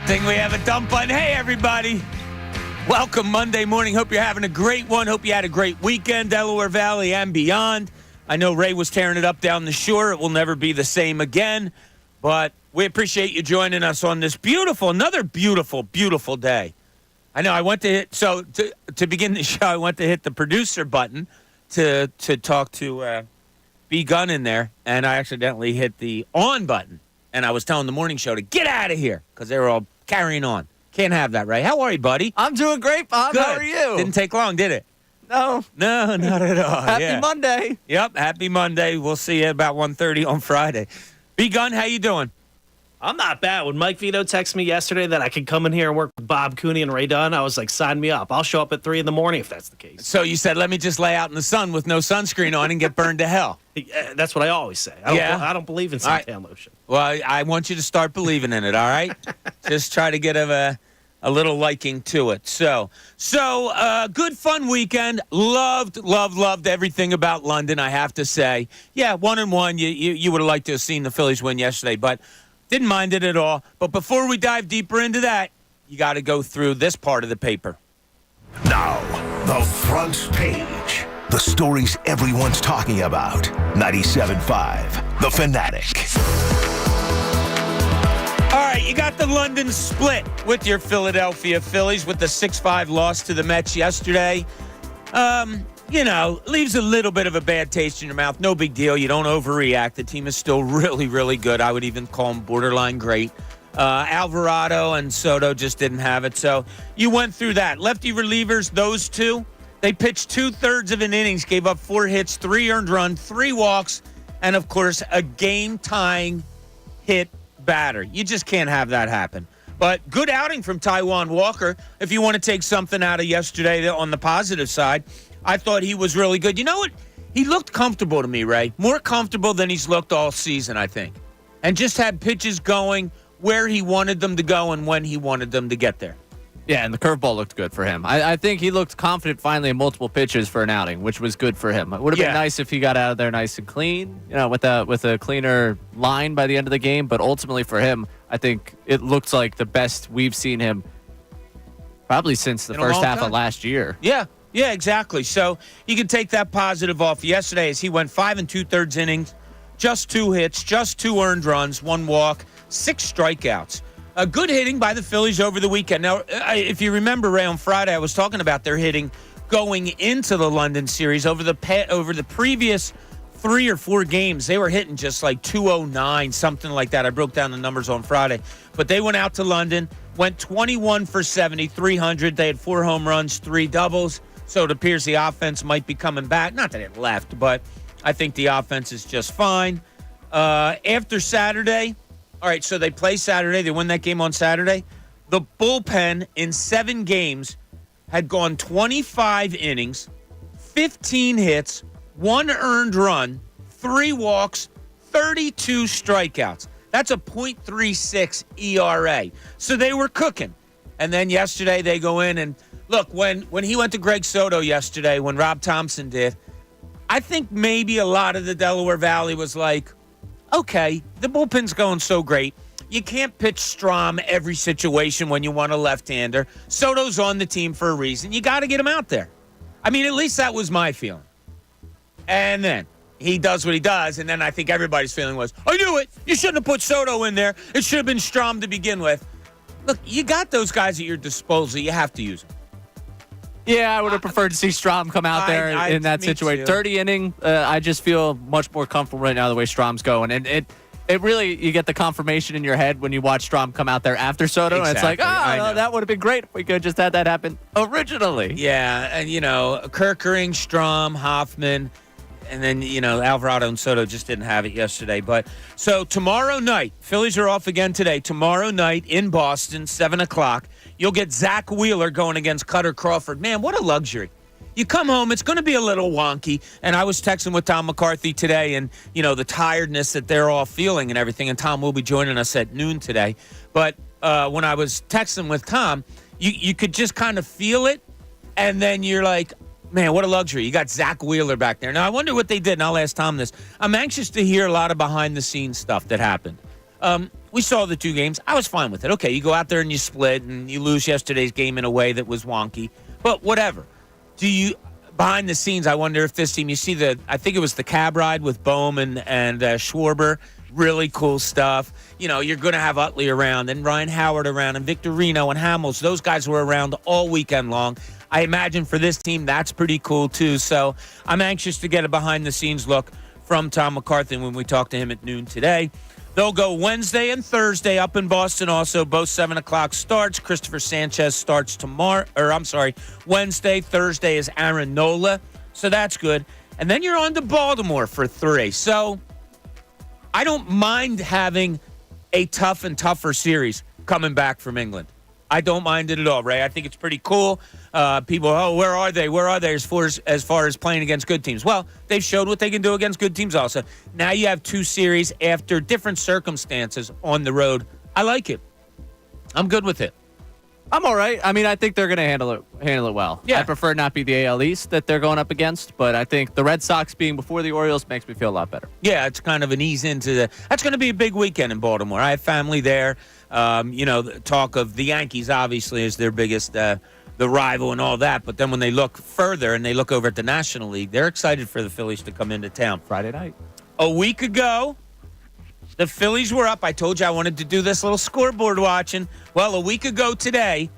Think we have a dump button. Hey, everybody. Welcome Monday morning. Hope you're having a great one. Hope you had a great weekend, Delaware Valley and beyond. I know Ray was tearing it up down the shore. It will never be the same again. But we appreciate you joining us on this another beautiful, beautiful day. I know I went to hit, to begin the show, I went to hit the producer button to talk to B. Gunn in there, and I accidentally hit the on button. And I was telling the morning show to get out of here because they were all carrying on. Can't have that, Ray. How are you, buddy? I'm doing great, Bob. Good. How are you? Didn't take long, did it? No, not at all. Happy Monday. Yep, happy Monday. We'll see you about 1:30 on Friday. B. Gunn, how you doing? I'm not bad. When Mike Vito texted me yesterday that I could come in here and work with Bob Cooney and Ray Dunn, I was like, sign me up. I'll show up at 3 in the morning if that's the case. So you said, let me just lay out in the sun with no sunscreen on and get burned to hell. That's what I always say. I don't believe in suntan lotion. Well, I want you to start believing in it, all right? Just try to get a little liking to it. So good fun weekend. Loved everything about London, I have to say. Yeah, 1-1. You would have liked to have seen the Phillies win yesterday, but didn't mind it at all. But before we dive deeper into that, you got to go through this part of the paper. Now, the front page. The stories everyone's talking about. 97.5, The Fanatic. All right, you got the London split with your Philadelphia Phillies with the 6-5 loss to the Mets yesterday. Leaves a little bit of a bad taste in your mouth. No big deal. You don't overreact. The team is still really, really good. I would even call them borderline great. Alvarado and Soto just didn't have it. So you went through that. Lefty relievers, those two, they pitched 2/3 of an innings, gave up 4 hits, 3 earned runs, 3 walks, and, of course, a game-tying hit batter. You just can't have that happen. But good outing from Taijuan Walker. If you want to take something out of yesterday on the positive side, I thought he was really good. You know what? He looked comfortable to me, Ray. More comfortable than he's looked all season, I think. And just had pitches going where he wanted them to go and when he wanted them to get there. Yeah, and the curveball looked good for him. I think he looked confident finally in multiple pitches for an outing, which was good for him. It would have been nice if he got out of there nice and clean, with a cleaner line by the end of the game. But ultimately for him, I think it looks like the best we've seen him probably since the first half of last year. Yeah, exactly. So you can take that positive off yesterday as he went 5 2/3 innings, just 2 hits, just 2 earned runs, 1 walk, 6 strikeouts. Good hitting by the Phillies over the weekend. Now, if you remember, Ray, on Friday I was talking about their hitting going into the London series. Over the previous 3 or 4 games, they were hitting just like 209, something like that. I broke down the numbers on Friday. But they went out to London, went 21 for 70, 300. They had 4 home runs, 3 doubles. So it appears the offense might be coming back. Not that it left, but I think the offense is just fine. After Saturday, all right, so they play Saturday. They win that game on Saturday. The bullpen in 7 games had gone 25 innings, 15 hits, 1 earned run, 3 walks, 32 strikeouts. That's a .36 ERA. So they were cooking. And then yesterday they go in and, look, when he went to Greg Soto yesterday, when Rob Thompson did, I think maybe a lot of the Delaware Valley was like, okay, the bullpen's going so great. You can't pitch Strom every situation when you want a left-hander. Soto's on the team for a reason. You got to get him out there. I mean, at least that was my feeling. And then he does what he does, and then I think everybody's feeling was, I knew it. You shouldn't have put Soto in there. It should have been Strom to begin with. Look, you got those guys at your disposal. You have to use them. Yeah, I would have preferred to see Strom come out there in that situation. 30 inning, I just feel much more comfortable right now the way Strom's going. And it really, you get the confirmation in your head when you watch Strom come out there after Soto. Exactly. And it's like, no, that would have been great if we could just had that happen originally. Yeah, and, Kerkering, Strom, Hoffman, and then, Alvarado and Soto just didn't have it yesterday. But so tomorrow night, Phillies are off again today. Tomorrow night in Boston, 7 o'clock. You'll get Zach Wheeler going against Cutter Crawford. Man, what a luxury. You come home, it's going to be a little wonky. And I was texting with Tom McCarthy today and, the tiredness that they're all feeling and everything. And Tom will be joining us at noon today. But when I was texting with Tom, you could just kind of feel it. And then you're like, man, what a luxury. You got Zach Wheeler back there. Now, I wonder what they did, and I'll ask Tom this. I'm anxious to hear a lot of behind-the-scenes stuff that happened. We saw the 2 games. I was fine with it. Okay, you go out there and you split, and you lose yesterday's game in a way that was wonky. But whatever. Behind the scenes, I wonder if this team, you see I think it was the cab ride with Bohm and Schwarber. Really cool stuff. You're going to have Utley around and Ryan Howard around and Victorino and Hamels. Those guys were around all weekend long. I imagine for this team, that's pretty cool too. So I'm anxious to get a behind-the-scenes look from Tom McCarthy when we talk to him at noon today. They'll go Wednesday and Thursday up in Boston also. Both 7 o'clock starts. Christopher Sanchez starts Wednesday. Thursday is Aaron Nola. So that's good. And then you're on to Baltimore for 3. So I don't mind having a tough and tougher series coming back from England. I don't mind it at all, Ray. I think it's pretty cool. People, where are they? Where are they as far as playing against good teams? Well, they've showed what they can do against good teams also. Now you have 2 series after different circumstances on the road. I like it. I'm good with it. I'm all right. I mean, I think they're going to handle it well. Yeah. I prefer not be the AL East that they're going up against, but I think the Red Sox being before the Orioles makes me feel a lot better. Yeah, it's kind of an ease into that's going to be a big weekend in Baltimore. I have family there. The talk of the Yankees obviously is their biggest the rival and all that, but then when they look further and they look over at the National League, they're excited for the Phillies to come into town. Friday night. A week ago, the Phillies were up. I told you I wanted to do this little scoreboard watching. Well, a week ago today,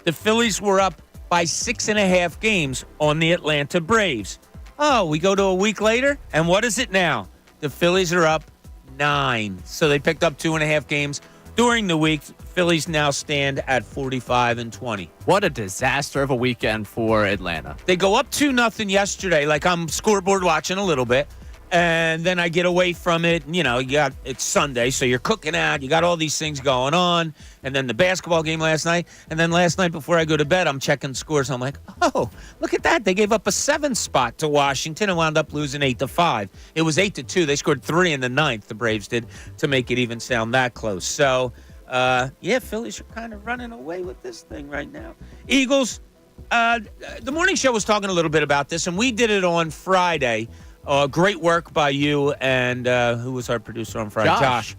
the Phillies were up by 6.5 games on the Atlanta Braves. Oh, we go to a week later, and what is it now? The Phillies are up 9. So they picked up 2.5 games during the week. Phillies now stand at 45-20. What a disaster of a weekend for Atlanta. They go up 2-0 yesterday. Like, I'm scoreboard watching a little bit. And then I get away from it. It's Sunday, so you're cooking out. You got all these things going on. And then the basketball game last night. And then last night before I go to bed, I'm checking scores. I'm like, oh, look at that. They gave up a 7 spot to Washington and wound up losing 8-5. It was 8-2. They scored 3 in the 9th, the Braves did, to make it even sound that close. So, Phillies are kind of running away with this thing right now. Eagles, the morning show was talking a little bit about this, and we did it on Friday. Great work by you and who was our producer on Friday? Josh.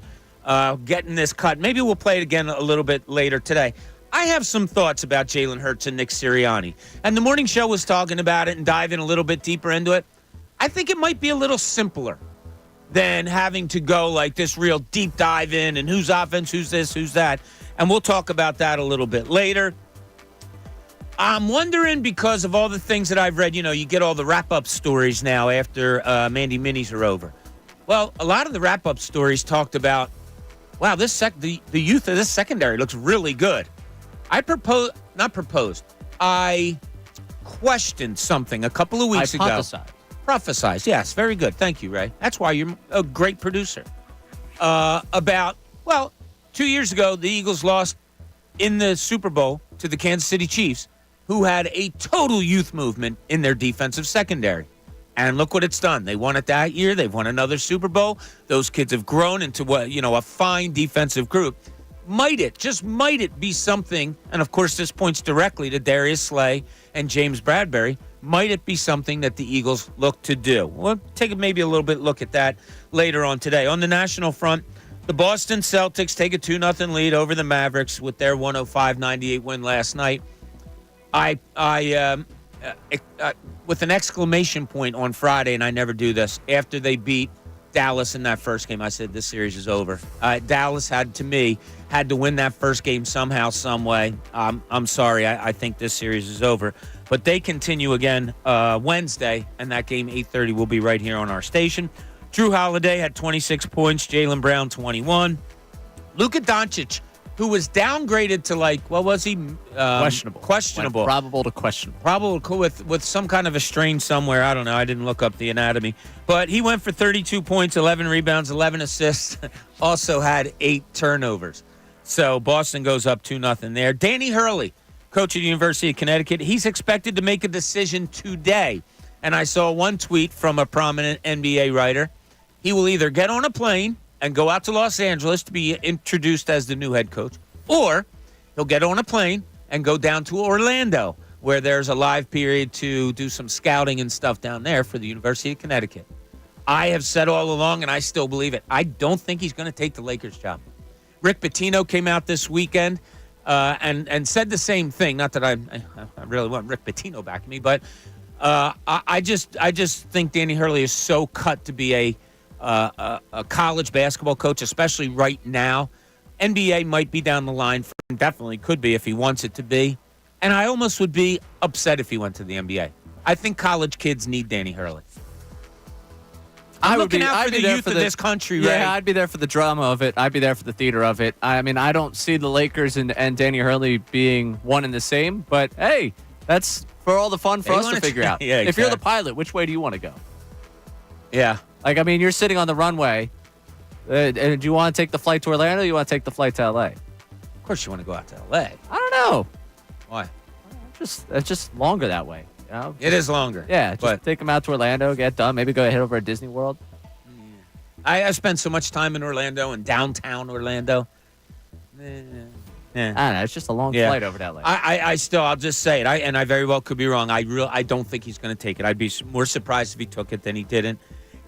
Getting this cut. Maybe we'll play it again a little bit later today. I have some thoughts about Jalen Hurts and Nick Sirianni. And the morning show was talking about it and diving a little bit deeper into it. I think it might be a little simpler than having to go like this real deep dive in and who's offense, who's this, who's that. And we'll talk about that a little bit later. I'm wondering, because of all the things that I've read, you get all the wrap-up stories now after Mandy Minis are over. Well, a lot of the wrap-up stories talked about, wow, the youth of this secondary looks really good. I questioned something a couple of weeks ago. Prophesized, yes, very good. Thank you, Ray. That's why you're a great producer. 2 years ago, the Eagles lost in the Super Bowl to the Kansas City Chiefs, who had a total youth movement in their defensive secondary. And look what it's done. They won it that year. They've won another Super Bowl. Those kids have grown into a fine defensive group. Might it be something, and of course this points directly to Darius Slay and James Bradbury, might it be something that the Eagles look to do? We'll take maybe a little bit look at that later on today. On the national front, the Boston Celtics take a 2-0 lead over the Mavericks with their 105-98 win last night. With an exclamation point on Friday, and I never do this, after they beat Dallas in that first game, I said this series is over. Dallas had to win that first game somehow, some way. I'm sorry, I think this series is over. But they continue again Wednesday, and that game 8:30 will be right here on our station. Drew Holiday had 26 points, Jaylen Brown 21. Luka Doncic, who was downgraded to what was he? Questionable. Went probable to questionable. Probable with some kind of a strain somewhere. I don't know. I didn't look up the anatomy. But he went for 32 points, 11 rebounds, 11 assists. Also had 8 turnovers. So Boston goes up 2-0 there. Danny Hurley, coach at the University of Connecticut, he's expected to make a decision today. And I saw one tweet from a prominent NBA writer. He will either get on a plane and go out to Los Angeles to be introduced as the new head coach, or he'll get on a plane and go down to Orlando, where there's a live period to do some scouting and stuff down there for the University of Connecticut. I have said all along, and I still believe it, I don't think he's going to take the Lakers job. Rick Pitino came out this weekend and said the same thing. Not that I really want Rick Pitino backing me, but I just think Danny Hurley is so cut to be a college basketball coach, especially right now. NBA might be down the line for him, definitely could be if he wants it to be. And I almost would be upset if he went to the NBA. I think college kids need Danny Hurley. I'm looking out for the youth of this country, right? Yeah, I'd be there for the drama of it. I'd be there for the theater of it. I mean, I don't see the Lakers and Danny Hurley being one and the same, but hey, that's for all the fun for us to figure out. Yeah, exactly. If you're the pilot, which way do you want to go? Yeah. Like, I mean, you're sitting on the runway. Do you want to take the flight to Orlando or do you want to take the flight to L.A.? Of course you want to go out to L.A. I don't know. Why? It's just longer that way. You know? It is longer. Yeah, just take them out to Orlando, get done. Maybe go head over to Disney World. I spent so much time in Orlando and downtown Orlando. I don't know. It's just a long flight over to LA. I'll just say it. I very well could be wrong. I don't think he's going to take it. I'd be more surprised if he took it than he didn't.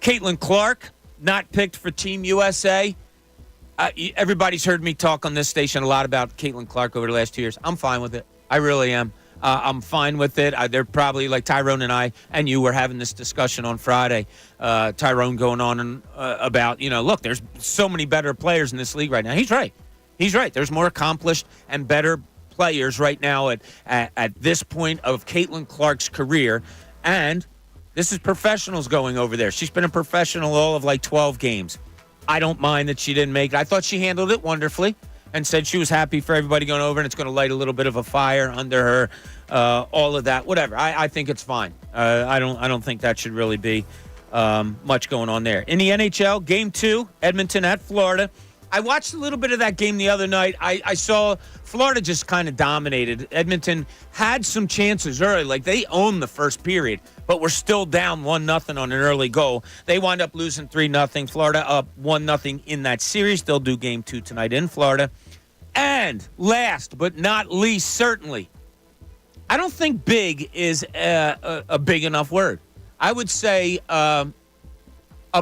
Caitlin Clark, not picked for Team USA. Everybody's heard me talk on this station a lot about Caitlin Clark over the last 2 years. I'm fine with it. I really am. I'm fine with it. They're probably like Tyrone and I and you were having this discussion on Friday. Tyrone going on about, look, there's so many better players in this league right now. He's right. He's right. There's more accomplished and better players right now at this point of Caitlin Clark's career. And this is professionals going over there. She's been a professional all of like 12 games. I don't mind that she didn't make it. I thought she handled it wonderfully. And said she was happy for everybody going over, and it's going to light a little bit of a fire under her. All of that, whatever. I think it's fine. I don't think that should really be much going on there. In the NHL, Game 2, Edmonton at Florida. I watched a little bit of that game the other night. I saw Florida just kind of dominated. Edmonton had some chances early, like they owned the first period, but were still down 1-0 on an early goal. They wind up losing 3-0. Florida up 1-0 in that series. They'll do Game 2 tonight in Florida. And last but not least, certainly, I don't think big is a big enough word. I would say a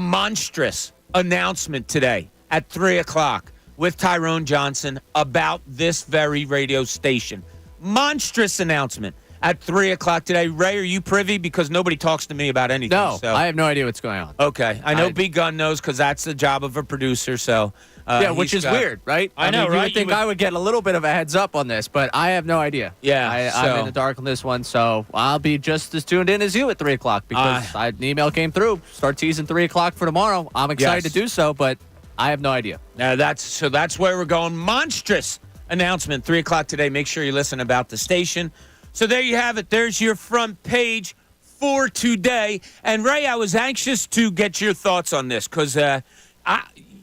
monstrous announcement today at 3 o'clock with Tyrone Johnson about this very radio station. Monstrous announcement at 3 o'clock today. Ray, are you privy? Because nobody talks to me about anything. No, so. I have no idea what's going on. Okay. I know B Gun knows because that's the job of a producer. So yeah, which is weird, right? I know, right? You would think I would get a little bit of a heads up on this, but I have no idea. Yeah. I'm in the dark on this one, so I'll be just as tuned in as you at 3 o'clock because an email came through. Start teasing 3 o'clock for tomorrow. I'm excited to do so, but I have no idea. Now that's where we're going. Monstrous announcement, 3 o'clock today. Make sure you listen about the station. So there you have it. There's your front page for today. And Ray, I was anxious to get your thoughts on this because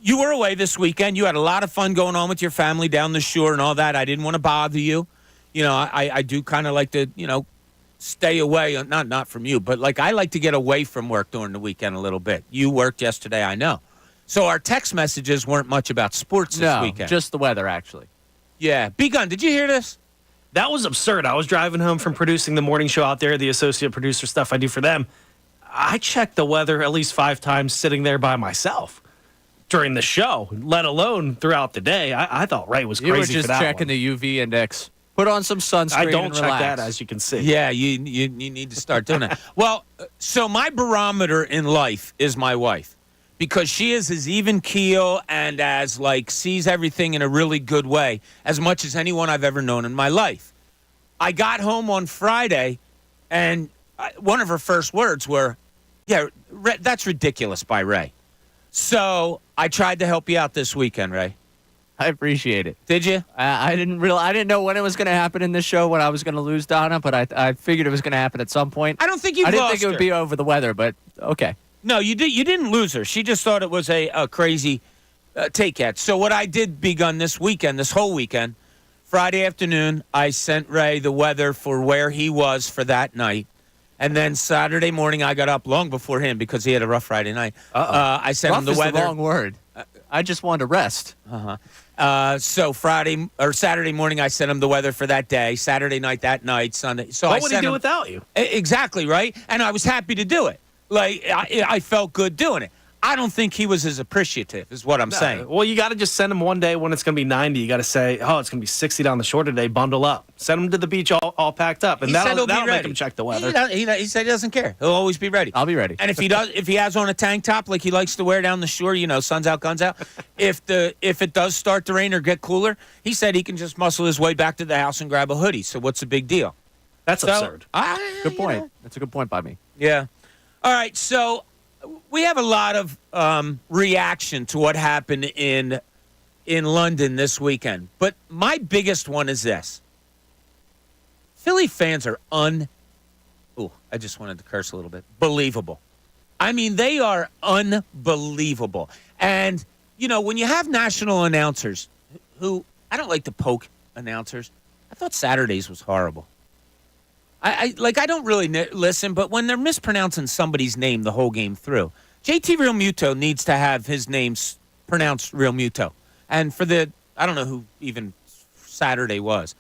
you were away this weekend. You had a lot of fun going on with your family down the shore and all that. I didn't want to bother you. I do kind of like to, stay away. Not from you, but like I like to get away from work during the weekend a little bit. You worked yesterday, I know. So our text messages weren't much about sports this weekend. No, just the weather, actually. Yeah. B-Gun, did you hear this? That was absurd. I was driving home from producing the morning show out there, the associate producer stuff I do for them. I checked the weather at least 5 times sitting there by myself during the show, let alone throughout the day. I thought Ray was crazy for that. You were just checking the UV index. Put on some sunscreen. I don't and check relax. that, as you can see. Yeah, you need to start doing that. Well, so my barometer in life is my wife. Because she is as even keel and as sees everything in a really good way as much as anyone I've ever known in my life. I got home on Friday, and one of her first words were, "Yeah, that's ridiculous," by Ray. So I tried to help you out this weekend, Ray. I appreciate it. Did you? I didn't know when it was going to happen in this show, when I was going to lose Donna, but I figured it was going to happen at some point. I don't think you. I didn't think it would be over the weather, but okay. No, you didn't lose her. She just thought it was a crazy take at. So what I did begun this whole weekend, Friday afternoon, I sent Ray the weather for where he was for that night. And then Saturday morning, I got up long before him because he had a rough Friday night. I sent him the weather. Rough is the wrong word. I just wanted to rest. So Saturday morning, I sent him the weather for that day. Saturday night, that night, Sunday. So what would he do without you? Exactly, right? And I was happy to do it. I felt good doing it. I don't think he was as appreciative, is what I'm saying. Well, you got to just send him one day when it's going to be 90. You got to say, oh, it's going to be 60 down the shore today. Bundle up. Send him to the beach all packed up. And that'll make him check the weather. He said he doesn't care. He'll always be ready. I'll be ready. And if he has on a tank top like he likes to wear down the shore, sun's out, guns out, if it does start to rain or get cooler, he said he can just muscle his way back to the house and grab a hoodie. So what's the big deal? That's absurd. Good point. That's a good point by me. Yeah. All right, so we have a lot of reaction to what happened in London this weekend. But my biggest one is this. Philly fans are I just wanted to curse a little bit. Believable. I mean, they are unbelievable. And, when you have national announcers who, I don't like to poke announcers. I thought Saturdays was horrible. I don't really listen, but when they're mispronouncing somebody's name the whole game through, JT Realmuto needs to have his name pronounced Realmuto. And for I don't know who even Saturday was,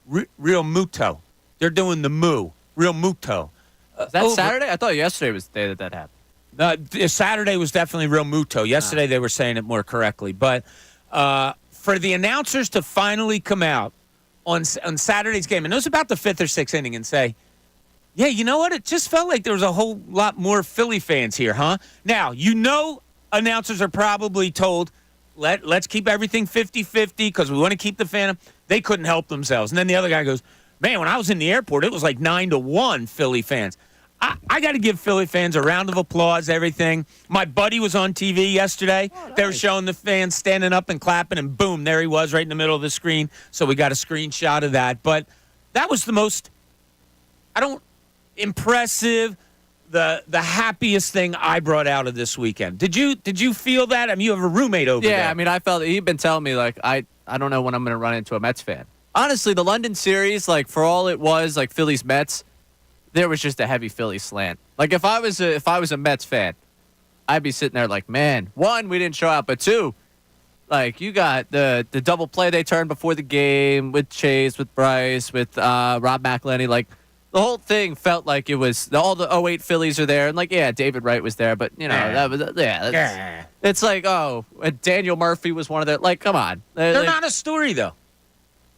Realmuto. They're doing the moo, Realmuto. Is that Saturday? I thought yesterday was the day that happened. Saturday was definitely Realmuto. Yesterday they were saying it more correctly. But for the announcers to finally come out on Saturday's game, and it was about the fifth or sixth inning, and say, yeah, you know what? It just felt like there was a whole lot more Philly fans here, huh? Now, announcers are probably told, let's keep everything 50-50 because we want to keep the fan. They couldn't help themselves. And then the other guy goes, man, when I was in the airport, it was like 9-1 Philly fans. I got to give Philly fans a round of applause, everything. My buddy was on TV yesterday. Oh, nice. They were showing the fans standing up and clapping, and boom, there he was right in the middle of the screen. So we got a screenshot of that. But that was the most, impressive, the happiest thing I brought out of this weekend. Did you feel that? I mean, you have a roommate over there. Yeah, I mean, I felt he'd been telling me, I don't know when I'm going to run into a Mets fan. Honestly, the London series, for all it was, Phillies Mets, there was just a heavy Philly slant. If I was a Mets fan, I'd be sitting there man, one, we didn't show out, but two, you got the double play they turned before the game with Chase, with Bryce, with Rob McElhenney. The whole thing felt like it was all the 08 Phillies are there, and David Wright was there, but that was it's Daniel Murphy was one of their come on, they're not a story though.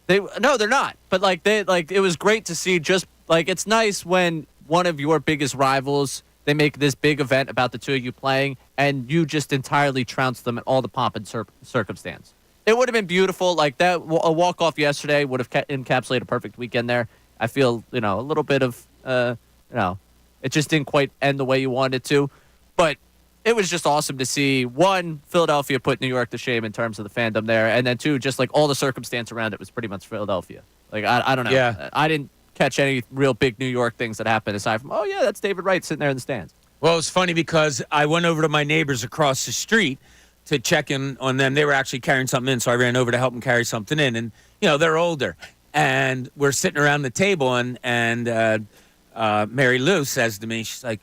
No, they're not. But it was great to see. Just it's nice when one of your biggest rivals, they make this big event about the two of you playing, and you just entirely trounce them at all the pomp and circumstance. It would have been beautiful. A walk off yesterday would have encapsulated a perfect weekend there. I feel a little bit of it just didn't quite end the way you wanted it to, but it was just awesome to see, one, Philadelphia put New York to shame in terms of the fandom there, and then two, just all the circumstance around it was pretty much Philadelphia. I don't know. Yeah. I didn't catch any real big New York things that happened aside from, oh, yeah, that's David Wright sitting there in the stands. Well, it's funny because I went over to my neighbors across the street to check in on them. They were actually carrying something in, so I ran over to help them carry something in. And, they're older. And we're sitting around the table, and Mary Lou says to me, she's like,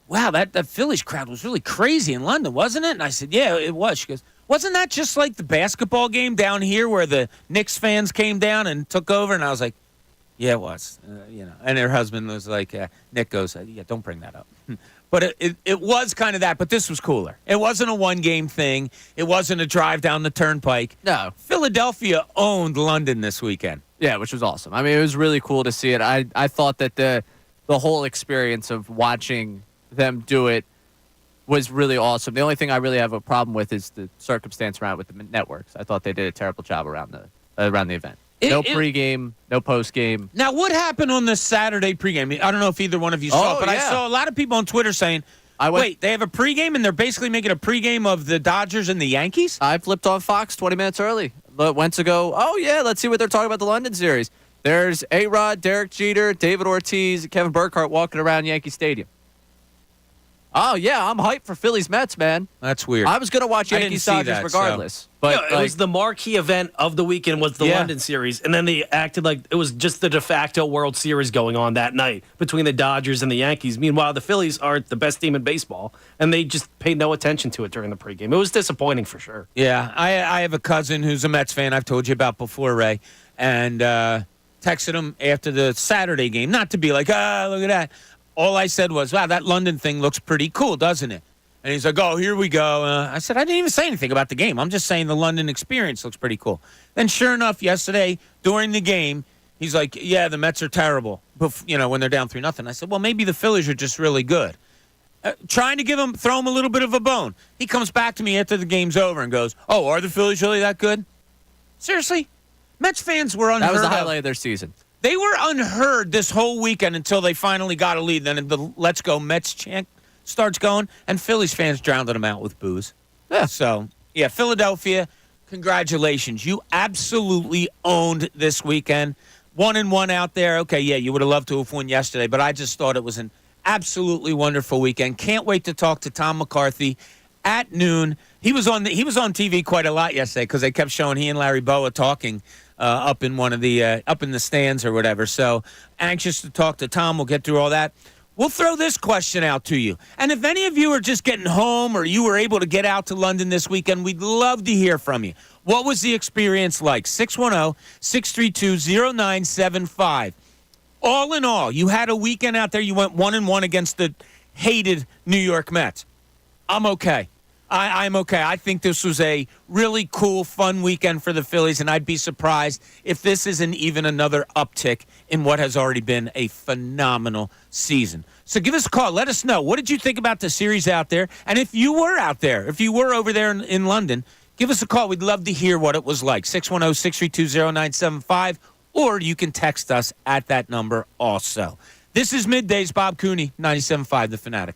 wow, that Phillies crowd was really crazy in London, wasn't it? And I said, yeah, it was. She goes, wasn't that just like the basketball game down here where the Knicks fans came down and took over? And I was like, yeah, it was. And her husband was like, Nick goes, yeah, don't bring that up. But it was kind of that, but this was cooler. It wasn't a one-game thing. It wasn't a drive down the turnpike. No. Philadelphia owned London this weekend. Yeah, which was awesome. I mean, it was really cool to see it. I thought that the whole experience of watching them do it was really awesome. The only thing I really have a problem with is the circumstance around with the networks. I thought they did a terrible job around the event. No pregame, no postgame. Now, what happened on the Saturday pregame? I don't know if either one of you saw it, but I saw a lot of people on Twitter saying, wait, they have a pregame and they're basically making a pregame of the Dodgers and the Yankees? I flipped on Fox 20 minutes early. Went to go, let's see what they're talking about the London series. There's A-Rod, Derek Jeter, David Ortiz, Kevin Burkhardt walking around Yankee Stadium. Oh, yeah, I'm hyped for Phillies Mets, man. That's weird. I was going to watch Yankees Dodgers regardless. So. But it was the marquee event of the weekend was the London series, and then they acted like it was just the de facto World Series going on that night between the Dodgers and the Yankees. Meanwhile, the Phillies are the best team in baseball, and they just paid no attention to it during the pregame. It was disappointing for sure. Yeah, I have a cousin who's a Mets fan I've told you about before, Ray, and texted him after the Saturday game, not to be like, look at that. All I said was, wow, that London thing looks pretty cool, doesn't it? And he's like, oh, here we go. I said, I didn't even say anything about the game. I'm just saying the London experience looks pretty cool. Then sure enough, yesterday during the game, he's like, yeah, the Mets are terrible, when they're down 3-0. I said, well, maybe the Phillies are just really good. Trying to throw him a little bit of a bone. He comes back to me after the game's over and goes, oh, are the Phillies really that good? Seriously? Mets fans were unheard of. That was the highlight of their season. They were unheard this whole weekend until they finally got a lead. Then the Let's Go Mets chant starts going, and Phillies fans drowned them out with booze. Yeah. So, yeah, Philadelphia, congratulations. You absolutely owned this weekend. 1-1 out there. Okay, yeah, you would have loved to have won yesterday, but I just thought it was an absolutely wonderful weekend. Can't wait to talk to Tom McCarthy at noon. He was on TV quite a lot yesterday because they kept showing he and Larry Boa talking up in one of the up in the stands or whatever. So anxious to talk to Tom. We'll get through all that. We'll throw this question out to you. And if any of you are just getting home or you were able to get out to London this weekend, we'd love to hear from you. What was the experience like? 610-632-0975. All in all, you had a weekend out there. You went 1-1 against the hated New York Mets. I'm okay. I'm okay. I think this was a really cool, fun weekend for the Phillies, and I'd be surprised if this isn't even another uptick in what has already been a phenomenal season. So give us a call. Let us know. What did you think about the series out there? And if you were out there, if you were over there in London, give us a call. We'd love to hear what it was like. 610-632-0975, or you can text us at that number also. This is Middays. Bob Cooney, 97.5 The Fanatic.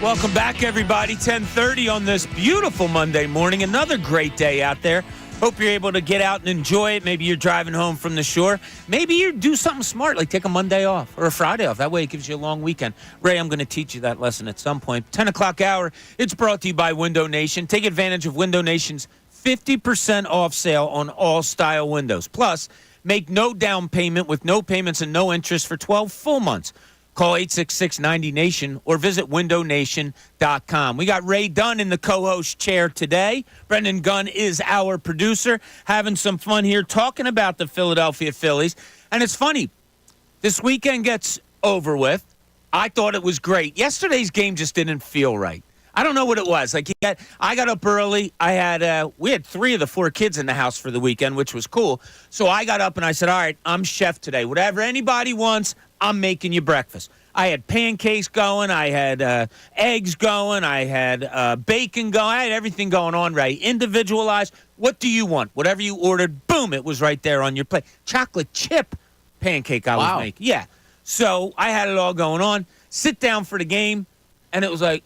Welcome back, everybody. 10:30 on this beautiful Monday morning. Another great day out there. Hope you're able to get out and enjoy it. Maybe you're driving home from the shore. Maybe you do something smart, like take a Monday off or a Friday off. That way it gives you a long weekend. Ray, I'm going to teach you that lesson at some point. 10 o'clock hour, it's brought to you by Window Nation. Take advantage of Window Nation's 50% off sale on all style windows. Plus, make no down payment with no payments and no interest for 12 full months. Call 866-90-NATION or visit windownation.com. We got Ray Dunn in the co-host chair today. Brendan Gunn is our producer, having some fun here talking about the Philadelphia Phillies. And it's funny, this weekend gets over with. I thought it was great. Yesterday's game just didn't feel right. I don't know what it was. I got up early. We had 3 of the 4 kids in the house for the weekend, which was cool. So I got up and I said, all right, I'm chef today. Whatever anybody wants, I'm making you breakfast. I had pancakes going. I had eggs going. I had bacon going. I had everything going on, right? Individualized. What do you want? Whatever you ordered, boom, it was right there on your plate. Chocolate chip pancake I was making. Yeah. So I had it all going on. Sit down for the game, and it was like,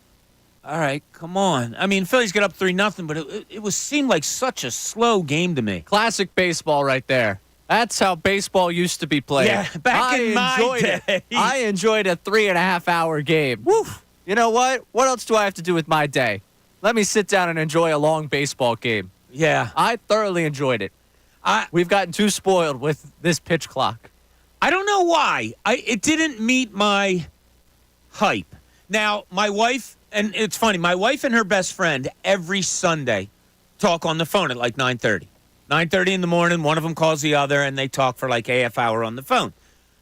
all right, come on. I mean, Phillies get up 3-0, but it seemed like such a slow game to me. Classic baseball right there. That's how baseball used to be played. Yeah, back in my day. I enjoyed a 3.5-hour game. Woo. You know what? What else do I have to do with my day? Let me sit down and enjoy a long baseball game. Yeah. I thoroughly enjoyed it. We've gotten too spoiled with this pitch clock. I don't know why. It didn't meet my hype. Now, my wife, and it's funny, my wife and her best friend every Sunday talk on the phone at like 9:30. 9:30 in the morning, one of them calls the other, and they talk for like a half hour on the phone.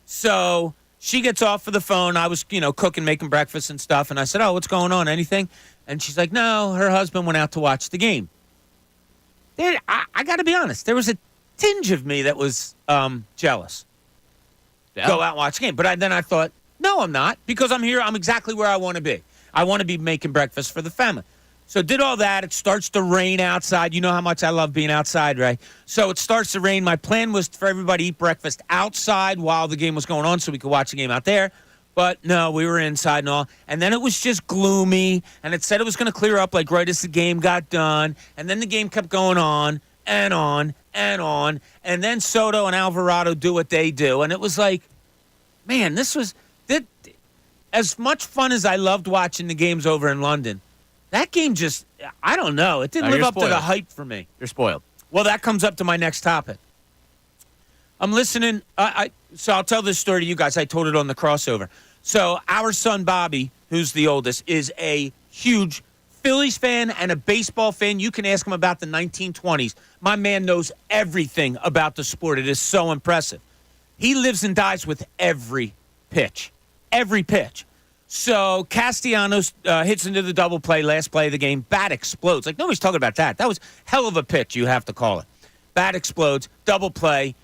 So she gets off of the phone. I was, cooking, making breakfast and stuff, and I said, oh, what's going on, anything? And she's like, no, her husband went out to watch the game. I got to be honest, there was a tinge of me that was jealous. Yeah. Go out and watch the game. But then I thought, no, I'm not, because I'm here. I'm exactly where I want to be. I want to be making breakfast for the family. So did all that. It starts to rain outside. You know how much I love being outside, right? So it starts to rain. My plan was for everybody to eat breakfast outside while the game was going on so we could watch the game out there. But no, we were inside and all. And then it was just gloomy, and it said it was going to clear up like right as the game got done. And then the game kept going on and on and on. And then Soto and Alvarado do what they do. And it was like, man, this was as much fun as I loved watching the games over in London. That game just, I don't know. It didn't live up to the hype for me. You're spoiled. Well, that comes up to my next topic. I'm listening. So I'll tell this story to you guys. I told it on the crossover. So our son, Bobby, who's the oldest, is a huge Phillies fan and a baseball fan. You can ask him about the 1920s. My man knows everything about the sport. It is so impressive. He lives and dies with every pitch. Every pitch. So Castellanos hits into the double play, last play of the game. Bat explodes. Like, nobody's talking about that. That was hell of a pitch, you have to call it. Bat explodes, double play.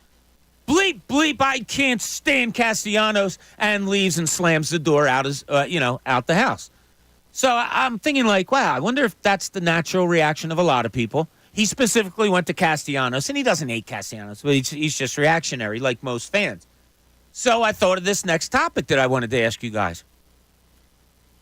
Bleep, bleep, I can't stand Castellanos, and leaves and slams the door out out the house. So I'm thinking like, wow, I wonder if that's the natural reaction of a lot of people. He specifically went to Castellanos, and he doesn't hate Castellanos, but he's just reactionary like most fans. So I thought of this next topic that I wanted to ask you guys.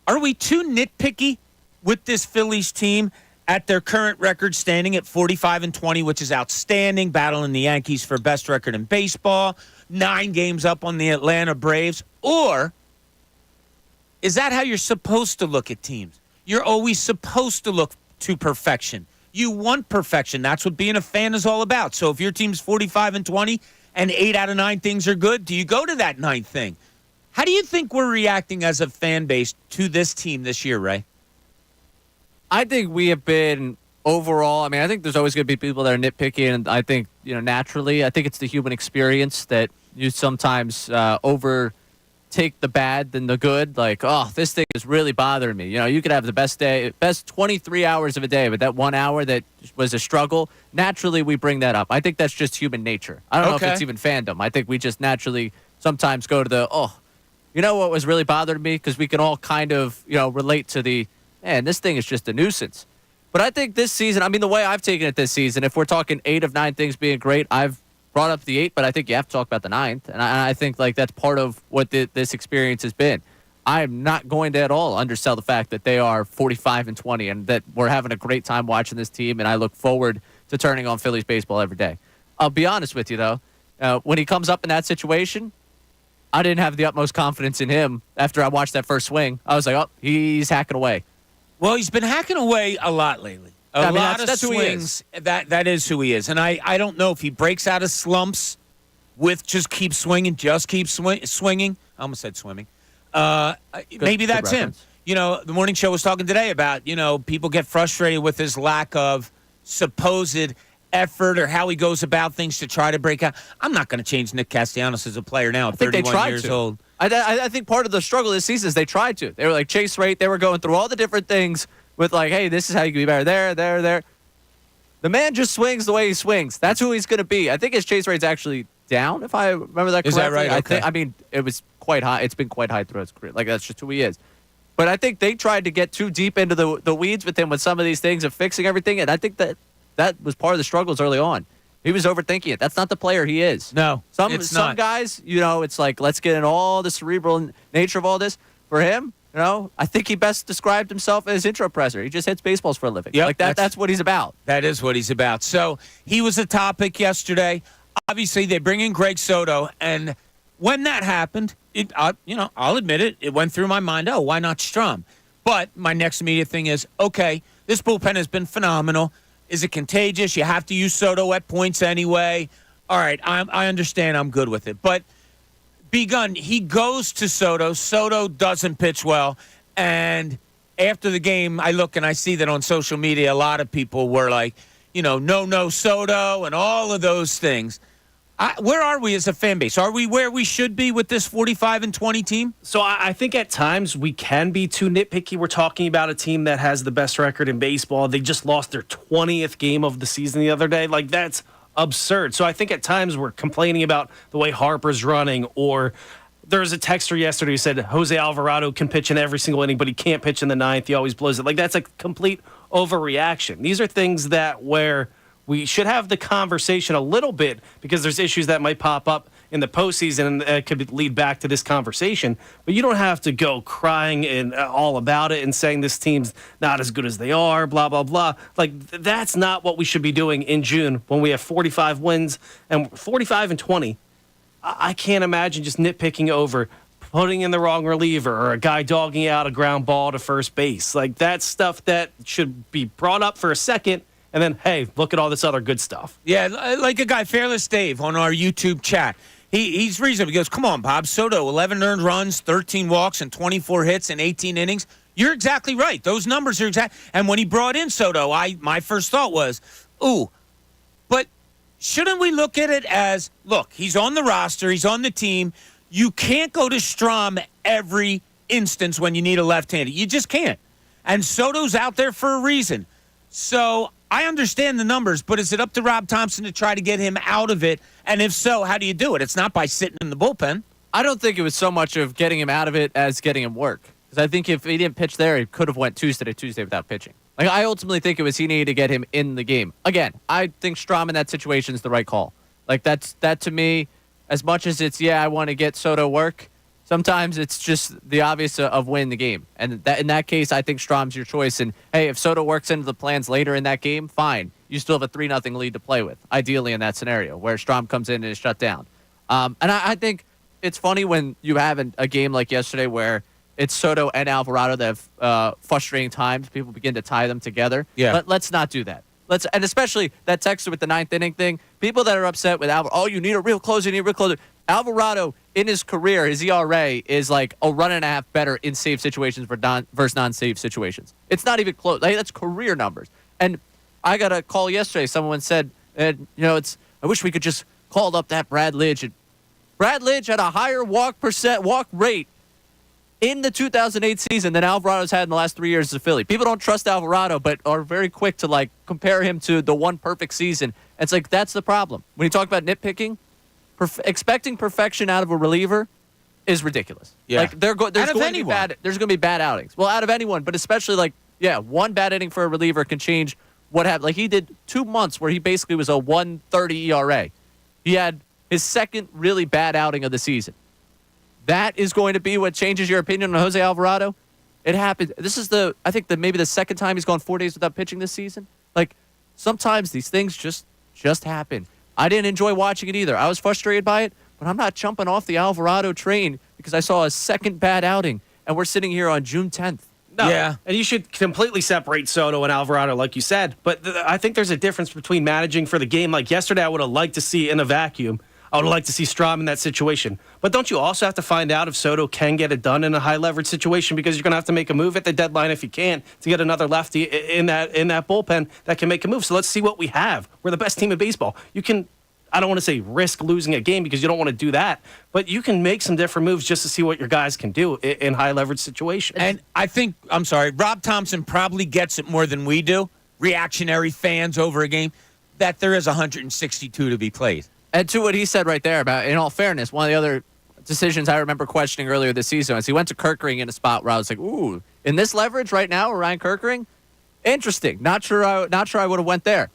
Are we too nitpicky with this Phillies team at their current record standing at 45-20, which is outstanding, battling the Yankees for best record in baseball, 9 games up on the Atlanta Braves? Or is that how you're supposed to look at teams? You're always supposed to look to perfection. You want perfection. That's what being a fan is all about. So if your team's 45-20 and 8 out of 9 things are good, do you go to that 9th thing? How do you think we're reacting as a fan base to this team this year, Ray? I think we have been overall, I think there's always going to be people that are nitpicky, and I think, naturally, I think it's the human experience that you sometimes overtake the bad than the good. Like, oh, this thing is really bothering me. You could have the best 23 hours of a day, but that 1 hour that was a struggle, naturally we bring that up. I think that's just human nature. I don't know if it's even fandom. I think we just naturally sometimes go to the, you know what was really bothering me? Because we can all kind of, relate to this thing is just a nuisance. But I think this season, the way I've taken it this season, if we're talking 8 of 9 things being great, I've brought up the 8, but I think you have to talk about the 9th. And I think, that's part of what this experience has been. I am not going to at all undersell the fact that they are 45-20 and that we're having a great time watching this team, and I look forward to turning on Phillies baseball every day. I'll be honest with you, though. When he comes up in that situation, I didn't have the utmost confidence in him after I watched that first swing. I was like, oh, he's hacking away. Well, he's been hacking away a lot lately. A lot of swings. That is who he is. And I don't know if he breaks out of slumps with just keep swinging. I almost said swimming. Maybe that's him. You know, the morning show was talking today about, people get frustrated with his lack of supposed effort or how he goes about things to try to break out. I'm not going to change Nick Castellanos as a player now at 31 years old. I think part of the struggle this season is they tried to. They were like chase rate. They were going through all the different things with like, hey, this is how you can be better there. The man just swings the way he swings. That's who he's going to be. I think his chase rate's actually down, if I remember that correctly. Is that right? Okay. I mean, it was quite high. It's been quite high throughout his career. Like, that's just who he is. But I think they tried to get too deep into the weeds with him with some of these things of fixing everything, and I think that was part of the struggles early on. He was overthinking it. That's not the player he is. No, some guys, it's like, let's get in all the cerebral nature of all this. For him, I think he best described himself as intro presser. He just hits baseballs for a living. Yep, like that's what he's about. That is what he's about. So he was a topic yesterday. Obviously, they bring in Greg Soto, and when that happened, I'll admit it. It went through my mind. Oh, why not Strom? But my next immediate thing is, okay, this bullpen has been phenomenal. Is it contagious? You have to use Soto at points anyway. All right, I understand. I'm good with it. But B-Gun, he goes to Soto. Soto doesn't pitch well. And after the game, I look and I see that on social media, a lot of people were like, no Soto and all of those things. Where are we as a fan base? Are we where we should be with this 45-20 team? So I think at times we can be too nitpicky. We're talking about a team that has the best record in baseball. They just lost their 20th game of the season the other day. Like, that's absurd. So I think at times we're complaining about the way Harper's running, or there was a texter yesterday who said Jose Alvarado can pitch in every single inning, but he can't pitch in the ninth. He always blows it. Like, that's a complete overreaction. These are things that where we should have the conversation a little bit, because there's issues that might pop up in the postseason and it could lead back to this conversation. But you don't have to go crying and all about it and saying this team's not as good as they are, blah, blah, blah. Like, that's not what we should be doing in June when we have 45 wins and 45-20. I can't imagine just nitpicking over putting in the wrong reliever or a guy dogging out a ground ball to first base. Like, that's stuff that should be brought up for a second. And then, hey, look at all this other good stuff. Yeah, like a guy, Fearless Dave, on our YouTube chat. He's reasonable. He goes, come on, Bob. Soto, 11 earned runs, 13 walks, and 24 hits in 18 innings. You're exactly right. Those numbers are exact. And when he brought in Soto, my first thought was, ooh, but shouldn't we look at it as, look, he's on the roster, he's on the team. You can't go to Strom every instance when you need a left-handed. You just can't. And Soto's out there for a reason. So I understand the numbers, but is it up to Rob Thompson to try to get him out of it? And if so, how do you do it? It's not by sitting in the bullpen. I don't think it was so much of getting him out of it as getting him work. Because I think if he didn't pitch there, he could have went Tuesday to Tuesday without pitching. Like, I ultimately think it was he needed to get him in the game. Again, I think Strom in that situation is the right call. Like, that to me, as much as it's, I want to get Soto work, sometimes it's just the obvious of win the game. And in that case, I think Strom's your choice. And, hey, if Soto works into the plans later in that game, fine. You still have a 3-0 lead to play with, ideally in that scenario, where Strom comes in and is shut down. And I think it's funny when you have a game like yesterday where it's Soto and Alvarado that have frustrating times. People begin to tie them together. Yeah. Let's not do that. And especially that texter with the 9th inning thing, people that are upset with Alvarado, you need a real closer, Alvarado, in his career, his ERA is like a run and a half better in save situations versus non-save situations. It's not even close. Like, that's career numbers. And I got a call yesterday. Someone said, I wish we could just call up that Brad Lidge. And Brad Lidge had a higher walk rate in the 2008 season than Alvarado's had in the last 3 years as a Philly. People don't trust Alvarado, but are very quick to like compare him to the one perfect season. It's like, that's the problem. When you talk about nitpicking, expecting perfection out of a reliever is ridiculous. Yeah. Like, there's going to be bad outings. Well, out of anyone, but especially one bad inning for a reliever can change what happened. Like, he did 2 months where he basically was a 1.30 ERA. He had his second really bad outing of the season. that is going to be what changes your opinion on Jose Alvarado. It happened. This is maybe the second time he's gone 4 days without pitching this season. Like, sometimes these things just happen. I didn't enjoy watching it either. I was frustrated by it, but I'm not jumping off the Alvarado train because I saw a second bad outing, and we're sitting here on June 10th. No, yeah. And you should completely separate Soto and Alvarado, like you said. But I think there's a difference between managing for the game. Like yesterday, I would have liked to see in a vacuum. I would like to see Strahm in that situation. But don't you also have to find out if Soto can get it done in a high leverage situation, because you're going to have to make a move at the deadline if you can to get another lefty in that bullpen that can make a move. So let's see what we have. We're the best team in baseball. You can, I don't want to say risk losing a game because you don't want to do that, but you can make some different moves just to see what your guys can do in high leverage situations. And I think, Rob Thompson probably gets it more than we do, reactionary fans over a game, that there is 162 to be played. And to what he said right there about, in all fairness, one of the other decisions I remember questioning earlier this season is he went to Kerkering in a spot where I was like, ooh, in this leverage right now, Ryan Kerkering, interesting. Not sure I would have went there.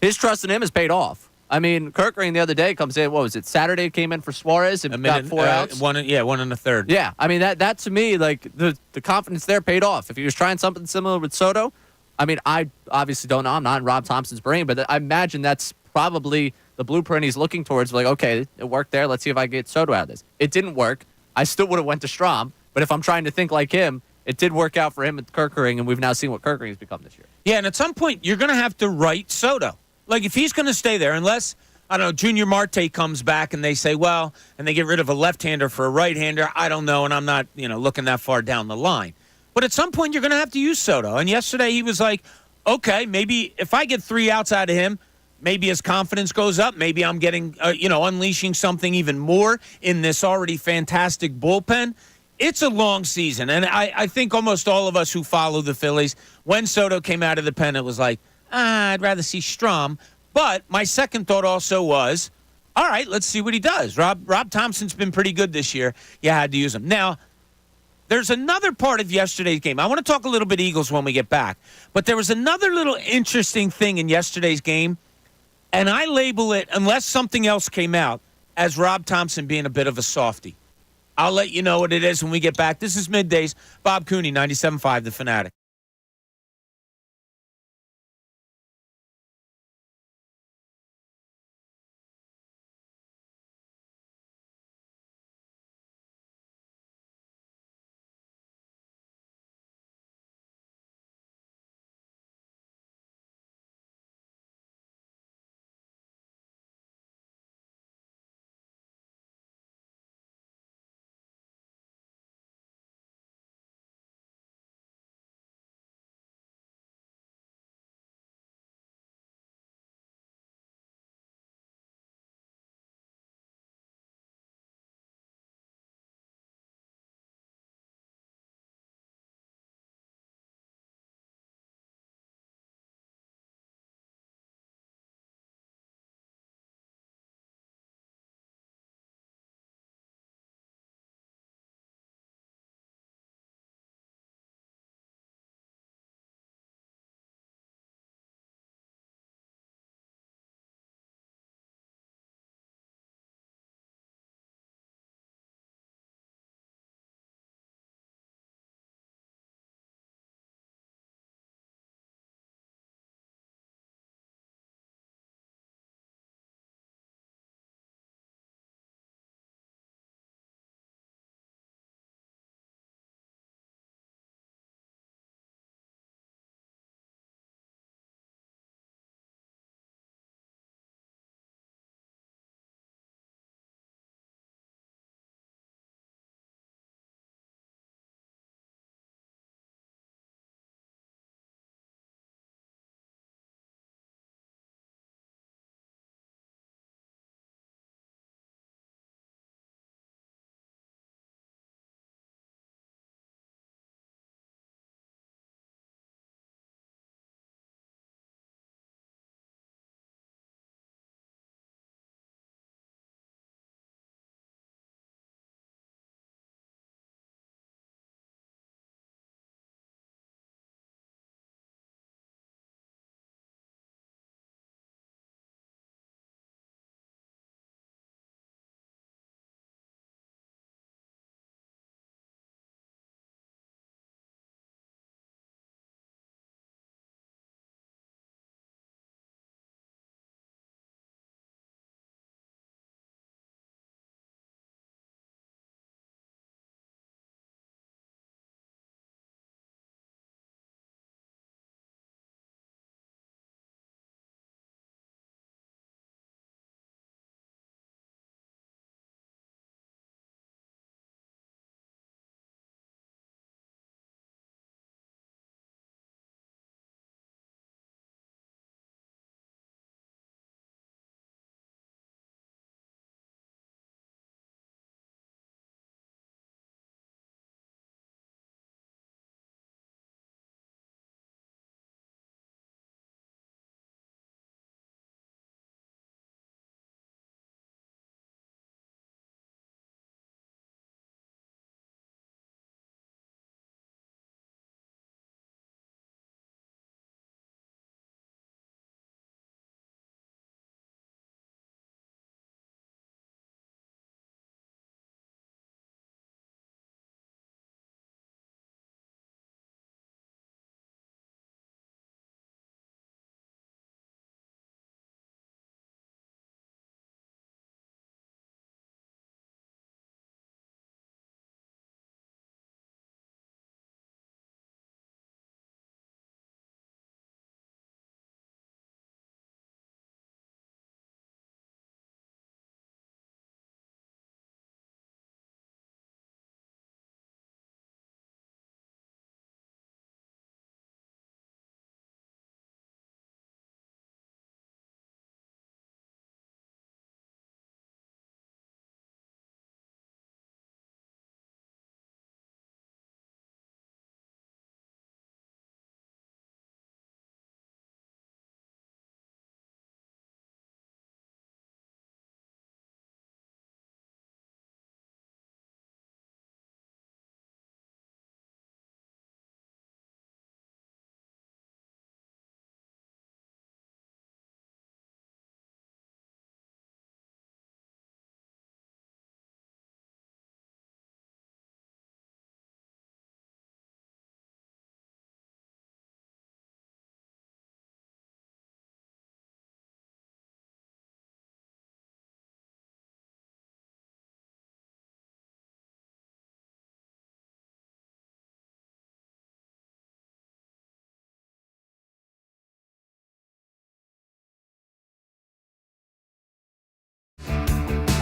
His trust in him is paid off. I mean, Kerkering the other day comes in, what was it, Saturday came in for Suarez and got 4 outs? One and a third. Yeah, I mean, that to me, like, the confidence there paid off. If he was trying something similar with Soto, I mean, I obviously don't know. I'm not in Rob Thompson's brain, but I imagine that's probably the blueprint he's looking towards. Like, okay, it worked there. Let's see if I get Soto out of this. It didn't work. I still would have went to Strahm, but if I'm trying to think like him, it did work out for him at Kerkering, and we've now seen what Kerkering has become this year. Yeah, and at some point, you're going to have to write Soto. Like, if he's going to stay there, unless, I don't know, Junior Marte comes back and they say, well, and they get rid of a left-hander for a right-hander, I don't know, and I'm not, looking that far down the line. But at some point, you're going to have to use Soto. And yesterday, he was like, okay, maybe if I get 3 outs out of him, maybe his confidence goes up. Maybe I'm getting, unleashing something even more in this already fantastic bullpen. It's a long season, and I think almost all of us who follow the Phillies, when Soto came out of the pen, it was like, I'd rather see Strahm. But my second thought also was, all right, let's see what he does. Rob Thompson's been pretty good this year. You had to use him. Now, there's another part of yesterday's game. I want to talk a little bit Eagles when we get back. But there was another little interesting thing in yesterday's game, and I label it, unless something else came out, as Rob Thompson being a bit of a softie. I'll let you know what it is when we get back. This is Middays. Bob Cooney, 97.5 The Fanatic.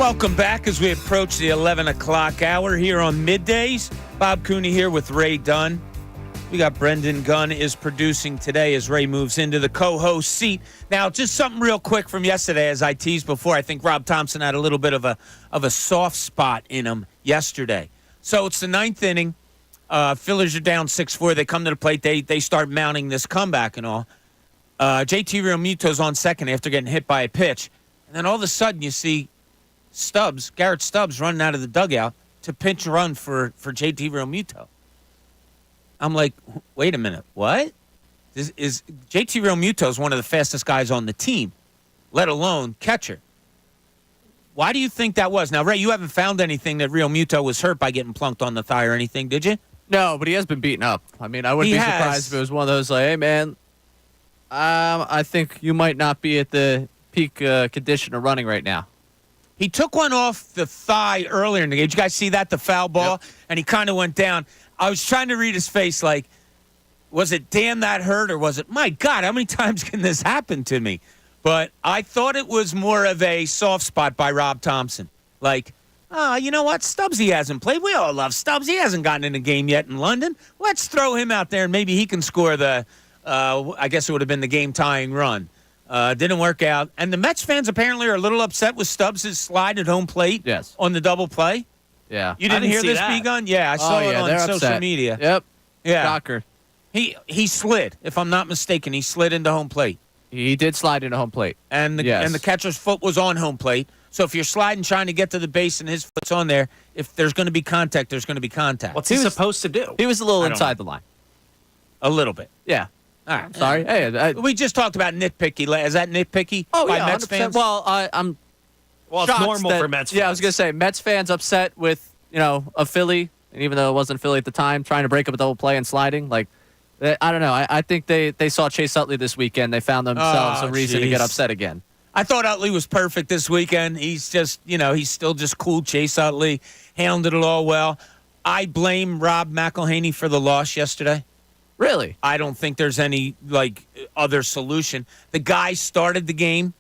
Welcome back as we approach the 11 o'clock hour here on Middays. Bob Cooney here with Ray Dunn. We got Brendan Gunn is producing today as Ray moves into the co-host seat. Now, just something real quick from yesterday, as I teased before. I think Rob Thompson had a little bit of a soft spot in him yesterday. So it's the ninth inning. Phillies are down 6-4. They come to the plate. They start mounting this comeback and all. JT Realmuto's on second after getting hit by a pitch. And then all of a sudden you see Garrett Stubbs running out of the dugout to pinch run for JT Realmuto. I'm like, wait a minute, what? Is JT Realmuto is one of the fastest guys on the team, let alone catcher. Why do you think that was? Now, Ray, you haven't found anything that Realmuto was hurt by getting plunked on the thigh or anything, did you? No, but he has been beaten up. I mean, I wouldn't be surprised if it was one of those like, hey, man, I think you might not be at the peak condition of running right now. He took one off the thigh earlier in the game. Did you guys see that, the foul ball? Yep. And he kind of went down. I was trying to read his face like, was it damn that hurt or was it, my God, how many times can this happen to me? But I thought it was more of a soft spot by Rob Thompson. Like, you know what? Stubbsy hasn't played. We all love Stubbs. He hasn't gotten in a game yet in London. Let's throw him out there and maybe he can score the, I guess it would have been the game-tying run. Didn't work out. And the Mets fans apparently are a little upset with Stubbs' slide at home plate on the double play. Yeah. You didn't hear this, B-Gun? Yeah, I saw it on social upset. media. Yep. Yeah. Shocker. He slid, if I'm not mistaken. He slid into home plate. He did slide into home plate. And the catcher's foot was on home plate. So if you're sliding trying to get to the base and his foot's on there, if there's going to be contact, there's going to be contact. What's he supposed to do? He was a little inside the line. A little bit. Yeah. All right. Sorry. Hey, we just talked about nitpicky. Is that nitpicky by Mets 100%. fans? Well, I'm Well, it's normal for Mets fans. Yeah, I was going to say, Mets fans upset with, a Philly, and even though it wasn't Philly at the time, trying to break up a double play and sliding. Like, I don't know. I think they saw Chase Utley this weekend. They found themselves a reason to get upset again. I thought Utley was perfect this weekend. He's just, he's still just cool. Chase Utley handled it all well. I blame Rob McElhaney for the loss yesterday. Really? I don't think there's any, other solution. The guy started the game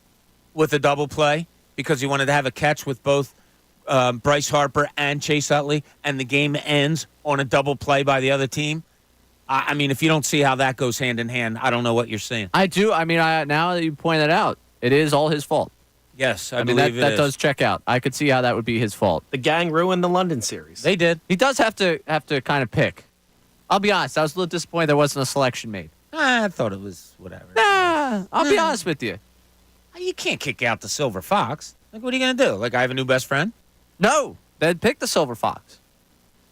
with a double play because he wanted to have a catch with both Bryce Harper and Chase Utley, and the game ends on a double play by the other team. I mean, if you don't see how that goes hand in hand, I don't know what you're saying. I do. I mean, now that you point that out, it is all his fault. Yes, I mean, believe that does check out. I could see how that would be his fault. The gang ruined the London series. They did. He does have to kind of pick. I'll be honest. I was a little disappointed there wasn't a selection made. I thought it was whatever. Nah, I'll be honest with you. You can't kick out the Silver Fox. What are you going to do? I have a new best friend? No, they'd pick the Silver Fox.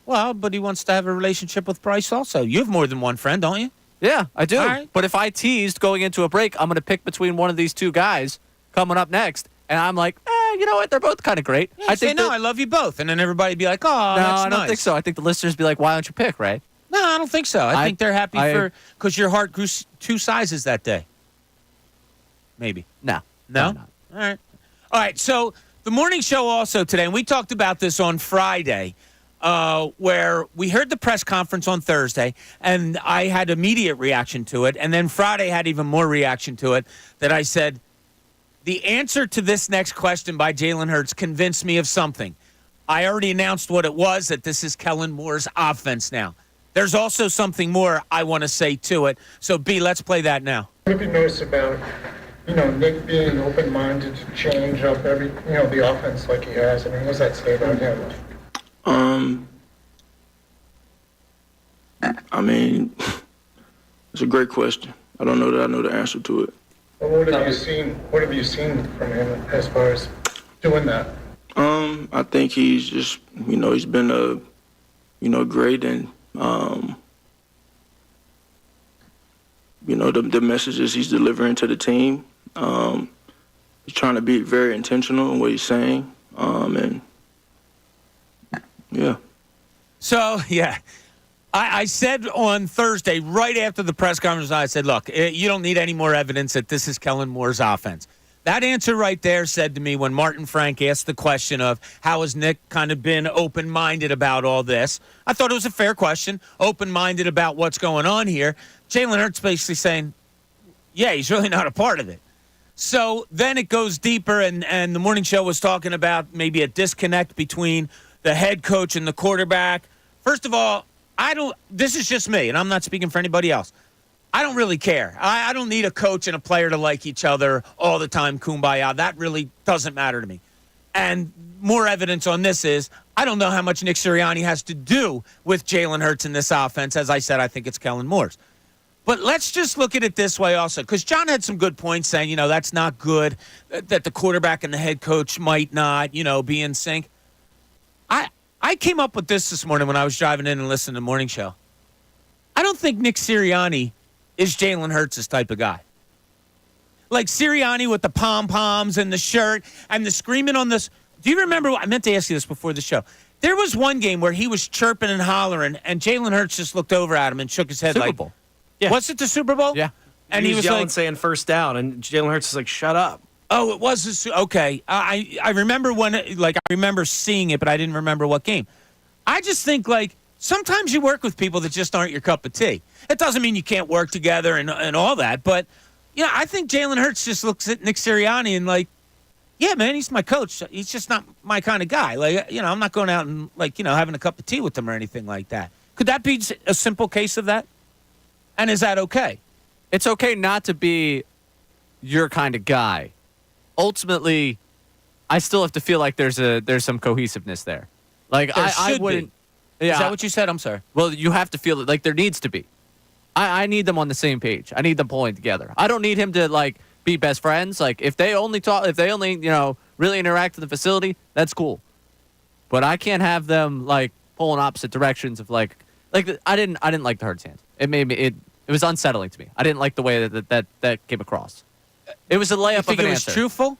Well, but he wants to have a relationship with Bryce also. You have more than one friend, don't you? Yeah, I do. All right. But if I teased going into a break, I'm going to pick between one of these two guys coming up next, and I'm like, you know what? They're both kind of great. Yeah, I love you both. And then everybody be like, oh, no, that's I don't think so. I think the listeners be like, why don't you pick, Ray? No, I don't think so. I think they're happy because your heart grew 2 sizes that day. Maybe. No? All right. So the morning show also today, and we talked about this on Friday, where we heard the press conference on Thursday, and I had immediate reaction to it, and then Friday had even more reaction to it, that I said, the answer to this next question by Jalen Hurts convinced me of something. I already announced what it was, that this is Kellen Moore's offense now. There's also something more I want to say to it. So, B, let's play that now. What have you noticed about, Nick being open-minded to change up the offense like he has? I mean, what's that say about him? I mean, it's a great question. I don't know that I know the answer to it. Well, what have you seen? What have you seen from him as far as doing that? I think he's just, he's been great, and the messages he's delivering to the team. He's trying to be very intentional in what he's saying, and yeah. So, yeah. I said on Thursday, right after the press conference, I said, look, you don't need any more evidence that this is Kellen Moore's offense. That answer right there said to me when Martin Frank asked the question of how has Nick kind of been open-minded about all this. I thought it was a fair question, open-minded about what's going on here. Jalen Hurts basically saying, yeah, he's really not a part of it. So then it goes deeper, and the morning show was talking about maybe a disconnect between the head coach and the quarterback. First of all, this is just me, and I'm not speaking for anybody else. I don't really care. I don't need a coach and a player to like each other all the time, kumbaya. That really doesn't matter to me. And more evidence on this is I don't know how much Nick Sirianni has to do with Jalen Hurts in this offense. As I said, I think it's Kellen Moore's. But let's just look at it this way also, because John had some good points saying, that's not good, that the quarterback and the head coach might not, be in sync. I came up with this morning when I was driving in and listening to the morning show. I don't think Nick Sirianni is Jalen Hurts' type of guy. Like Sirianni with the pom-poms and the shirt and the screaming on this. Do you remember? I meant to ask you this before the show. There was one game where he was chirping and hollering, and Jalen Hurts just looked over at him and shook his head Super like, Bowl. Yeah. Was it the Super Bowl? Yeah. And he was yelling, like, saying first down, and Jalen Hurts is like, shut up. Oh, it was okay. I remember I remember seeing it, but I didn't remember what game. I just think sometimes you work with people that just aren't your cup of tea. It doesn't mean you can't work together and all that, but I think Jalen Hurts just looks at Nick Sirianni and yeah, man, he's my coach. He's just not my kind of guy. I'm not going out and having a cup of tea with him or anything like that. Could that be a simple case of that? And is that okay? It's okay not to be your kind of guy. Ultimately, I still have to feel like there's some cohesiveness there. I wouldn't. Yeah. Is that what you said? I'm sorry. Well, you have to feel it like there needs to be. I need them on the same page. I need them pulling together. I don't need him to be best friends. If they only talk, if they only really interact in the facility, that's cool. But I can't have them pulling opposite directions of I didn't like the Hurts hand. It made me it was unsettling to me. I didn't like the way that came across. It was a layup you think of an it was answer. Truthful?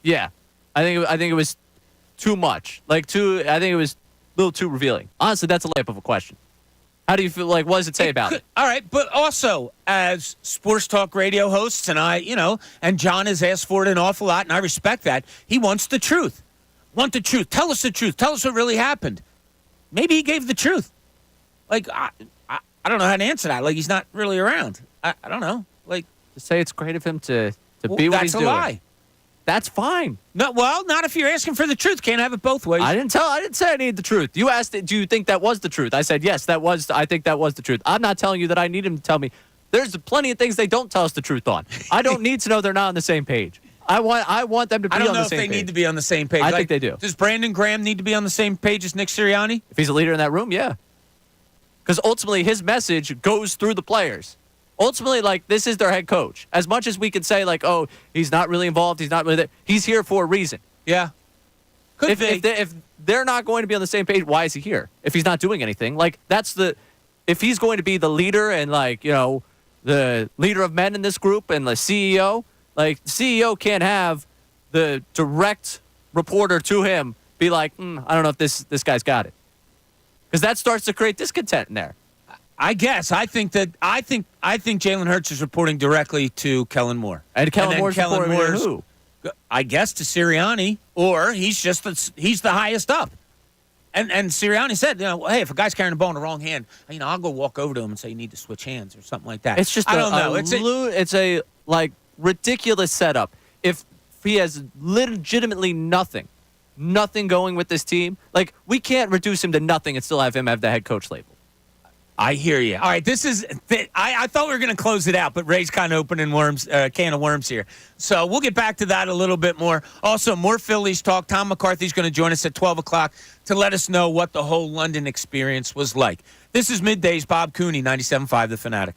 Yeah, I think it was too much. I think it was a little too revealing. Honestly, that's a layup of a question. How do you feel? What does it say about it? All right, but also as sports talk radio hosts, and and John has asked for it an awful lot, and I respect that. He wants the truth. Want the truth? Tell us the truth. Tell us what really happened. Maybe he gave the truth. I don't know how to answer that. He's not really around. I don't know. To say it's great of him to be what he's doing. That's a lie. That's fine. No, well, not if you're asking for the truth. Can't have it both ways. I didn't say I needed the truth. You asked, do you think that was the truth? I said, yes, I think that was the truth. I'm not telling you that I need him to tell me. There's plenty of things they don't tell us the truth on. I don't need to know they're not on the same page. I want them to be on the same page. I don't know if they need to be on the same page. I think they do. Does Brandon Graham need to be on the same page as Nick Sirianni? If he's a leader in that room, yeah. Because ultimately, his message goes through the players. Ultimately, this is their head coach. As much as we could say, oh, he's not really involved, he's not really there, he's here for a reason. Yeah. If they're not going to be on the same page, why is he here? If he's not doing anything, if he's going to be the leader and the leader of men in this group and the CEO, the CEO can't have the direct reporter to him be I don't know if this guy's got it, because that starts to create discontent in there. I guess I think Jalen Hurts is reporting directly to Kellen Moore, and Kellen Moore's reporting to who? I guess to Sirianni, or he's the highest up. And Sirianni said, hey, if a guy's carrying the ball in the wrong hand, I'll go walk over to him and say you need to switch hands or something like that. It's just I don't know. It's a ridiculous setup. If he has legitimately nothing going with this team, we can't reduce him to nothing and still have him have the head coach label. I hear you. All right, I thought we were going to close it out, but Ray's kind of opening can of worms here. So we'll get back to that a little bit more. Also, more Phillies talk. Tom McCarthy's going to join us at 12 o'clock to let us know what the whole London experience was like. This is Middays, Bob Cooney, 97.5 The Fanatic.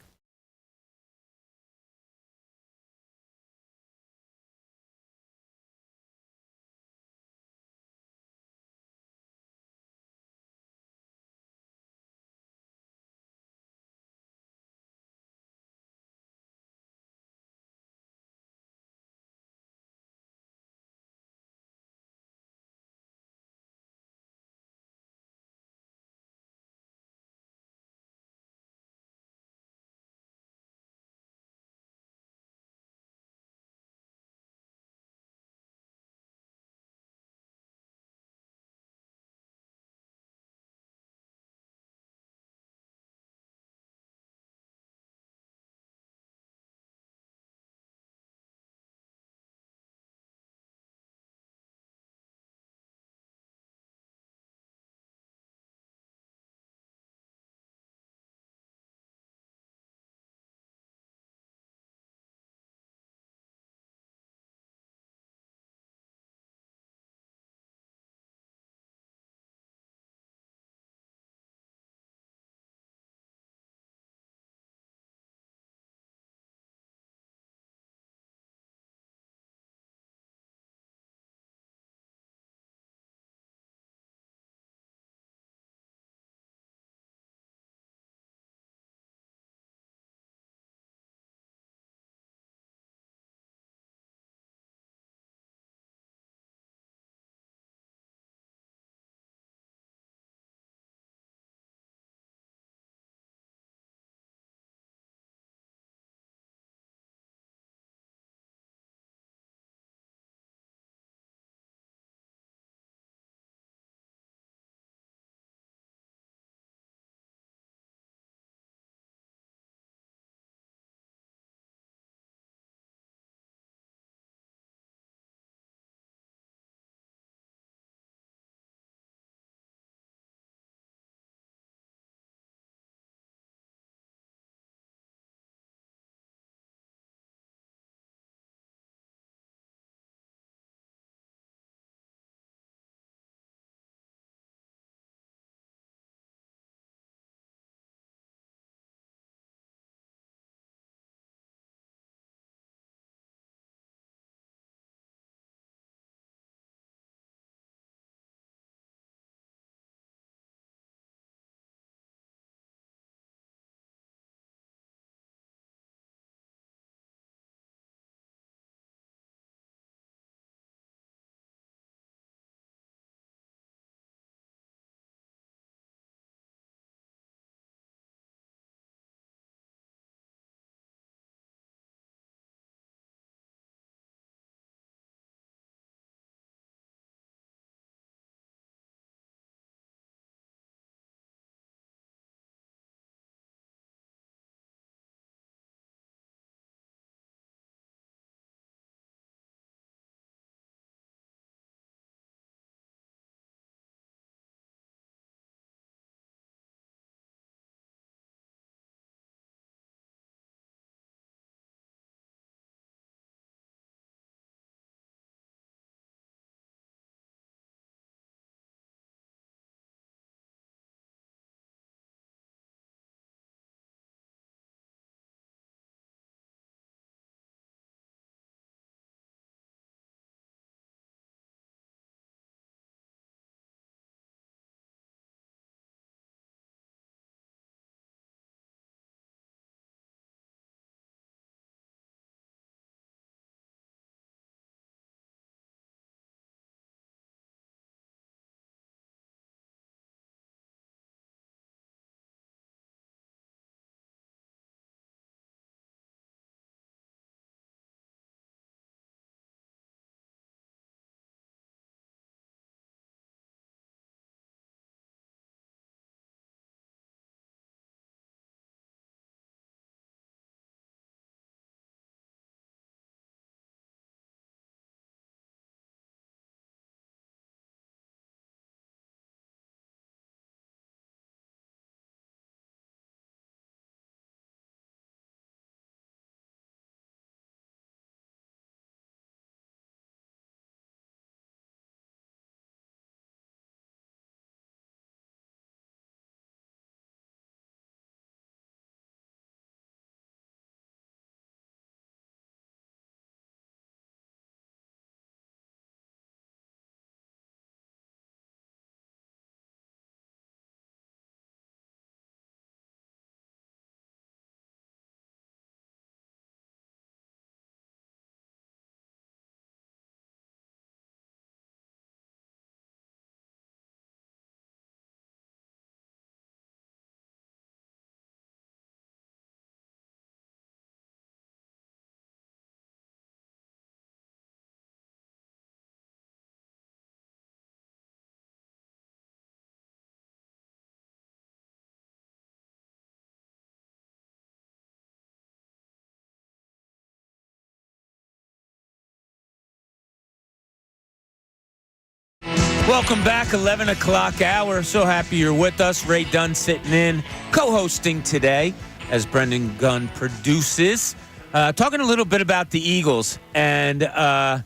Welcome back, 11 o'clock hour. So happy you're with us. Ray Dunn sitting in, co-hosting today as Brendan Gunn produces. Talking a little bit about the Eagles, and I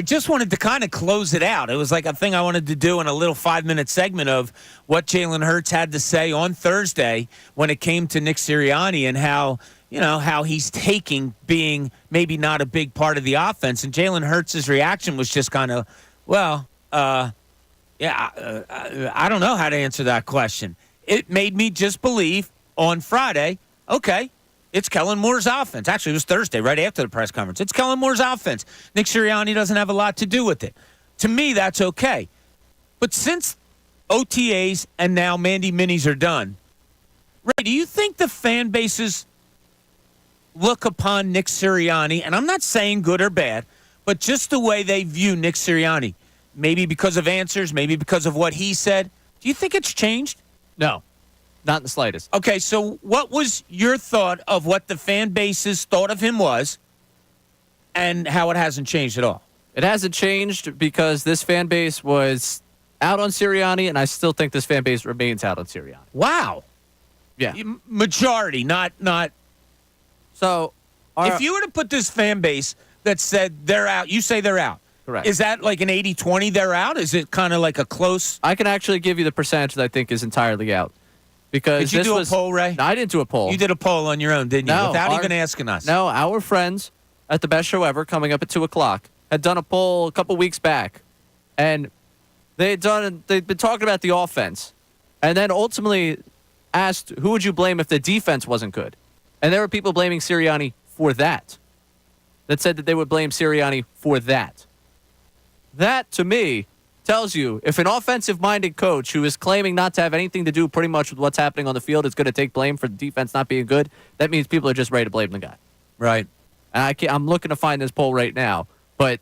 just wanted to kind of close it out. It was like a thing I wanted to do in a little 5-minute segment of what Jalen Hurts had to say on Thursday when it came to Nick Sirianni and how he's taking being maybe not a big part of the offense. And Jalen Hurts' reaction was just kind of, I don't know how to answer that question. It made me just believe on Friday, okay, it's Kellen Moore's offense. Actually, it was Thursday, right after the press conference. It's Kellen Moore's offense. Nick Sirianni doesn't have a lot to do with it. To me, that's okay. But since OTAs and now Mandy Minis are done, Ray, do you think the fan bases look upon Nick Sirianni, and I'm not saying good or bad, but just the way they view Nick Sirianni, maybe because of answers, maybe because of what he said, do you think it's changed? No, not in the slightest. Okay, so what was your thought of what the fan bases thought of him was and how it hasn't changed at all? It hasn't changed because this fan base was out on Sirianni, and I still think this fan base remains out on Sirianni. Wow. Yeah. Majority, not. So, if you were to put this fan base that said they're out, you say they're out. Correct. Is that like an 80-20 they're out? Is it kind of like a close? I can actually give you the percentage that I think is entirely out. Because Did you do a poll, Ray? No, I didn't do a poll. You did a poll on your own, didn't you? No, Without even asking us. No, our friends at the Best Show Ever, coming up at 2 o'clock, had done a poll a couple weeks back. And they'd been talking about the offense. And then ultimately asked, who would you blame if the defense wasn't good? And there were people blaming Sirianni for that. That said that they would blame Sirianni for that. That, to me, tells you if an offensive-minded coach who is claiming not to have anything to do pretty much with what's happening on the field is going to take blame for the defense not being good, that means people are just ready to blame the guy. Right. And I'm looking to find this poll right now. But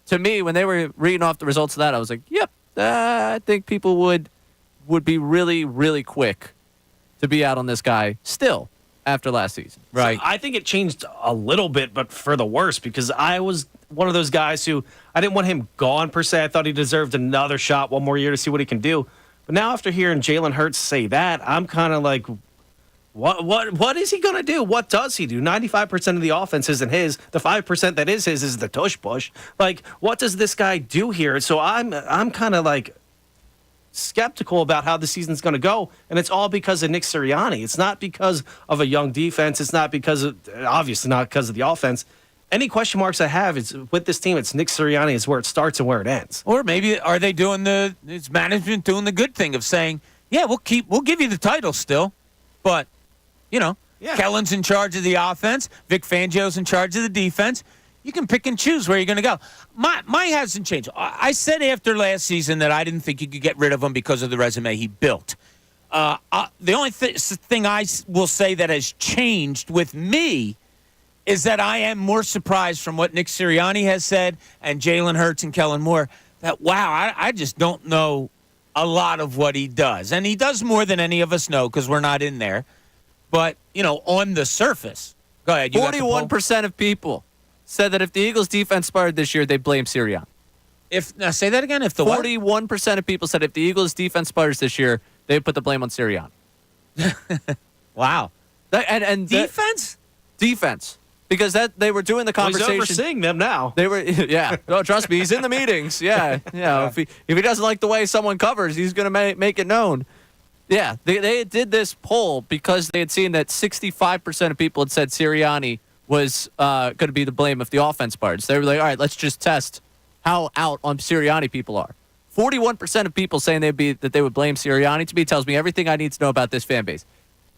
to me, when they were reading off the results of that, I was like, yep, I think people would be really, really quick to be out on this guy still after last season. Right. So I think it changed a little bit, but for the worse, because I was one of those guys who I didn't want him gone per se. I thought he deserved another shot, one more year to see what he can do. But now after hearing Jalen Hurts say that, I'm kind of like, what is he going to do? What does he do? 95% of the offense isn't his. The 5% that is his is the tush push. Like, what does this guy do here? So I'm kind of like skeptical about how the season's going to go, and it's all because of Nick Sirianni. It's not because of a young defense. It's not because of, obviously not because of the offense. Any question marks I have is with this team, it's Nick Sirianni is where it starts and where it ends. Or maybe are they is management doing the good thing of saying, yeah, we'll give you the title still, but Kellen's in charge of the offense, Vic Fangio's in charge of the defense. You can pick and choose where you're going to go. My hasn't changed. I said after last season that I didn't think you could get rid of him because of the resume he built. The only thing I will say that has changed with me is that I am more surprised from what Nick Sirianni has said and Jalen Hurts and Kellen Moore that, wow, I just don't know a lot of what he does. And he does more than any of us know because we're not in there. But, on the surface. Go ahead. 41% of people said that if the Eagles' defense started this year, they'd blame Sirianni. Now say that again. If the 41% of people said if the Eagles' defense sputters this year, they'd put the blame on Sirianni. Wow. And defense? Defense. Because they were doing the conversation. Well, he's overseeing them now. They were, yeah. No, trust me, he's in the meetings. Yeah, If he doesn't like the way someone covers, he's going to make it known. Yeah, they did this poll because they had seen that 65% of people had said Sirianni was going to be the blame if the offense parts. They were like, all right, let's just test how out on Sirianni people are. 41% of people saying that they would blame Sirianni, to me, tells me everything I need to know about this fan base.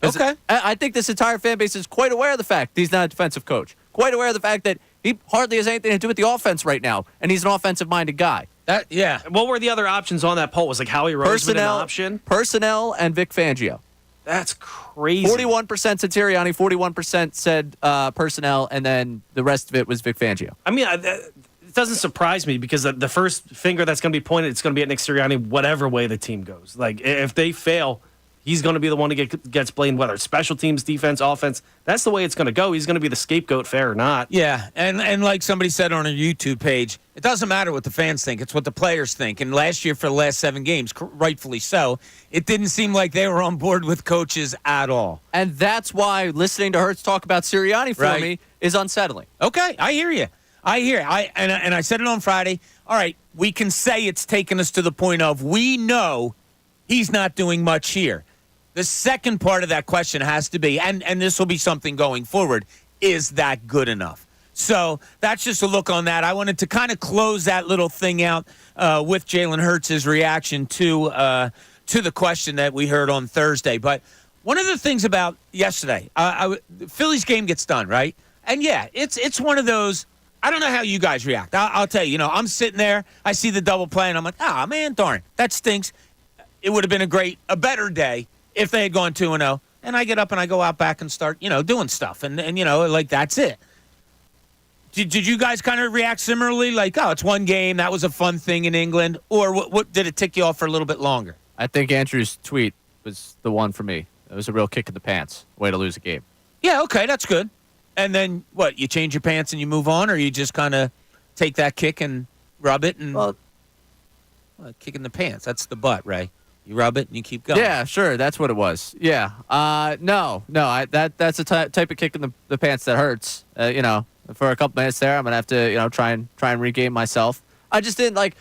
Okay. I think this entire fan base is quite aware of the fact he's not a defensive coach. Quite aware of the fact that he hardly has anything to do with the offense right now, and he's an offensive-minded guy. Yeah. What were the other options on that poll? Was like Howie Roseman an option? Personnel and Vic Fangio. That's crazy. 41% said Sirianni, 41% said personnel, and then the rest of it was Vic Fangio. I mean, it doesn't surprise me because the first finger that's going to be pointed, it's going to be at Nick Sirianni, whatever way the team goes. Like, if they fail, he's going to be the one who gets blamed, whether it's special teams, defense, offense. That's the way it's going to go. He's going to be the scapegoat, fair or not. Yeah, and like somebody said on our YouTube page, it doesn't matter what the fans think. It's what the players think. And last year, for the last 7 games, rightfully so, it didn't seem like they were on board with coaches at all. And that's why listening to Hurts talk about Sirianni for me is unsettling. Okay, I hear you. And I said it on Friday. All right, we can say it's taken us to the point of we know he's not doing much here. The second part of that question has to be, and this will be something going forward, is that good enough? So that's just a look on that. I wanted to kind of close that little thing out with Jalen Hurts' reaction to the question that we heard on Thursday. But one of the things about yesterday, the Phillies game gets done, right? And, yeah, it's one of those, I don't know how you guys react. I'll tell you, I'm sitting there, I see the double play, and I'm like, man, darn, that stinks. It would have been a better day if they had gone 2-0, and I get up and I go out back and start, doing stuff, and like that's it. Did you guys kind of react similarly? Like, it's one game, that was a fun thing in England, or what did it tick you off for a little bit longer? I think Andrew's tweet was the one for me. It was a real kick in the pants, way to lose a game. Yeah, okay, that's good. And then what? You change your pants and you move on, or you just kind of take that kick and rub it and kick in the pants? That's the butt, Ray. You rub it and you keep going. Yeah, sure. That's what it was. Yeah. No. That's a type of kick in the pants that hurts. For a couple minutes there, I'm gonna have to try and regain myself. I just didn't like.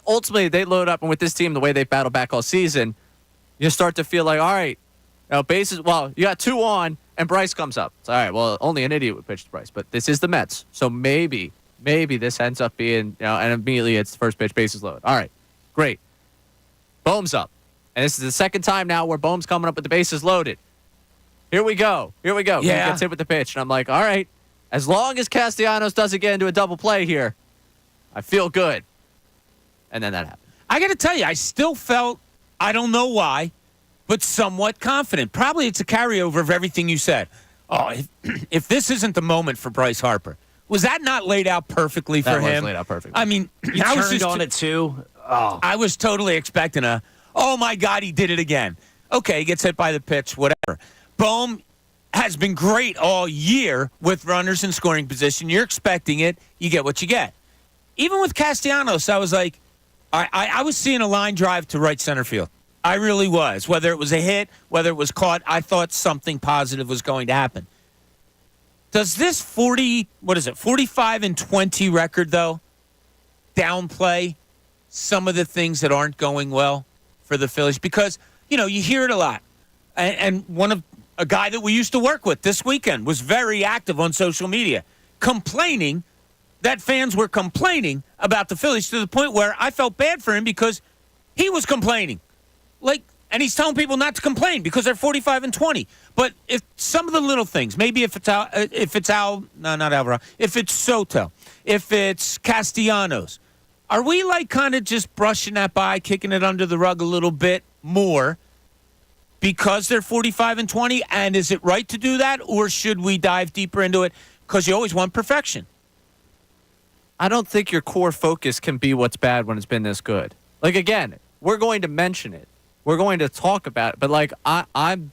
Ultimately, they load up, and with this team, the way they battle back all season, you start to feel like, all right, bases. Well, you got 2 on, and Bryce comes up. It's all right. Well, only an idiot would pitch to Bryce, but this is the Mets, so maybe this ends up being and immediately it's first pitch, bases loaded. All right, great. Bohm's up. And this is the second time now where Bohm's coming up with the bases loaded. Here we go. Yeah. He gets hit with the pitch. And I'm like, all right, as long as Castellanos doesn't get into a double play here, I feel good. And then that happened. I got to tell you, I still felt, I don't know why, but somewhat confident. Probably it's a carryover of everything you said. Oh, if this isn't the moment for Bryce Harper, was that not laid out perfectly for him? That was laid out perfectly. I mean, I was just on it too. Oh. I was totally expecting oh, my God, he did it again. Okay, he gets hit by the pitch, whatever. Bohm has been great all year with runners in scoring position. You're expecting it. You get what you get. Even with Castellanos, I was like, I was seeing a line drive to right center field. I really was. Whether it was a hit, whether it was caught, I thought something positive was going to happen. Does this 45-20 record, though, downplay some of the things that aren't going well for the Phillies? Because, you hear it a lot. And a guy that we used to work with this weekend was very active on social media, complaining that fans were complaining about the Phillies to the point where I felt bad for him because he was complaining. And he's telling people not to complain because they're 45-20. But if some of the little things, maybe if it's Soto, if it's Castellanos, are we kind of just brushing that by, kicking it under the rug a little bit more because they're 45-20? And is it right to do that, or should we dive deeper into it? Because you always want perfection. I don't think your core focus can be what's bad when it's been this good. Again, we're going to mention it. We're going to talk about it. But I'm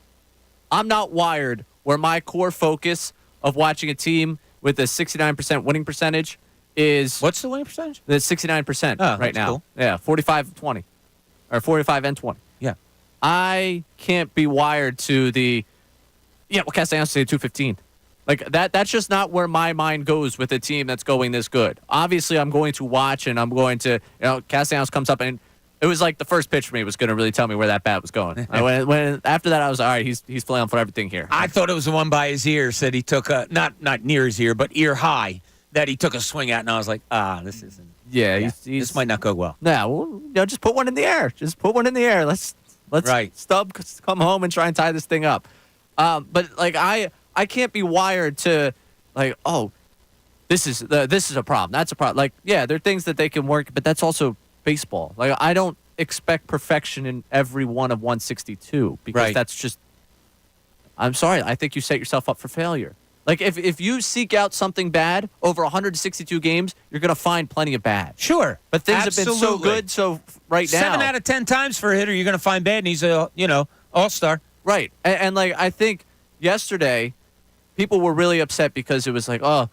not wired where my core focus of watching a team with a 69% winning percentage is. What's the winning percentage? The 69% right now. Cool. Yeah, 45-20 or 45-20. Yeah, I can't be wired to the. Yeah, well, Castellanos say 215. That. That's just not where my mind goes with a team that's going this good. Obviously, I'm going to watch and I'm going to. Castellanos comes up and it was like the first pitch for me was going to really tell me where that bat was going. when after that, I was all right. He's flailing for everything here. I thought it was the one by his ear. Said he took not near his ear, but ear high, that he took a swing at, and I was like, this isn't. Yeah, this might not go well. No, just put one in the air. Just put one in the air. Let's Stub come home and try and tie this thing up. But I can't be wired to this is a problem. That's a problem. There are things that they can work, but that's also baseball. I don't expect perfection in every one of 162 because that's just. I'm sorry. I think you set yourself up for failure. If you seek out something bad over 162 games, you're going to find plenty of bad. Sure, but things have been so good. So right now, 7 out of 10 times for a hitter, you're going to find bad, and he's a All-star. Right. And like, I think yesterday, people were really upset because it was like, oh,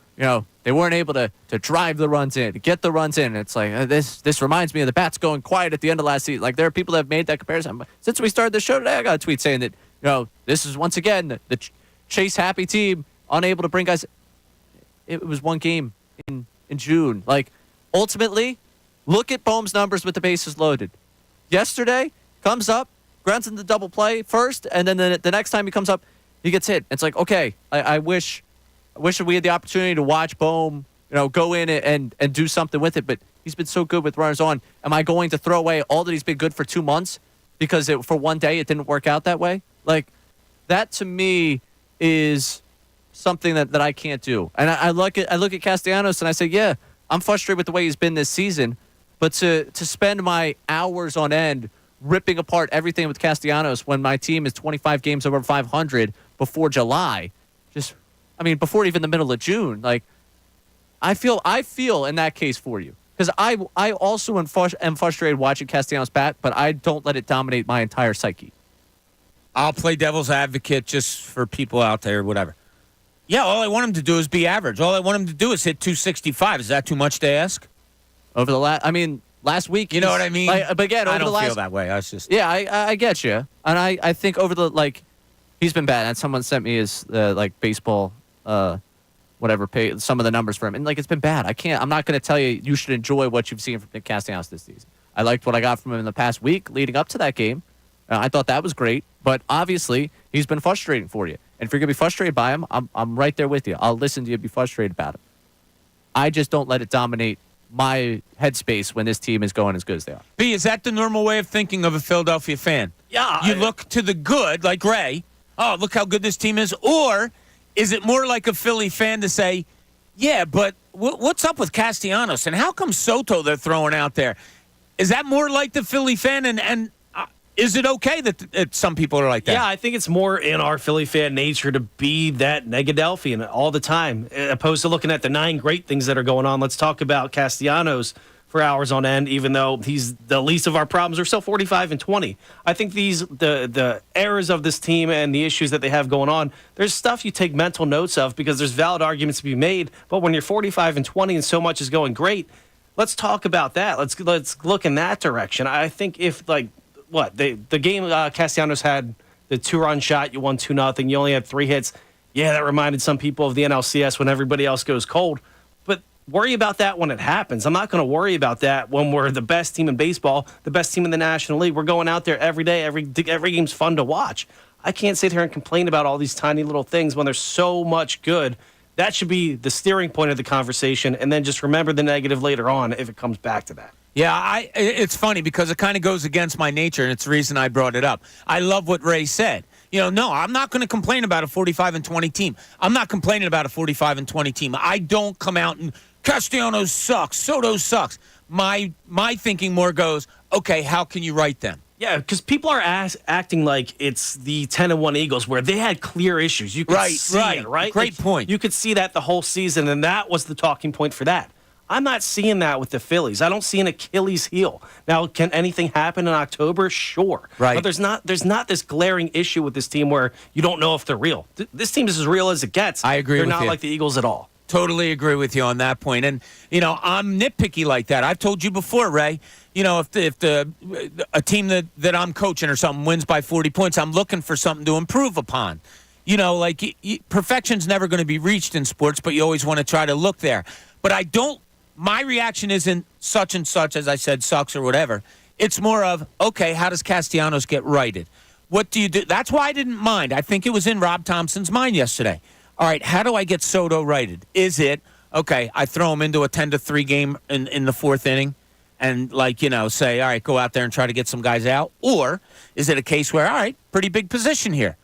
they weren't able to drive the runs in, to get the runs in. It's like, this reminds me of the bats going quiet at the end of last season. Like, there are people that have made that comparison. Since we started the show today, I got a tweet saying that, this is once again the Chase Happy team unable to bring guys. It was one game in June. Like, ultimately, look at Bohm's numbers with the bases loaded. Yesterday, comes up, grounds in the double play first, and then the next time he comes up, he gets hit. It's like, okay, I wish we had the opportunity to watch Bohm, go in and do something with it, but he's been so good with runners on. Am I going to throw away all that he's been good for 2 months because for one day it didn't work out that way? Like, that to me is something that I can't do. And I look at Castellanos and I say, yeah, I'm frustrated with the way he's been this season, but to spend my hours on end ripping apart everything with Castellanos when my team is 25 games over 500 before July, before even the middle of June, like, I feel in that case for you. Because I also am frustrated watching Castellanos bat, but I don't let it dominate my entire psyche. I'll play devil's advocate just for people out there, whatever. Yeah, all I want him to do is be average. All I want him to do is hit 265. Is that too much to ask? Over the last week, you know what I mean? But again, I don't feel that way. I was just I get you, and I think over the he's been bad. And someone sent me his baseball pay some of the numbers for him, and it's been bad. I'm not going to tell you should enjoy what you've seen from Nick Castellanos this season. I liked what I got from him in the past week leading up to that game. I thought that was great, but obviously he's been frustrating for you. And if you're going to be frustrated by him, I'm right there with you. I'll listen to you be frustrated about him. I just don't let it dominate my headspace when this team is going as good as they are. B, is that the normal way of thinking of a Philadelphia fan? Yeah. You look to the good, like Ray. Oh, look how good this team is. Or is it more like a Philly fan to say, yeah, but what's up with Castellanos? And how come Soto they're throwing out there? Is that more like the Philly fan? And is it okay that some people are like that? Yeah, I think it's more in our Philly fan nature to be that Negadelphian all the time, opposed to looking at the 9 great things that are going on. Let's talk about Castellanos for hours on end, even though he's the least of our problems. They're still 45-20. I think the errors of this team and the issues that they have going on, there's stuff you take mental notes of because there's valid arguments to be made. But when you're 45-20 and so much is going great, let's talk about that. Let's look in that direction. I think if the game Castellanos had the 2-run shot, you won 2-0, you only had 3 hits. Yeah, that reminded some people of the NLCS when everybody else goes cold. But worry about that when it happens. I'm not going to worry about that when we're the best team in baseball, the best team in the National League. We're going out there every day. Every game's fun to watch. I can't sit here and complain about all these tiny little things when there's so much good. That should be the steering point of the conversation, and then just remember the negative later on if it comes back to that. Yeah, it's funny because it kind of goes against my nature, and it's the reason I brought it up. I love what Ray said. No, I'm not going to complain about a 45-20 team. I'm not complaining about a 45-20 team. I don't come out and Castellanos sucks, Soto sucks. My thinking more goes, okay, how can you right them? Yeah, because people are acting like it's the 10-1 Eagles where they had clear issues. You could see it, right? Great point. You could see that the whole season, and that was the talking point for that. I'm not seeing that with the Phillies. I don't see an Achilles heel. Now, can anything happen in October? Sure. Right. But there's not this glaring issue with this team where you don't know if they're real. This team is as real as it gets. I agree with you. They're not like the Eagles at all. Totally agree with you on that point. And, I'm nitpicky like that. I've told you before, Ray, if a team that I'm coaching or something wins by 40 points, I'm looking for something to improve upon. Perfection's never going to be reached in sports, but you always want to try to look there. But my reaction isn't such and such, as I said, sucks or whatever. It's more of, okay, how does Castellanos get righted? What do you do? That's why I didn't mind. I think it was in Rob Thompson's mind yesterday. All right, how do I get Soto righted? Is it, okay, I throw him into a 10-3 game in the 4th inning and, say, all right, go out there and try to get some guys out? Or is it a case where, all right, pretty big position here.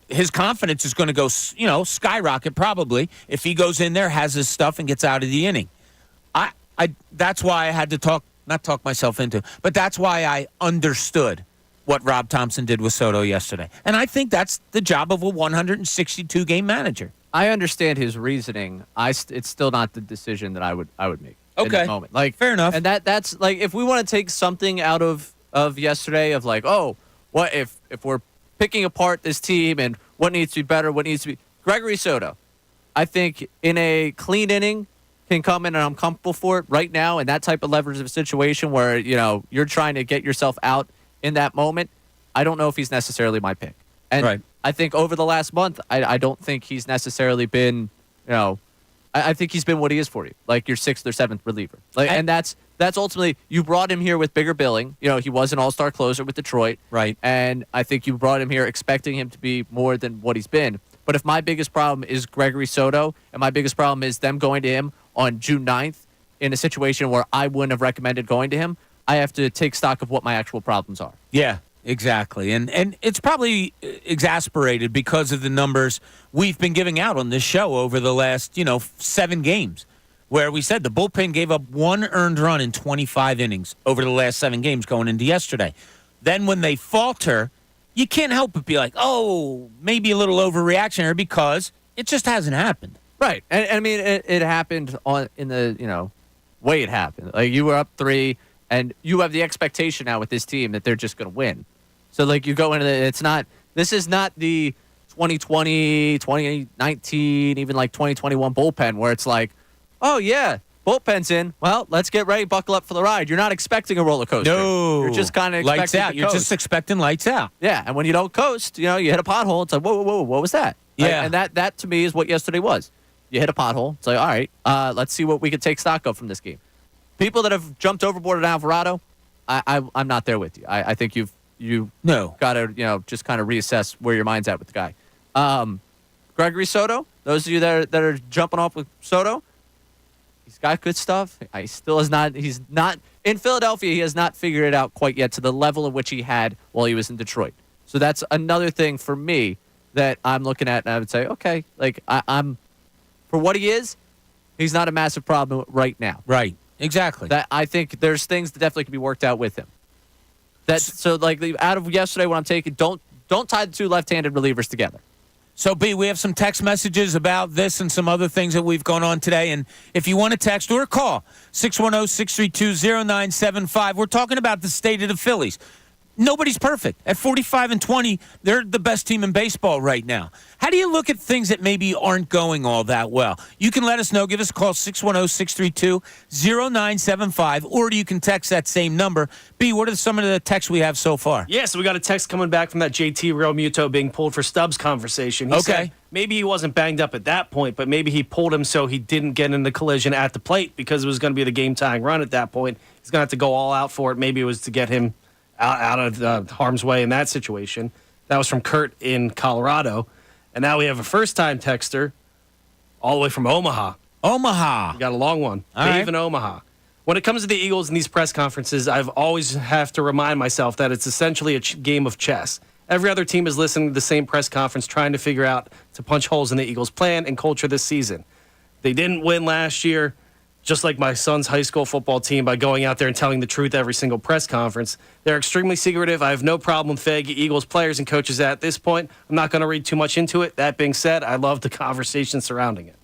His confidence is going to go, skyrocket probably if he goes in there, has his stuff, and gets out of the inning. That's why I had to not talk myself into, but that's why I understood what Rob Thompson did with Soto yesterday. And I think that's the job of a 162-game manager. I understand his reasoning. It's still not the decision that I would make in that moment. Fair enough. And that's if we want to take something out of yesterday of what if we're picking apart this team and what needs to be better, what needs to be. Gregory Soto, I think in a clean inning can come in and I'm comfortable for it right now in that type of leverage of a situation where, you're trying to get yourself out in that moment. I don't know if he's necessarily my pick. And right. I think over the last month, I don't think he's necessarily been, I think he's been what he is for you, like your 6th or 7th reliever. And that's ultimately, you brought him here with bigger billing. He was an all-star closer with Detroit. Right. And I think you brought him here expecting him to be more than what he's been. But if my biggest problem is Gregory Soto, and my biggest problem is them going to him on June 9th in a situation where I wouldn't have recommended going to him, I have to take stock of what my actual problems are. Yeah, exactly. And it's probably exasperated because of the numbers we've been giving out on this show over the last, 7 games, where we said the bullpen gave up 1 earned run in 25 innings over the last 7 games going into yesterday. Then when they falter, you can't help but be like, oh, maybe a little overreaction because it just hasn't happened. Right. And I mean, it happened in the, way it happened. Like, you were up 3, and you have the expectation now with this team that they're just going to win. So, you go into this is not the 2020, 2019, even 2021 bullpen where it's like, oh, yeah, bullpen's in. Well, let's get ready, buckle up for the ride. You're not expecting a roller coaster. No. You're just kind of expecting lights out. You're just expecting lights out. Yeah, and when you don't coast, you hit a pothole. It's like, whoa, what was that? Yeah. And that to me is what yesterday was. You hit a pothole. It's like, all right, let's see what we can take stock of from this game. People that have jumped overboard at Alvarado, I'm not there with you. I think you've got to just kind of reassess where your mind's at with the guy. Gregory Soto, those of you that are jumping off with Soto, he's got good stuff. He's not in Philadelphia. He has not figured it out quite yet to the level in which he had while he was in Detroit. So that's another thing for me that I'm looking at, and I would say, okay, I'm for what he is, he's not a massive problem right now. Right. Exactly. That I think there's things that definitely can be worked out with him. Out of yesterday, what I'm taking, don't tie the 2 left-handed relievers together. So, B, we have some text messages about this and some other things that we've gone on today. And if you want to text or call, 610-632-0975. We're talking about the state of the Phillies. Nobody's perfect. At 45-20, they're the best team in baseball right now. How do you look at things that maybe aren't going all that well? You can let us know. Give us a call, 610-632-0975, or you can text that same number. B, what are some of the texts we have so far? Yeah, so we got a text coming back from that JT Realmuto being pulled for Stubbs conversation. He said maybe he wasn't banged up at that point, but maybe he pulled him so he didn't get in the collision at the plate because it was going to be the game-tying run at that point. He's going to have to go all out for it. Maybe it was to get him out of harm's way in that situation. That was from Kurt in Colorado. And now we have a first-time texter all the way from Omaha. Omaha. We got a long one. All Dave right. in Omaha. When it comes to the Eagles in these press conferences, I've always have to remind myself that it's essentially a game of chess. Every other team is listening to the same press conference trying to figure out to punch holes in the Eagles' plan and culture this season. They didn't win last year, just like my son's high school football team, by going out there and telling the truth every single press conference. They're extremely secretive. I have no problem with vague Eagles players and coaches at this point. I'm not going to read too much into it. That being said, I love the conversation surrounding it.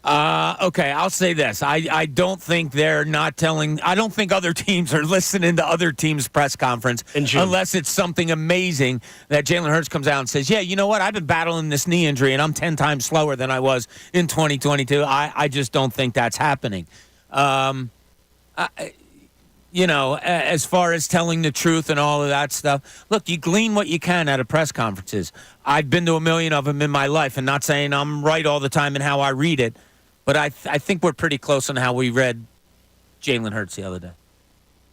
Okay, I'll say this. I don't think they're not telling. I don't think other teams are listening to other teams' press conference unless it's something amazing that Jalen Hurts comes out and says, yeah, you know what? I've been battling this knee injury and I'm 10 times slower than I was in 2022. I just don't think that's happening. As far as telling the truth and all of that stuff, look, you glean what you can out of press conferences. I've been to a million of them in my life, and not saying I'm right all the time in how I read it, but I think we're pretty close on how we read Jalen Hurts the other day.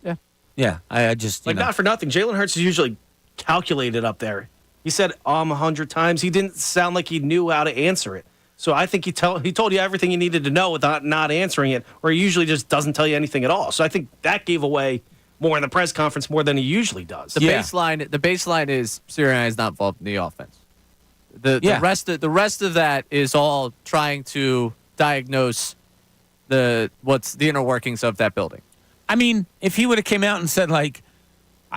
Yeah. Yeah, I just, not for nothing. Jalen Hurts is usually calculated up there. He said 100 times. He didn't sound like he knew how to answer it. So I think he told you everything you needed to know without not answering it, or he usually just doesn't tell you anything at all. So I think that gave away more in the press conference more than he usually does. The baseline is Sirianni is not involved in the offense. The rest of that is all trying to diagnose what's the inner workings of that building. I mean, if he would have came out and said, I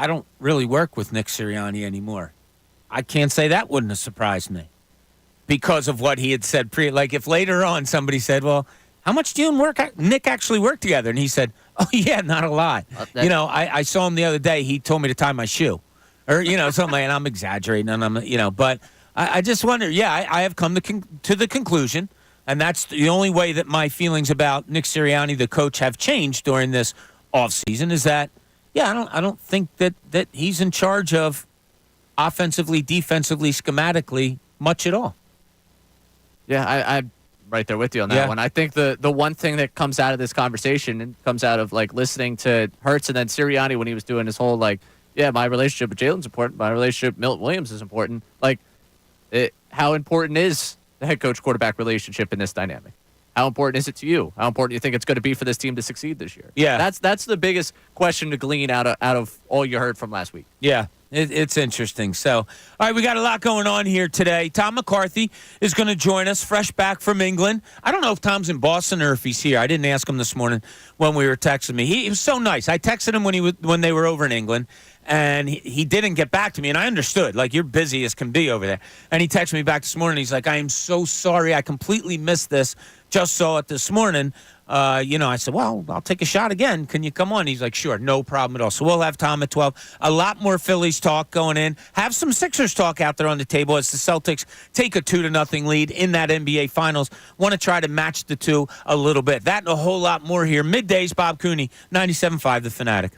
don't really work with Nick Sirianni anymore, I can't say that wouldn't have surprised me because of what he had said if later on somebody said, well, how much do you and Nick actually work together? And he said, oh, yeah, not a lot. I saw him the other day. He told me to tie my shoe. or something. And I'm exaggerating, and but I just wonder. Yeah, I have come to the conclusion, and that's the only way that my feelings about Nick Sirianni, the coach, have changed during this offseason, is that I don't think that he's in charge of offensively, defensively, schematically much at all. Yeah, I'm right there with you on that one. I think the one thing that comes out of this conversation and comes out of listening to Hurts and then Sirianni when he was doing his whole my relationship with Jalen's important, my relationship with Milton Williams is important. How important is the head coach quarterback relationship in this dynamic? How important is it to you? How important do you think it's going to be for this team to succeed this year? Yeah, that's the biggest question to glean out of all you heard from last week. Yeah. It's interesting. So, all right, we got a lot going on here today. Tom McCarthy is going to join us, fresh back from England. I don't know if Tom's in Boston or if he's here. I didn't ask him this morning when we were texting me. He was so nice. I texted him when they were over in England, and he didn't get back to me, and I understood. You're busy as can be over there. And he texted me back this morning. He's like, I am so sorry. I completely missed this. Just saw it this morning. I said, well, I'll take a shot again. Can you come on? He's like, sure, no problem at all. So we'll have Tom at 12. A lot more Phillies talk going in. Have some Sixers talk out there on the table as the Celtics take a 2-0 lead in that NBA Finals. Want to try to match the two a little bit. That and a whole lot more here. Middays, Bob Cooney, 97.5 The Fanatic.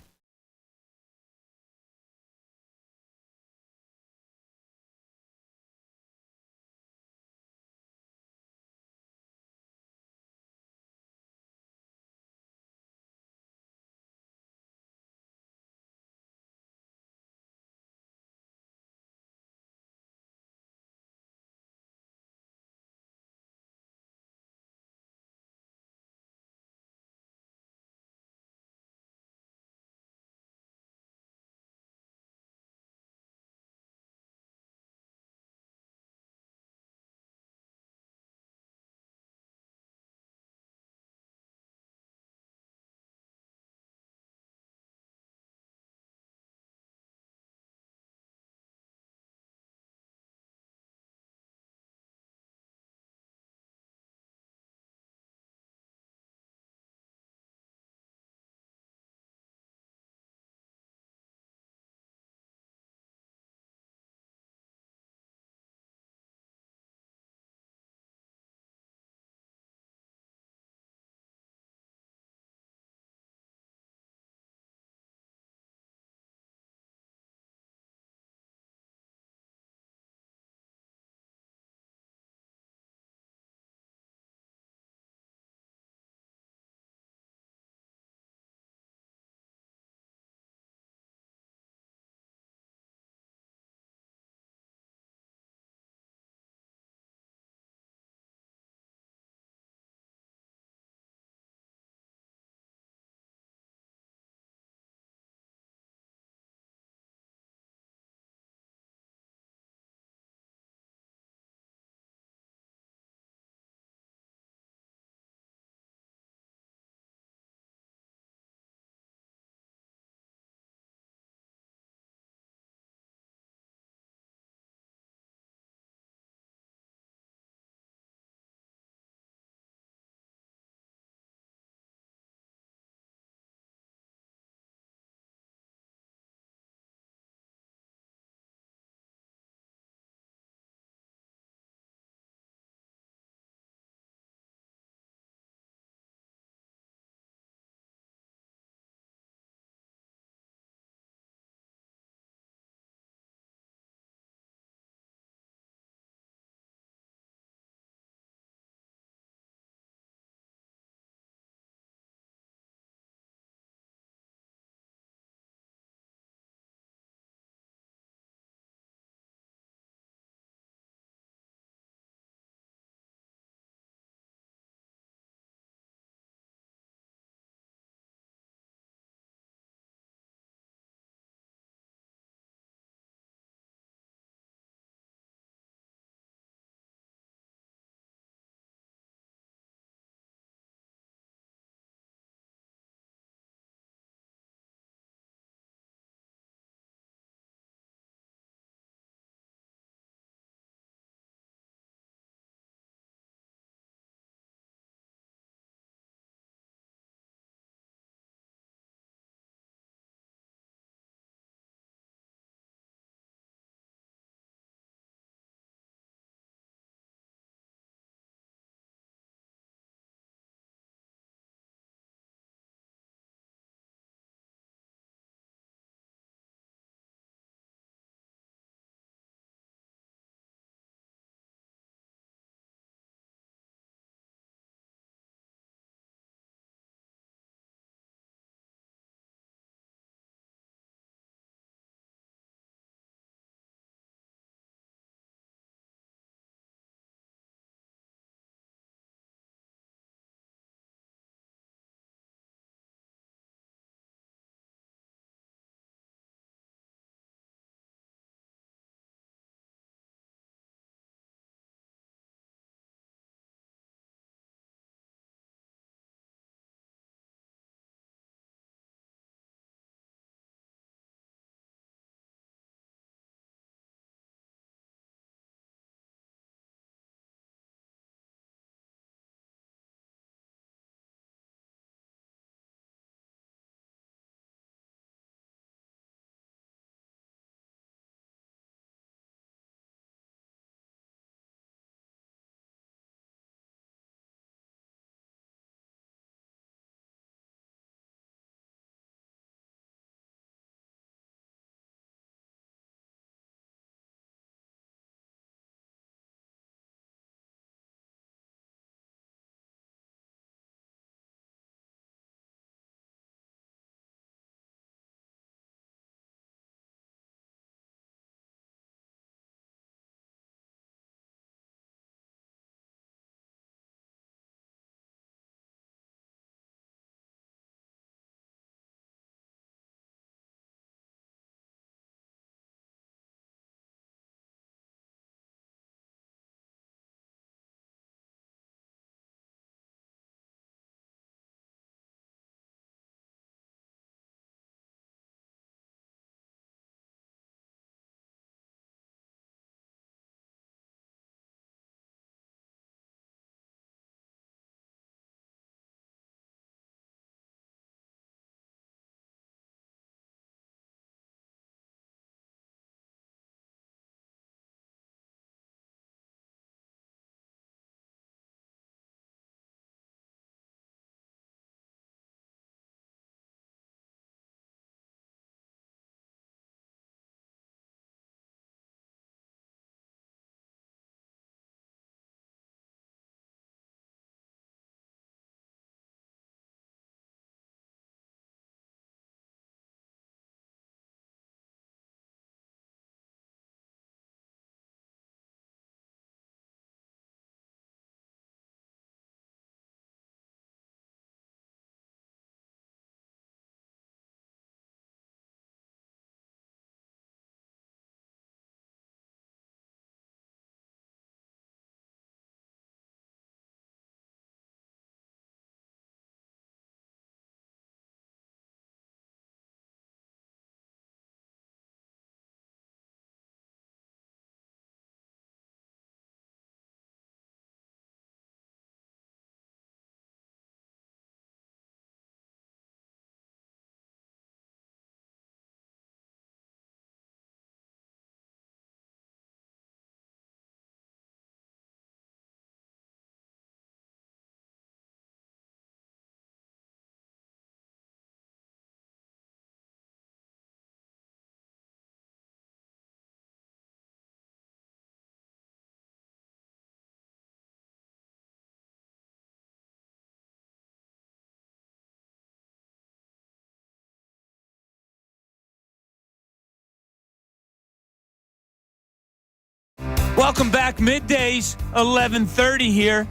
Welcome back. Middays, 11:30 here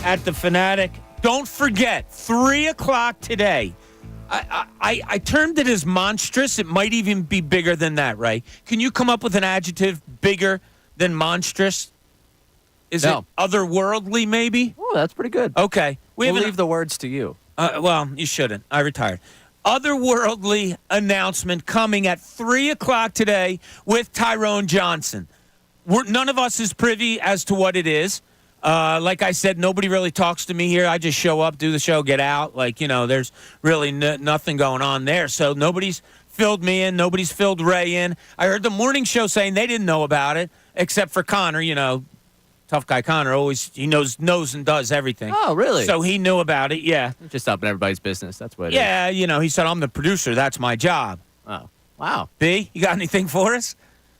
at the Fanatic. Don't forget, 3 o'clock today. I termed it as monstrous. It might even be bigger than that, right? Can you come up with an adjective bigger than monstrous? Is it otherworldly, maybe? Oh, that's pretty good. Okay. We'll leave the words to you. Well, you shouldn't. I retired. Otherworldly announcement coming at 3 o'clock today with Tyrone Johnson. None of us is privy as to what it is. Like I said, nobody really talks to me here. I just show up, do the show, get out. There's really nothing going on there. So nobody's filled me in. Nobody's filled Ray in. I heard the morning show saying they didn't know about it, except for Connor. Tough guy Connor, he knows and does everything. Oh, really? So he knew about it, yeah. Just up in everybody's business. That's what it is. Yeah, he said, I'm the producer. That's my job. Oh, wow. B, you got anything for us?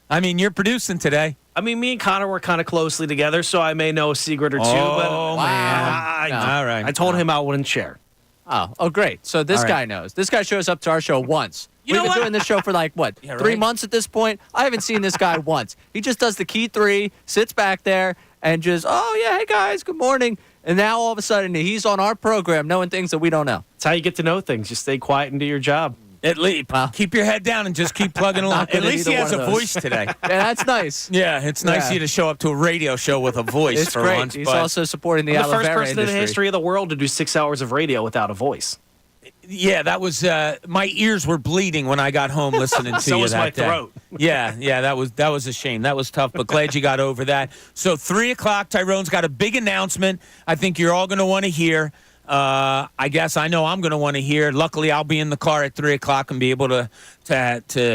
I mean, you're producing today. I mean, me and Connor work kind of closely together, so I may know a secret or two. Oh, man. All right. I told him I wouldn't share. Oh, great. So this guy knows. This guy shows up to our show once. We've been doing this show for 3 months at this point? I haven't seen this guy once. He just does the key 3, sits back there, and just, hey, guys, good morning. And now all of a sudden he's on our program knowing things that we don't know. That's how you get to know things. Just stay quiet and do your job. At least keep your head down and just keep plugging along. At least he has a voice today. Yeah, that's nice. Yeah, it's nice of you to show up to a radio show with a voice it's for great. once. He's also supporting the aloe vera first person industry. in the history of the world to do 6 hours of radio without a voice. Yeah, that was my ears were bleeding when I got home listening to so you was that my day. throat. Yeah, that was a shame. That was tough, but glad you got over that. So 3 o'clock, Tyrone's got a big announcement. I think you're all going to want to hear. I guess I know I'm going to want to hear. Luckily, I'll be in the car at 3 o'clock and be able to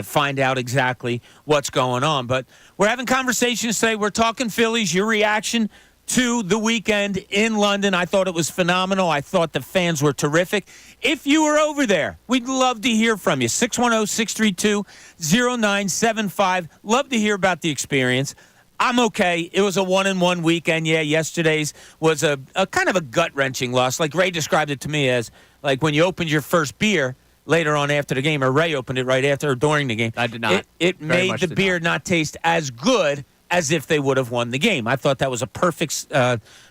find out exactly what's going on. But we're having conversations today. We're talking Phillies. Your reaction to the weekend in London. I thought it was phenomenal. I thought the fans were terrific. If you were over there, we'd love to hear from you. 610-632-0975. Love to hear about the experience. I'm okay. It was a 1-1 weekend. Yeah, yesterday's was a kind of a gut-wrenching loss. Like Ray described it to me as like when you opened your first beer later on after the game, or Ray opened it right after or during the game. I did not. It made the beer not taste as good as if they would have won the game. I thought that was a perfect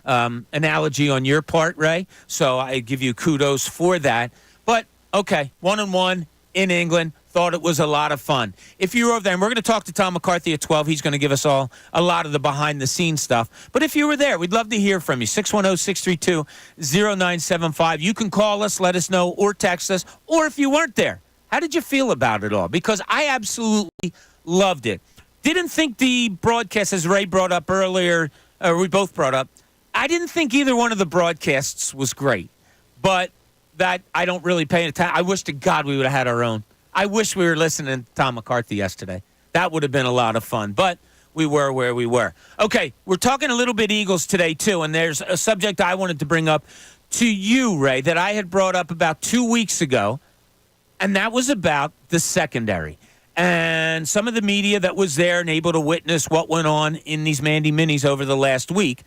analogy on your part, Ray. So I give you kudos for that. But, okay, 1-1 in England. Thought it was a lot of fun. If you were over there, and we're going to talk to Tom McCarthy at 12. He's going to give us all a lot of the behind-the-scenes stuff. But if you were there, we'd love to hear from you. 610-632-0975. You can call us, let us know, or text us. Or if you weren't there, how did you feel about it all? Because I absolutely loved it. Didn't think the broadcast, as Ray brought up earlier, or we both brought up, I didn't think either one of the broadcasts was great. But that I don't really pay attention. I wish to God we would have had our own. I wish we were listening to Tom McCarthy yesterday. That would have been a lot of fun. But we were where we were. Okay, we're talking a little bit Eagles today, too. And there's a subject I wanted to bring up to you, Ray, that I had brought up about 2 weeks ago. And that was about the secondary. And some of the media that was there and able to witness what went on in these Mandy Minis over the last week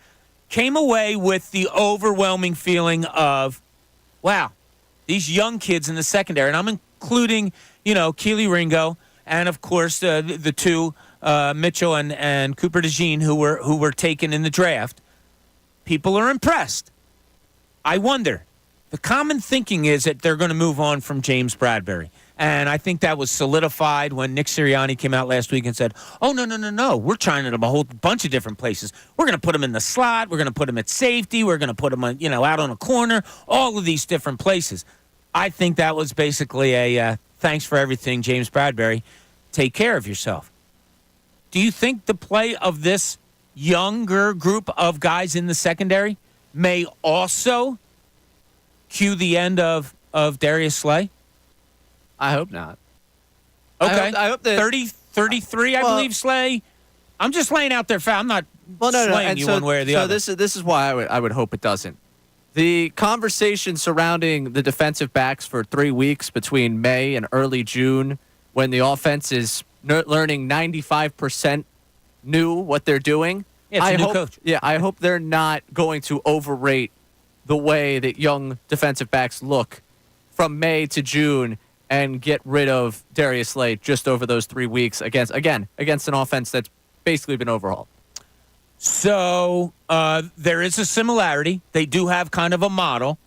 came away with the overwhelming feeling of, wow, these young kids in the secondary, and I'm including, Keely Ringo and, of course, the two, Mitchell and Cooper DeJean, who were taken in the draft. People are impressed. I wonder. The common thinking is that they're going to move on from James Bradbury. And I think that was solidified when Nick Sirianni came out last week and said, oh, no. We're trying him a whole bunch of different places. We're going to put him in the slot. We're going to put him at safety. We're going to put him, out on a corner, all of these different places. I think that was basically a thanks for everything, James Bradbury. Take care of yourself. Do you think the play of this younger group of guys in the secondary may also cue the end of Darius Slay? I hope not. Okay. I hope that 33, I believe, Slay. I'm just laying out there. I'm not slaying you one way or the other. So this is why I would hope it doesn't. The conversation surrounding the defensive backs for 3 weeks between May and early June, when the offense is learning 95% new what they're doing. Yeah, it's a new coach. Yeah, I hope they're not going to overrate the way that young defensive backs look from May to June and get rid of Darius Slay just over those 3 weeks against an offense that's basically been overhauled. So there is a similarity. They do have kind of a model.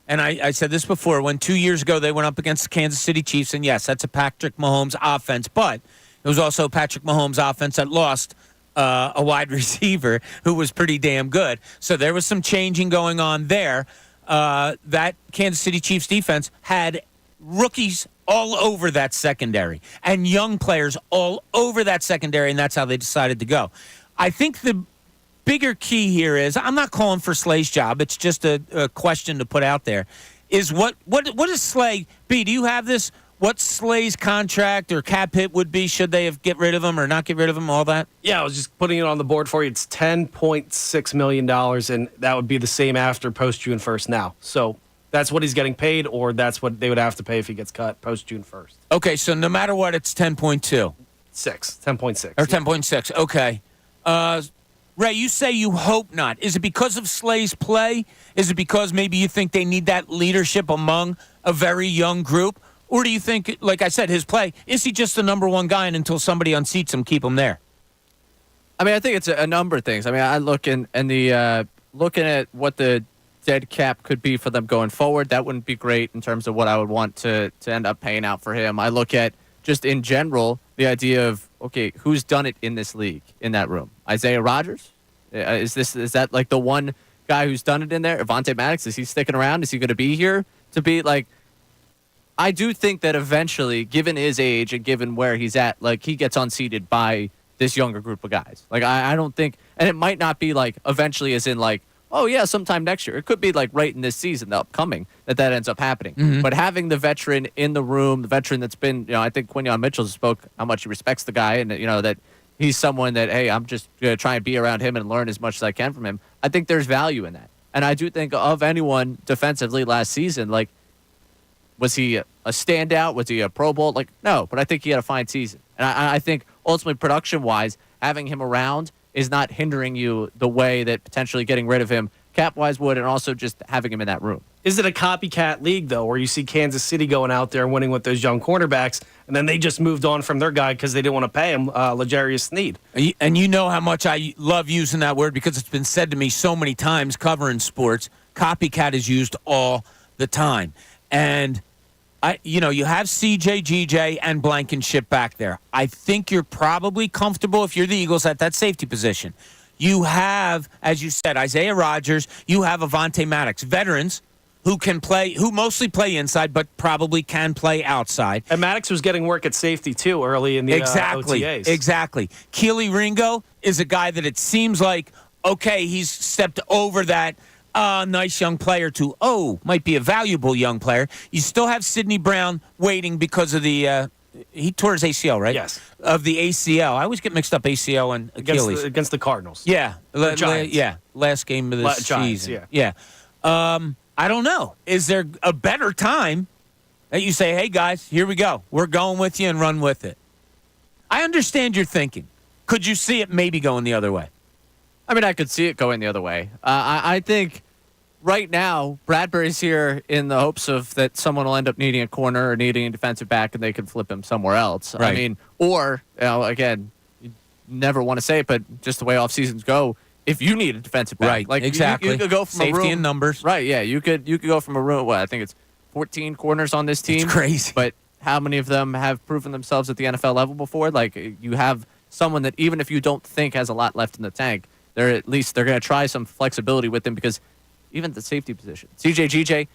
And I said this before. When 2 years ago they went up against the Kansas City Chiefs, and yes, that's a Patrick Mahomes offense, but it was also Patrick Mahomes offense that lost a wide receiver who was pretty damn good. So there was some changing going on there. That Kansas City Chiefs defense had rookies all over that secondary and young players all over that secondary, and that's how they decided to go. I think the bigger key here is, I'm not calling for Slay's job. It's just a question to put out there. Is what does Slay be? Do you have this? What Slay's contract or cap hit would be should they have get rid of him or not get rid of him? All that. Yeah, I was just putting it on the board for you. It's $10.6 million, and that would be the same after post June 1st now. So that's what he's getting paid, or that's what they would have to pay if he gets cut post June 1st. Okay, so no matter what, it's 10.2. 10.6. Or 10.6. Okay. Ray, you say you hope not. Is it because of Slay's play? Is it because maybe you think they need that leadership among a very young group? Or do you think, like I said, his play, is he just the number one guy, and until somebody unseats him, keep him there? I mean, I think it's a number of things. I mean, I look looking at what the dead cap could be for them going forward. That wouldn't be great in terms of what I would want to end up paying out for him. I look at just in general the idea of, okay, who's done it in this league in that room? Isaiah Rodgers? Is that like the one guy who's done it in there? Avonte Maddox, is he sticking around? Is he going to be here to be like? I do think that eventually, given his age and given where he's at, like he gets unseated by this younger group of guys. Like I don't think, and it might not be like eventually, as in like, oh yeah, sometime next year. It could be like right in this season, the upcoming, that ends up happening. Mm-hmm. But having the veteran in the room, the veteran that's been, I think Quinyon Mitchell spoke how much he respects the guy, and that he's someone that, hey, I'm just gonna try and be around him and learn as much as I can from him. I think there's value in that, and I do think of anyone defensively last season, like. Was he a standout? Was he a Pro Bowl? Like, no, but I think he had a fine season. And I think ultimately production-wise, having him around is not hindering you the way that potentially getting rid of him cap-wise would, and also just having him in that room. Is it a copycat league, though, where you see Kansas City going out there and winning with those young cornerbacks, and then they just moved on from their guy because they didn't want to pay him, L'Jarius Sneed? And you know how much I love using that word because it's been said to me so many times covering sports. Copycat is used all the time. And you have CJ, GJ, and Blankenship back there. I think you're probably comfortable if you're the Eagles at that safety position. You have, as you said, Isaiah Rodgers. You have Avonte Maddox, veterans who can play, who mostly play inside, but probably can play outside. And Maddox was getting work at safety too early in the OTAs. Exactly. Keely Ringo is a guy that it seems like, okay, he's stepped over that. Nice young player to, might be a valuable young player. You still have Sidney Brown waiting because of the, he tore his ACL, right? Yes. Of the ACL. I always get mixed up ACL and Achilles. Against the Cardinals. Yeah. Giants. Last game of the Giants, season. Yeah. I don't know. Is there a better time that you say, hey, guys, here we go. We're going with you and run with it? I understand your thinking. Could you see it maybe going the other way? I mean, I could see it going the other way. I think right now, Bradbury's here in the hopes of that someone will end up needing a corner or needing a defensive back and they can flip him somewhere else. Right. I mean, or, again, you never want to say it, but just the way off seasons go, if you need a defensive back. Right, like exactly. You could go from safety a room. and numbers. Right, yeah. You could go from a room, I think it's 14 corners on this team. It's crazy. But how many of them have proven themselves at the NFL level before? Like, you have someone that even if you don't think has a lot left in the tank, they're going to try some flexibility with him because even the safety position. CJ, GJ,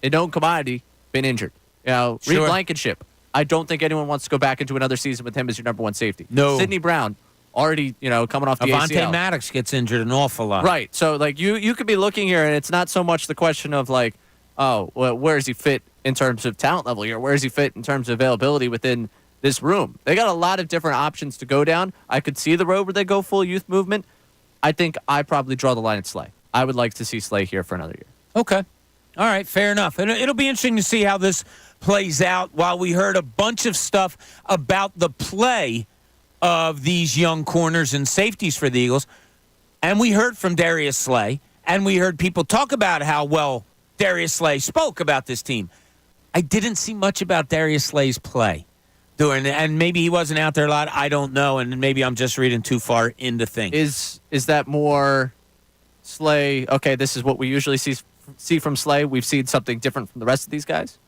a known commodity, been injured. Reed Blankenship. I don't think anyone wants to go back into another season with him as your number one safety. No. Sidney Brown, already, coming off the ACL. Avonte Maddox gets injured an awful lot. Right. So, like, you could be looking here, and it's not so much the question of, like, where does he fit in terms of talent level here? Where does he fit in terms of availability within this room? They got a lot of different options to go down. I could see the road where they go full youth movement. I think I probably draw the line at Slay. I would like to see Slay here for another year. Okay. All right, fair enough. It'll be interesting to see how this plays out. While we heard a bunch of stuff about the play of these young corners and safeties for the Eagles, and we heard from Darius Slay, and we heard people talk about how well Darius Slay spoke about this team. I didn't see much about Darius Slay's play. and maybe he wasn't out there a lot. I don't know, and maybe I'm just reading too far into things. Is that more Slay? Okay, this is what we usually see from Slay. We've seen something different from the rest of these guys.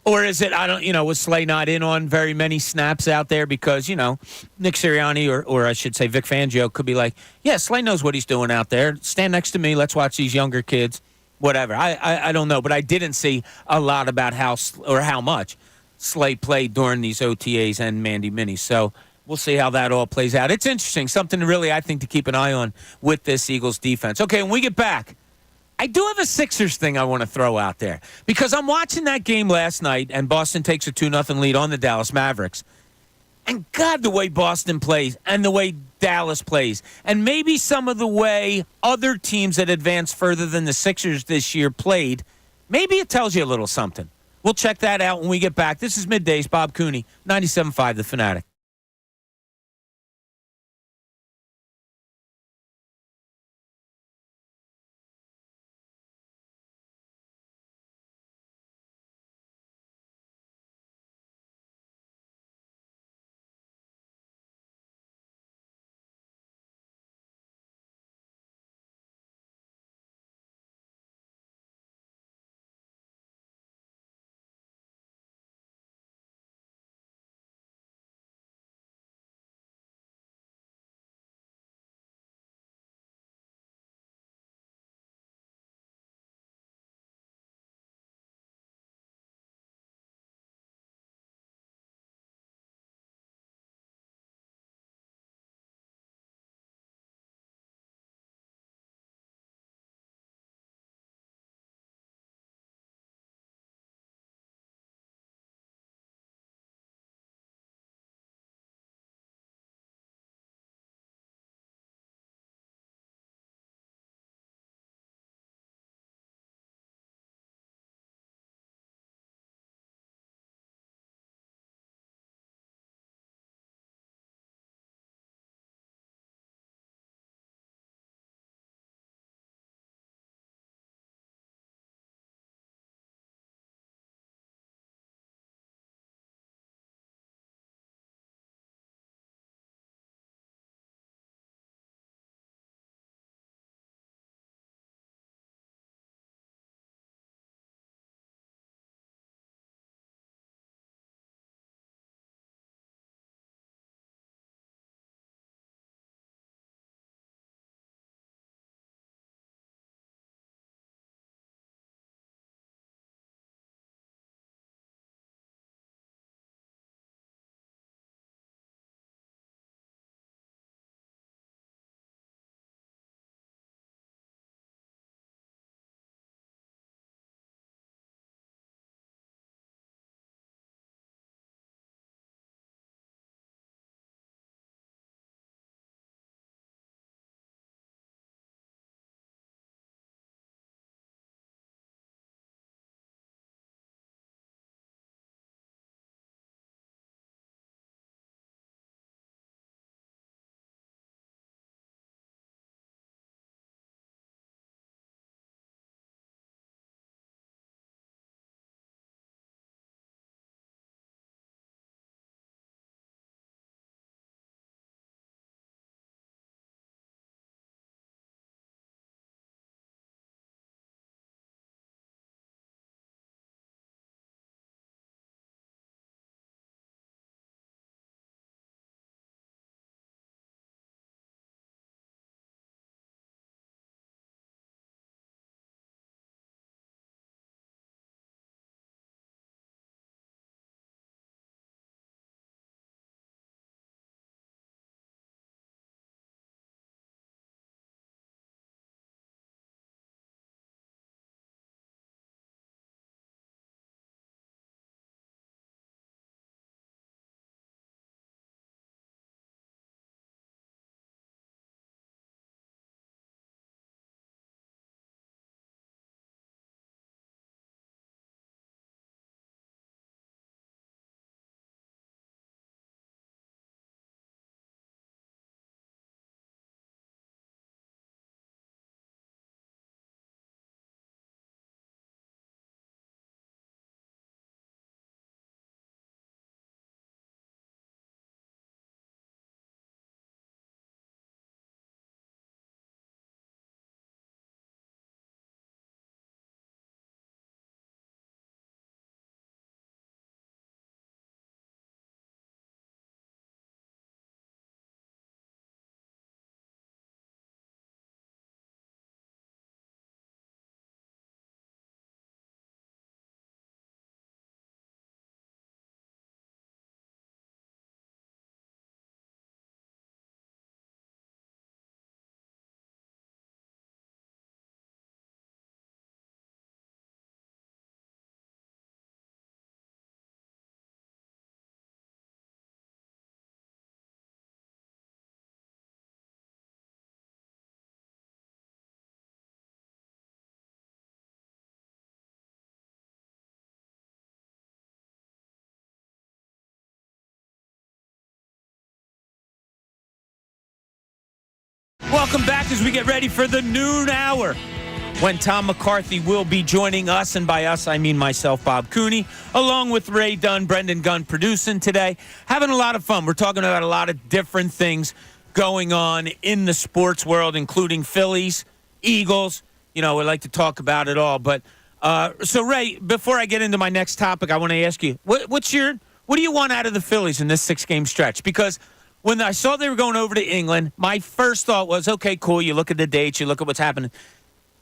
Or is it, was Slay not in on very many snaps out there because, Nick Sirianni or I should say Vic Fangio could be like, yeah, Slay knows what he's doing out there. Stand next to me. Let's watch these younger kids, whatever. I don't know, but I didn't see a lot about how much Slay played during these OTAs and Mandy Minis. So we'll see how that all plays out. It's interesting, something really, I think, to keep an eye on with this Eagles defense. Okay, when we get back, I do have a Sixers thing I want to throw out there because I'm watching that game last night and Boston takes a 2-0 lead on the Dallas Mavericks. And God, the way Boston plays and the way Dallas plays and maybe some of the way other teams that advanced further than the Sixers this year played, maybe it tells you a little something. We'll check that out when we get back. This is Middays, Bob Cooney, 97.5 The Fanatic. Welcome back as we get ready for the noon hour when Tom McCarthy will be joining us. And by us, I mean myself, Bob Cooney, along with Ray Dunn, Brendan Gunn producing today. Having a lot of fun. We're talking about a lot of different things going on in the sports world, including Phillies, Eagles. We like to talk about it all. But so, Ray, before I get into my next topic, I want to ask you, what do you want out of the Phillies in this 6-game stretch? Because when I saw they were going over to England, my first thought was, okay, cool. You look at the dates, you look at what's happening.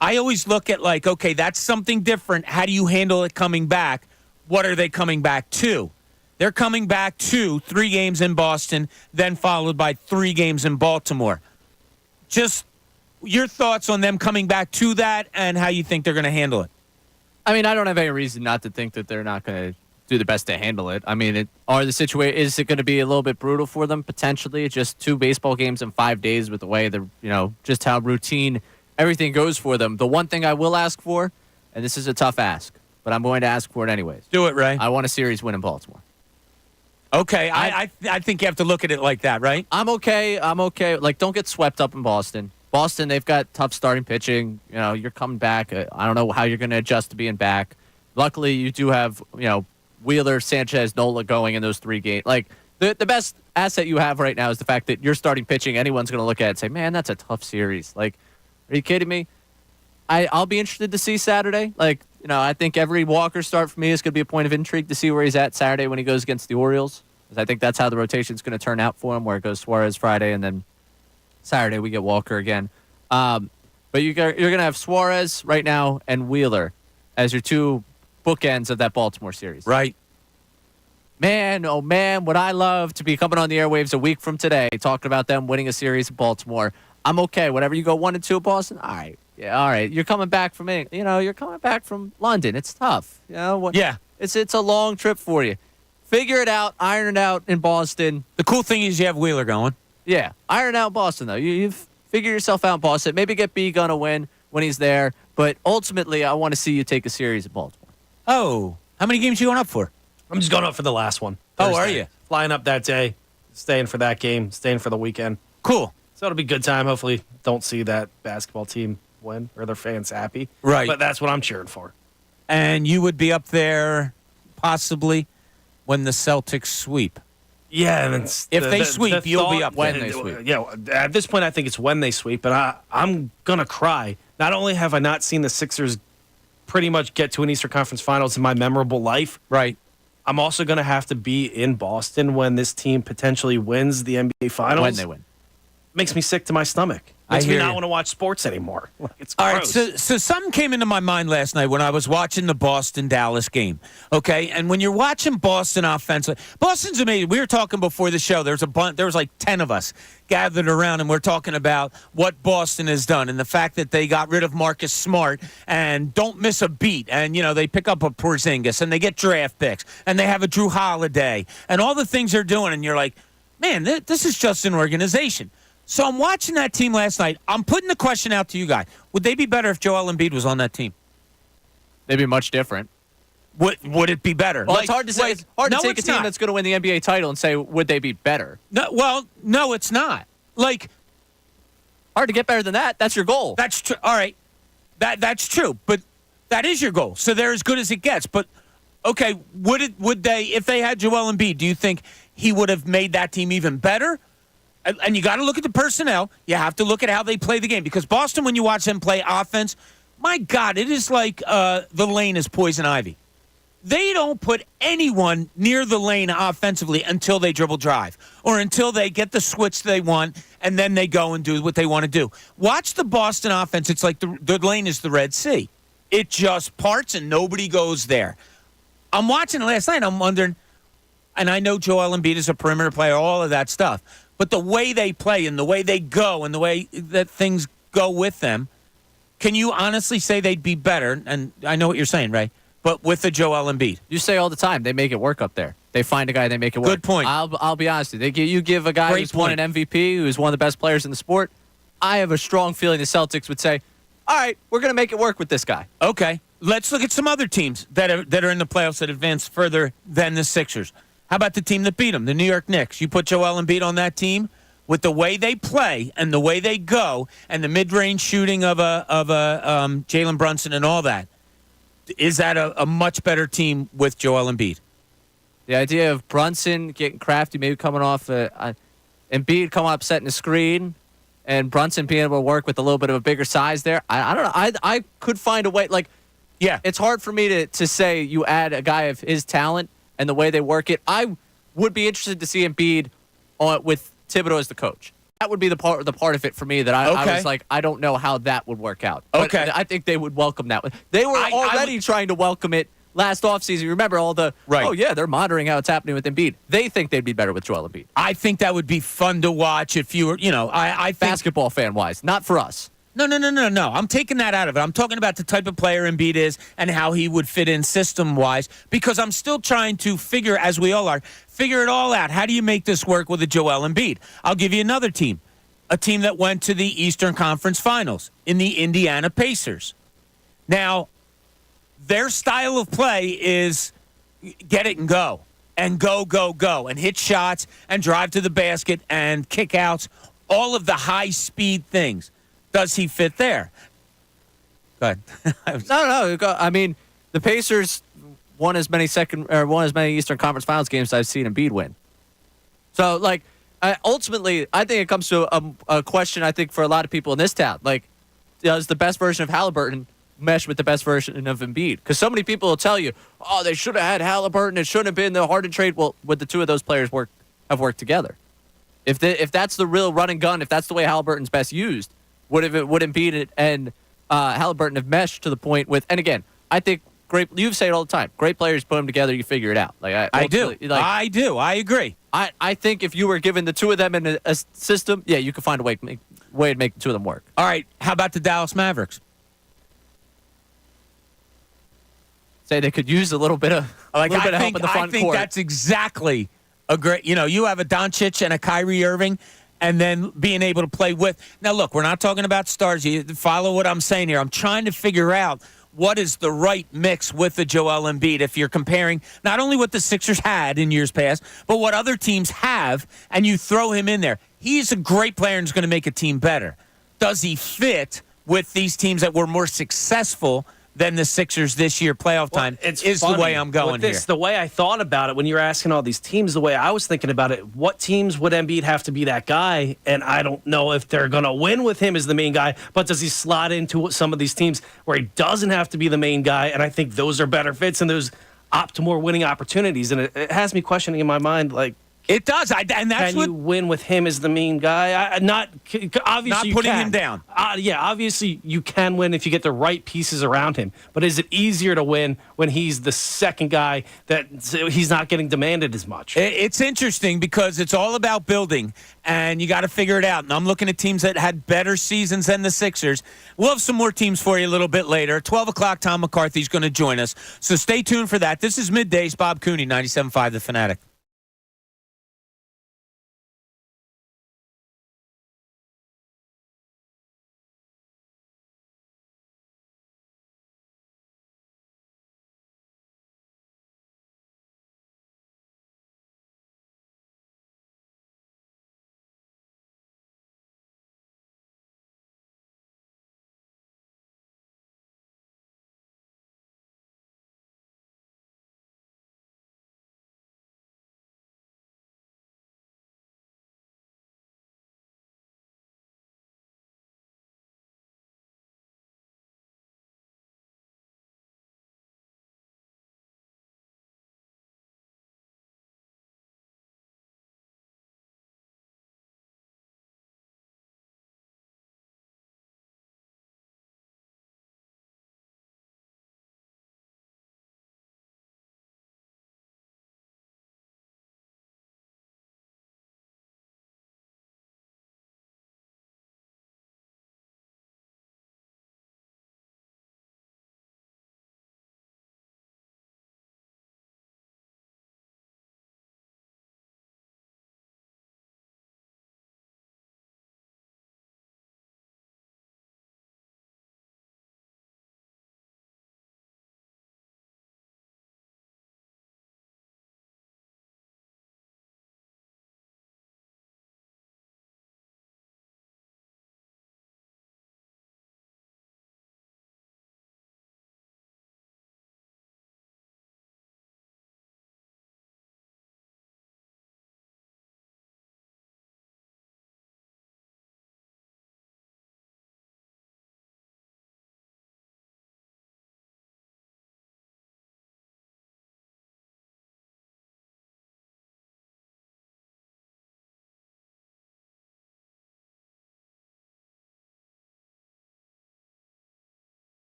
I always look at okay, that's something different. How do you handle it coming back? What are they coming back to? They're coming back to 3 games in Boston, then followed by 3 games in Baltimore. Just your thoughts on them coming back to that and how you think they're going to handle it. I mean, I don't have any reason not to think that they're not going to do the best to handle it. I mean, is it going to be a little bit brutal for them potentially? Just 2 baseball games in 5 days with the way just how routine everything goes for them. The one thing I will ask for, and this is a tough ask, but I'm going to ask for it anyways. Do it, Ray. I want a series win in Baltimore. Okay, I think you have to look at it like that, right? I'm okay. Don't get swept up in Boston. Boston, they've got tough starting pitching. You're coming back. I don't know how you're going to adjust to being back. Luckily, you do have, Wheeler, Sanchez, Nola going in those 3 games. The best asset you have right now is the fact that you're starting pitching. Anyone's going to look at it and say, man, that's a tough series. Are you kidding me? I'll be interested to see Saturday. I think every Walker start for me is going to be a point of intrigue to see where he's at Saturday when he goes against the Orioles. Because I think that's how the rotation is going to turn out for him, where it goes Suarez Friday and then Saturday we get Walker again. But you're going to have Suarez right now and Wheeler as your 2 bookends of that Baltimore series. Right. Man, oh man, would I love to be coming on the airwaves a week from today talking about them winning a series in Baltimore. I'm okay. Whatever you go 1-2 at Boston, all right. Yeah, all right. You're coming back from you're coming back from London. It's tough. Yeah. It's a long trip for you. Figure it out, iron it out in Boston. The cool thing is you have Wheeler going. Yeah, iron out Boston though. You've figured yourself out in Boston. Maybe get B-Gun a win when he's there, but ultimately I want to see you take a series in Baltimore. Oh, how many games are you going up for? I'm just going up for the last one. Oh, are Thursday. you? Flying up that day, staying for that game, staying for the weekend. Cool. So it'll be a good time. Hopefully, don't see that basketball team win or their fans happy. Right. But that's what I'm cheering for. And you would be up there possibly when the Celtics sweep. Yeah, and if they sweep, you'll be up when they sweep. Yeah, at this point, I think it's when they sweep, and I'm gonna cry. Not only have I not seen the Sixers pretty much get to an Eastern Conference Finals in my memorable life, right? I'm also gonna have to be in Boston when this team potentially wins the NBA Finals. When they win, makes me sick to my stomach. Makes me not want to watch sports anymore. It's all gross. right. So something came into my mind last night when I was watching the Boston-Dallas game. Okay, and when you're watching Boston offensively, Boston's amazing. We were talking before the show. There was like 10 of us gathered around, and we're talking about what Boston has done and the fact that they got rid of Marcus Smart and don't miss a beat. And they pick up a Porzingis and they get draft picks and they have a Drew Holiday and all the things they're doing. And you're like, man, this is just an organization. So I'm watching that team last night. I'm putting the question out to you guys. Would they be better if Joel Embiid was on that team? they'd be much different. Would it be better? Well, it's hard to say. It's hard to take a team that's going to win the NBA title and say, would they be better? No, it's not. Hard to get better than that. That's your goal. That's true. All right. That's true. But that is your goal. So they're as good as it gets. But, okay, would they, if they had Joel Embiid, do you think he would have made that team even better? And you got to look at the personnel. You have to look at how they play the game. Because Boston, when you watch them play offense, my God, it is like the lane is poison ivy. They don't put anyone near the lane offensively until they dribble drive or until they get the switch they want, and then they go and do what they want to do. Watch the Boston offense. It's like the lane is the Red Sea. It just parts and nobody goes there. I'm watching it last night. I'm wondering, and I know Joel Embiid is a perimeter player, all of that stuff. But the way they play and the way they go and the way that things go with them, can you honestly say they'd be better? And I know what you're saying, Ray, but with the Joel Embiid. You say all the time, they make it work up there. They find a guy, they make it work. Good point. I'll be honest with you. You give a guy Great who's point. won an MVP, who's one of the best players in the sport, I have a strong feeling the Celtics would say, all right, we're going to make it work with this guy. Okay. Let's look at some other teams that are in the playoffs that advance further than the Sixers. How about the team that beat them, the New York Knicks? You put Joel Embiid on that team, with the way they play and the way they go and the mid-range shooting of Jalen Brunson and all that, is that a much better team with Joel Embiid? The idea of Brunson getting crafty, maybe coming off Embiid coming up setting the screen, and Brunson being able to work with a little bit of a bigger size there. I don't know. I could find a way. Like, yeah, it's hard for me to say you add a guy of his talent and the way they work it. I would be interested to see Embiid with Thibodeau as the coach. That would be the part of it for me that I was like, I don't know how that would work out. But okay. I think they would welcome that. They were already trying to welcome it last offseason. Remember all the, right. Oh, yeah, they're monitoring how it's happening with Embiid. They think they'd be better with Joel Embiid. I think that would be fun to watch if you were, I think. Basketball fan-wise, not for us. No. I'm taking that out of it. I'm talking about the type of player Embiid is and how he would fit in system-wise, because I'm still trying to figure, as we all are, figure it all out. How do you make this work with a Joel Embiid? I'll give you another team, a team that went to the Eastern Conference Finals in the Indiana Pacers. Now, their style of play is get it and go, and go, and hit shots and drive to the basket and kick outs, all of the high-speed things. Does he fit there? Go ahead. No. I mean, the Pacers won as many Eastern Conference Finals games as I've seen Embiid win. So, like, ultimately, I think it comes to a question, I think, for a lot of people in this town. Like, does the best version of Halliburton mesh with the best version of Embiid? Because so many people will tell you, oh, they should have had Halliburton. It shouldn't have been the Harden trade. Well, would the two of those players have worked together? If that's the real run and gun, if that's the way Halliburton's best used, would Embiid and Halliburton have meshed to the point with? And again, I think you say it all the time. Great players put them together, you figure it out. Like I do. I agree. I think if you were given the two of them in a system, yeah, you could find a way to make the two of them work. All right. How about the Dallas Mavericks? Say they could use a little bit of help in the front I think court. that's exactly a great. You have a Doncic and a Kyrie Irving, and then being able to play with. Now, look, we're not talking about stars. You follow what I'm saying here. I'm trying to figure out what is the right mix with the Joel Embiid if you're comparing not only what the Sixers had in years past, but what other teams have, and you throw him in there. He's a great player and is going to make a team better. Does he fit with these teams that were more successful than the Sixers this year playoff time? It's is funny. The way I'm going with this, here. The way I thought about it when you were asking all these teams, the way I was thinking about it, what teams would Embiid have to be that guy? And I don't know if they're going to win with him as the main guy, but does he slot into some of these teams where he doesn't have to be the main guy? And I think those are better fits and those opt to more winning opportunities. And it has me questioning in my mind, like, it does, and that's can what you win with him as the main guy? Not obviously, not you putting can. him down. Yeah, obviously you can win if you get the right pieces around him. But is it easier to win when he's the second guy that he's not getting demanded as much? It's interesting because it's all about building, and you got to figure it out. And I'm looking at teams that had better seasons than the Sixers. We'll have some more teams for you a little bit later. 12 o'clock, Tom McCarthy's going to join us. So stay tuned for that. This is Middays. Bob Cooney, 97.5 The Fanatic.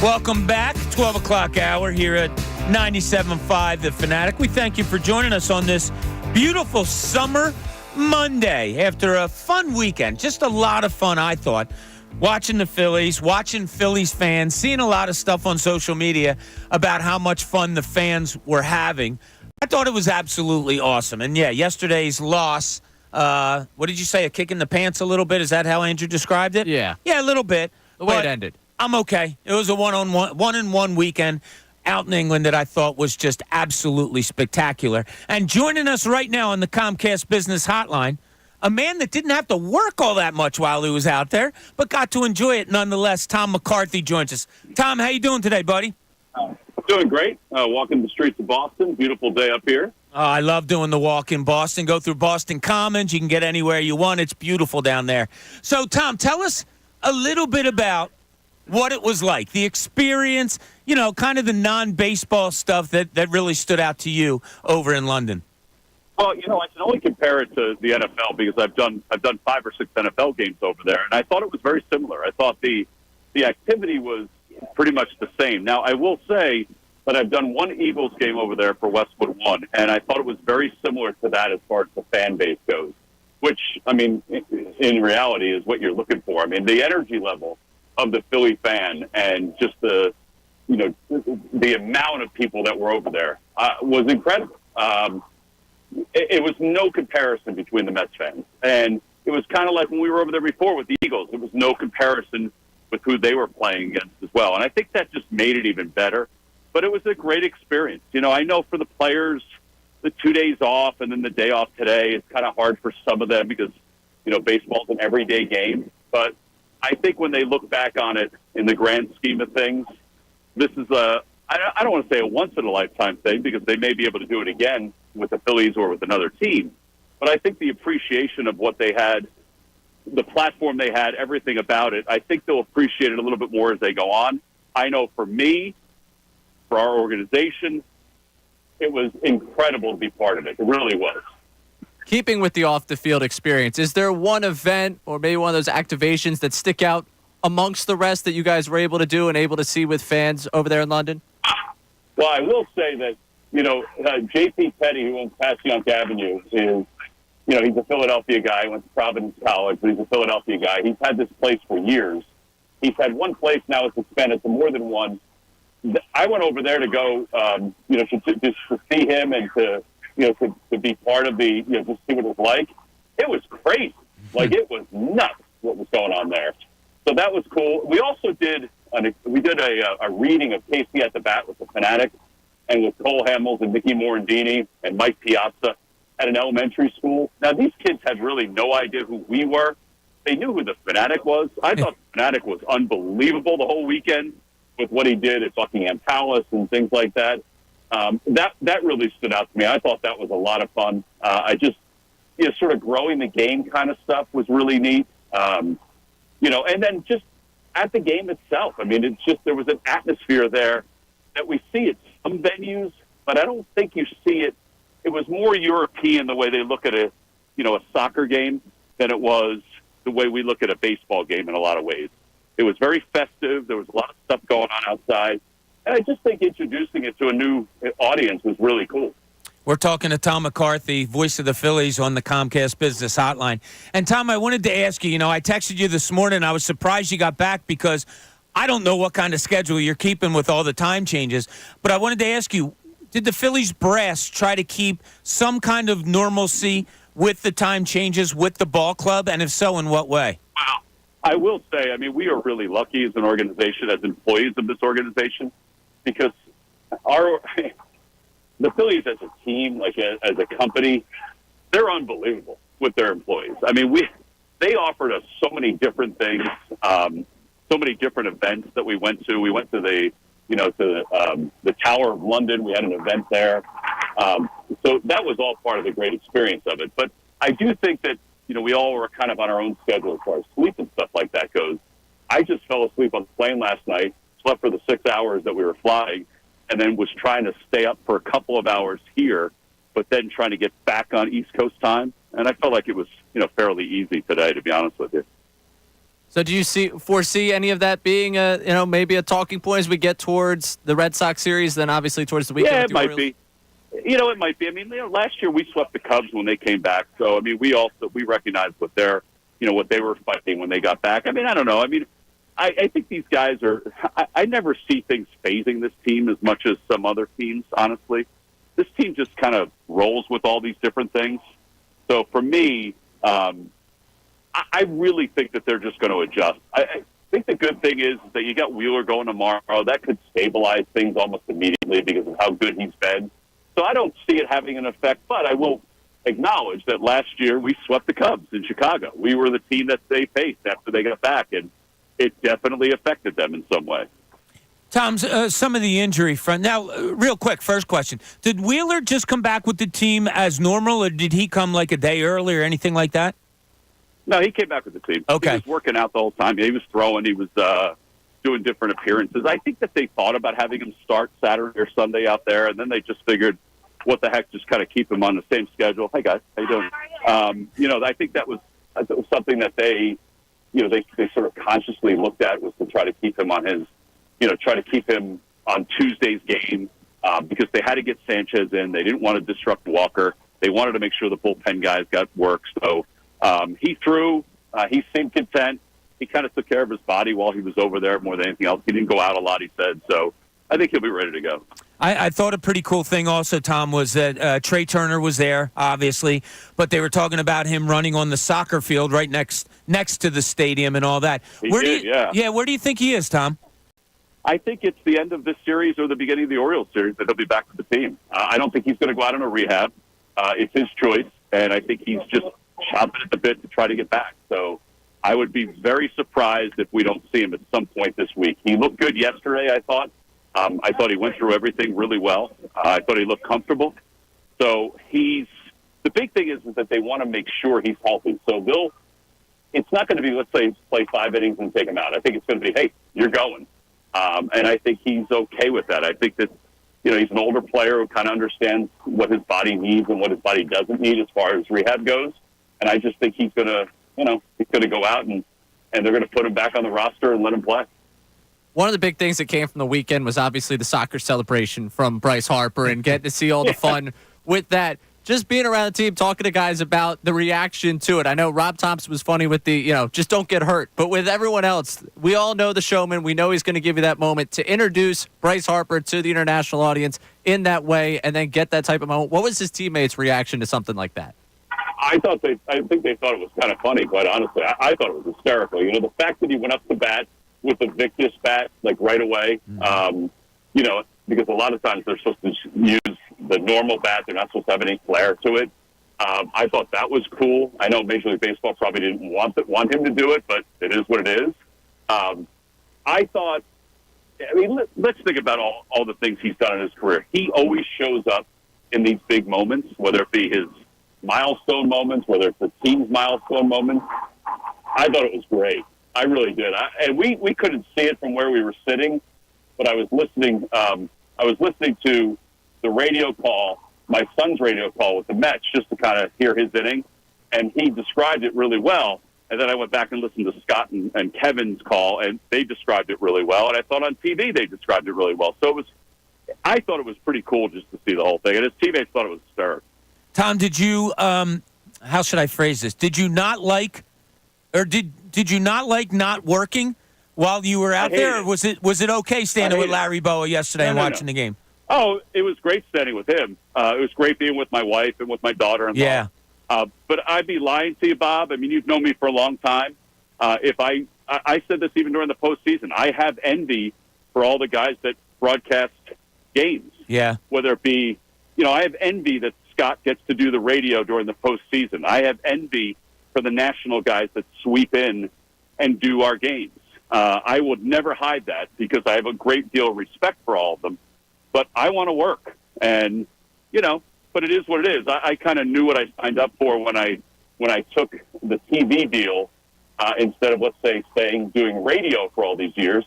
Welcome back. 12 o'clock hour here at 97.5 The Fanatic. We thank you for joining us on this beautiful summer Monday after a fun weekend. Just a lot of fun, I thought. Watching the Phillies, watching Phillies fans, seeing a lot of stuff on social media about how much fun the fans were having. I thought it was absolutely awesome. And, yeah, yesterday's loss, what did you say, a kick in the pants a little bit? Is that how Andrew described it? Yeah. Yeah, a little bit. The way it ended. I'm okay. It was a one-on-one weekend out in England that I thought was just absolutely spectacular. And joining us right now on the Comcast Business Hotline, a man that didn't have to work all that much while he was out there, but got to enjoy it nonetheless. Tom McCarthy joins us. Tom, how you doing today, buddy? Doing great. Walking the streets of Boston. Beautiful day up here. I love doing the walk in Boston. Go through Boston Commons. You can get anywhere you want. It's beautiful down there. So, Tom, tell us a little bit about what it was like, the experience, kind of the non-baseball stuff that really stood out to you over in London. Well, I can only compare it to the NFL because I've done 5 or 6 NFL games over there, and I thought it was very similar. I thought the activity was pretty much the same. Now, I will say that I've done one Eagles game over there for Westwood One, and I thought it was very similar to that as far as the fan base goes, which, in reality is what you're looking for. The energy level of the Philly fan and just the amount of people that were over there was incredible. It was no comparison between the Mets fans. And it was kind of like when we were over there before with the Eagles. It was no comparison with who they were playing against as well. And I think that just made it even better. But it was a great experience. I know for the players, the 2 days off and then the day off today, it's kind of hard for some of them because, baseball's an everyday game. But I think when they look back on it in the grand scheme of things, this is I don't want to say a once-in-a-lifetime thing because they may be able to do it again with the Phillies or with another team. But I think the appreciation of what they had, the platform they had, everything about it, I think they'll appreciate it a little bit more as they go on. I know for me, for our organization, it was incredible to be part of it. It really was. Keeping with the off-the-field experience, is there one event or maybe one of those activations that stick out amongst the rest that you guys were able to do and able to see with fans over there in London? Well, I will say that, J.P. Petty, who owns Passyunk Avenue, is, he's a Philadelphia guy, went to Providence College, but he's a Philadelphia guy. He's had this place for years. He's had one place, now it's expanded to more than one. I went over there to go, to see him and to be part of the, just see what it was like. It was crazy. It was nuts what was going on there. So that was cool. We also did a reading of Casey at the Bat with the Fanatic and with Cole Hamels and Mickey Morandini and Mike Piazza at an elementary school. Now, these kids had really no idea who we were. They knew who the Fanatic was. I thought the Fanatic was unbelievable the whole weekend with what he did at Buckingham Palace and things like that. That really stood out to me. I thought that was a lot of fun. Sort of growing the game kind of stuff was really neat. And then just at the game itself, it's just there was an atmosphere there that we see at some venues, but I don't think you see it. It was more European the way they look at a soccer game than it was the way we look at a baseball game in a lot of ways. It was very festive. There was a lot of stuff going on outside. And I just think introducing it to a new audience was really cool. We're talking to Tom McCarthy, voice of the Phillies on the Comcast Business Hotline. And, Tom, I wanted to ask you, I texted you this morning. I was surprised you got back because I don't know what kind of schedule you're keeping with all the time changes. But I wanted to ask you, did the Phillies brass try to keep some kind of normalcy with the time changes with the ball club? And if so, in what way? Wow. I will say, we are really lucky as an organization, as employees of this organization, because the Phillies as a team, as a company, they're unbelievable with their employees. They offered us so many different things, so many different events that we went to. We went to the Tower of London. We had an event there. So that was all part of the great experience of it. But I do think that, we all were kind of on our own schedule as far as sleep and stuff like that goes. I just fell asleep on the plane last night, slept for the 6 hours that we were flying, and then was trying to stay up for a couple of hours here, but then trying to get back on East Coast time. And I felt like it was, fairly easy today, to be honest with you. So do you foresee any of that being maybe a talking point as we get towards the Red Sox series, then obviously towards the weekend? Yeah, with it the might Orioles? be. It might be. I mean, last year we swept the Cubs when they came back. So, I mean, we recognized what what they were fighting when they got back. I mean, I don't know. I mean, I think these guys are – I never see things phasing this team as much as some other teams, honestly. This team just kind of rolls with all these different things. So, for me, I really think that they're just going to adjust. I think the good thing is that you got Wheeler going tomorrow. That could stabilize things almost immediately because of how good he's been. So I don't see it having an effect, but I will acknowledge that last year we swept the Cubs in Chicago. We were the team that they faced after they got back, and it definitely affected them in some way. Tom, some of the injury front. Now, real quick, first question. Did Wheeler just come back with the team as normal, or did he come like a day early or anything like that? No, he came back with the team. Okay. He was working out the whole time. He was throwing. He was doing different appearances. I think that they thought about having him start Saturday or Sunday out there, and then they just figured, what the heck, just kind of keep him on the same schedule. Hey, guys, how you doing? I think that was something that they sort of consciously looked at, was to try to keep him on his, try to keep him on Tuesday's game because they had to get Sanchez in. They didn't want to disrupt Walker. They wanted to make sure the bullpen guys got work. So he threw. He seemed content. He kind of took care of his body while he was over there more than anything else. He didn't go out a lot, he said. So I think he'll be ready to go. I thought a pretty cool thing also, Tom, was that Trey Turner was there, obviously, but they were talking about him running on the soccer field right next to the stadium and all that. Where do you think he is, Tom? I think it's the end of this series or the beginning of the Orioles series that he'll be back with the team. I don't think he's going to go out on a rehab. It's his choice, and I think he's just chomping at the bit to try to get back. So I would be very surprised if we don't see him at some point this week. He looked good yesterday, I thought. I thought he went through everything really well. I thought he looked comfortable. So the big thing is that they want to make sure he's healthy. So it's not going to be, let's say, play 5 innings and take him out. I think it's going to be, hey, you're going. And I think he's okay with that. I think that, he's an older player who kind of understands what his body needs and what his body doesn't need as far as rehab goes. And I just think he's going to, he's going to go out and they're going to put him back on the roster and let him play. One of the big things that came from the weekend was obviously the soccer celebration from Bryce Harper and getting to see all the fun with that. Just being around the team, talking to guys about the reaction to it. I know Rob Thompson was funny with the, just don't get hurt. But with everyone else, we all know the showman. We know he's going to give you that moment to introduce Bryce Harper to the international audience in that way and then get that type of moment. What was his teammates' reaction to something like that? I think they thought it was kind of funny, quite honestly. I thought it was hysterical. The fact that he went up to bat with the Victus bat, like right away, because a lot of times they're supposed to use the normal bat. They're not supposed to have any flair to it. I thought that was cool. I know Major League Baseball probably didn't want him to do it, but it is what it is. Let's think about all the things he's done in his career. He always shows up in these big moments, whether it be his milestone moments, whether it's the team's milestone moments. I thought it was great. I really did. And we couldn't see it from where we were sitting, but I was listening. I was listening to the radio call, my son's radio call with the Mets, just to kind of hear his inning, and he described it really well. And then I went back and listened to Scott and Kevin's call, and they described it really well. And I thought on TV they described it really well. So I thought it was pretty cool just to see the whole thing. And his teammates thought it was hysterical. Tom, did you? How should I phrase this? Did you not like, or did you not like not working while you were out there? Or was it okay standing with Larry Boa yesterday and watching the game? Oh, it was great standing with him. It was great being with my wife and with my daughter-in-law. Yeah. But I'd be lying to you, Bob. I mean, you've known me for a long time. If I said this even during the postseason, I have envy for all the guys that broadcast games. Yeah. Whether it be, I have envy that Scott gets to do the radio during the postseason. I have envy for the national guys that sweep in and do our games. I would never hide that because I have a great deal of respect for all of them. But I want to work, and but it is what it is. I kind of knew what I signed up for when I took the TV deal instead of, let's say, doing radio for all these years.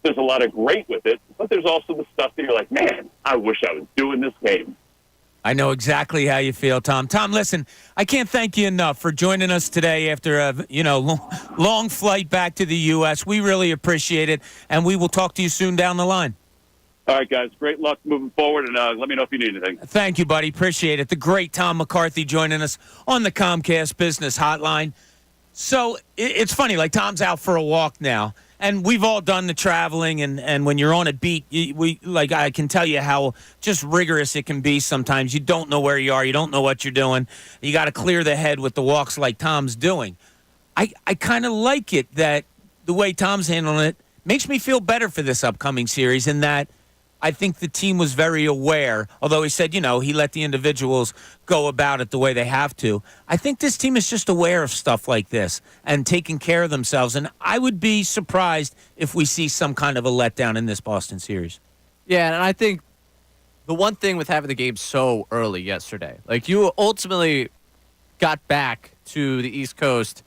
There's a lot of great with it, but there's also the stuff that you're like, man, I wish I was doing this game. I know exactly how you feel, Tom. Tom, listen, I can't thank you enough for joining us today after a long flight back to the U.S. We really appreciate it, and we will talk to you soon down the line. All right, guys. Great luck moving forward, and let me know if you need anything. Thank you, buddy. Appreciate it. The great Tom McCarthy joining us on the Comcast Business Hotline. So it's funny, like Tom's out for a walk now, and we've all done the traveling, and when you're on a beat, I can tell you how just rigorous it can be sometimes. You don't know where you are. You don't know what you're doing. You got to clear the head with the walks like Tom's doing. I kind of like it that the way Tom's handling it makes me feel better for this upcoming series in that I think the team was very aware, although he said, he let the individuals go about it the way they have to. I think this team is just aware of stuff like this and taking care of themselves. And I would be surprised if we see some kind of a letdown in this Boston series. Yeah, and I think the one thing with having the game so early yesterday, like you ultimately got back to the East Coast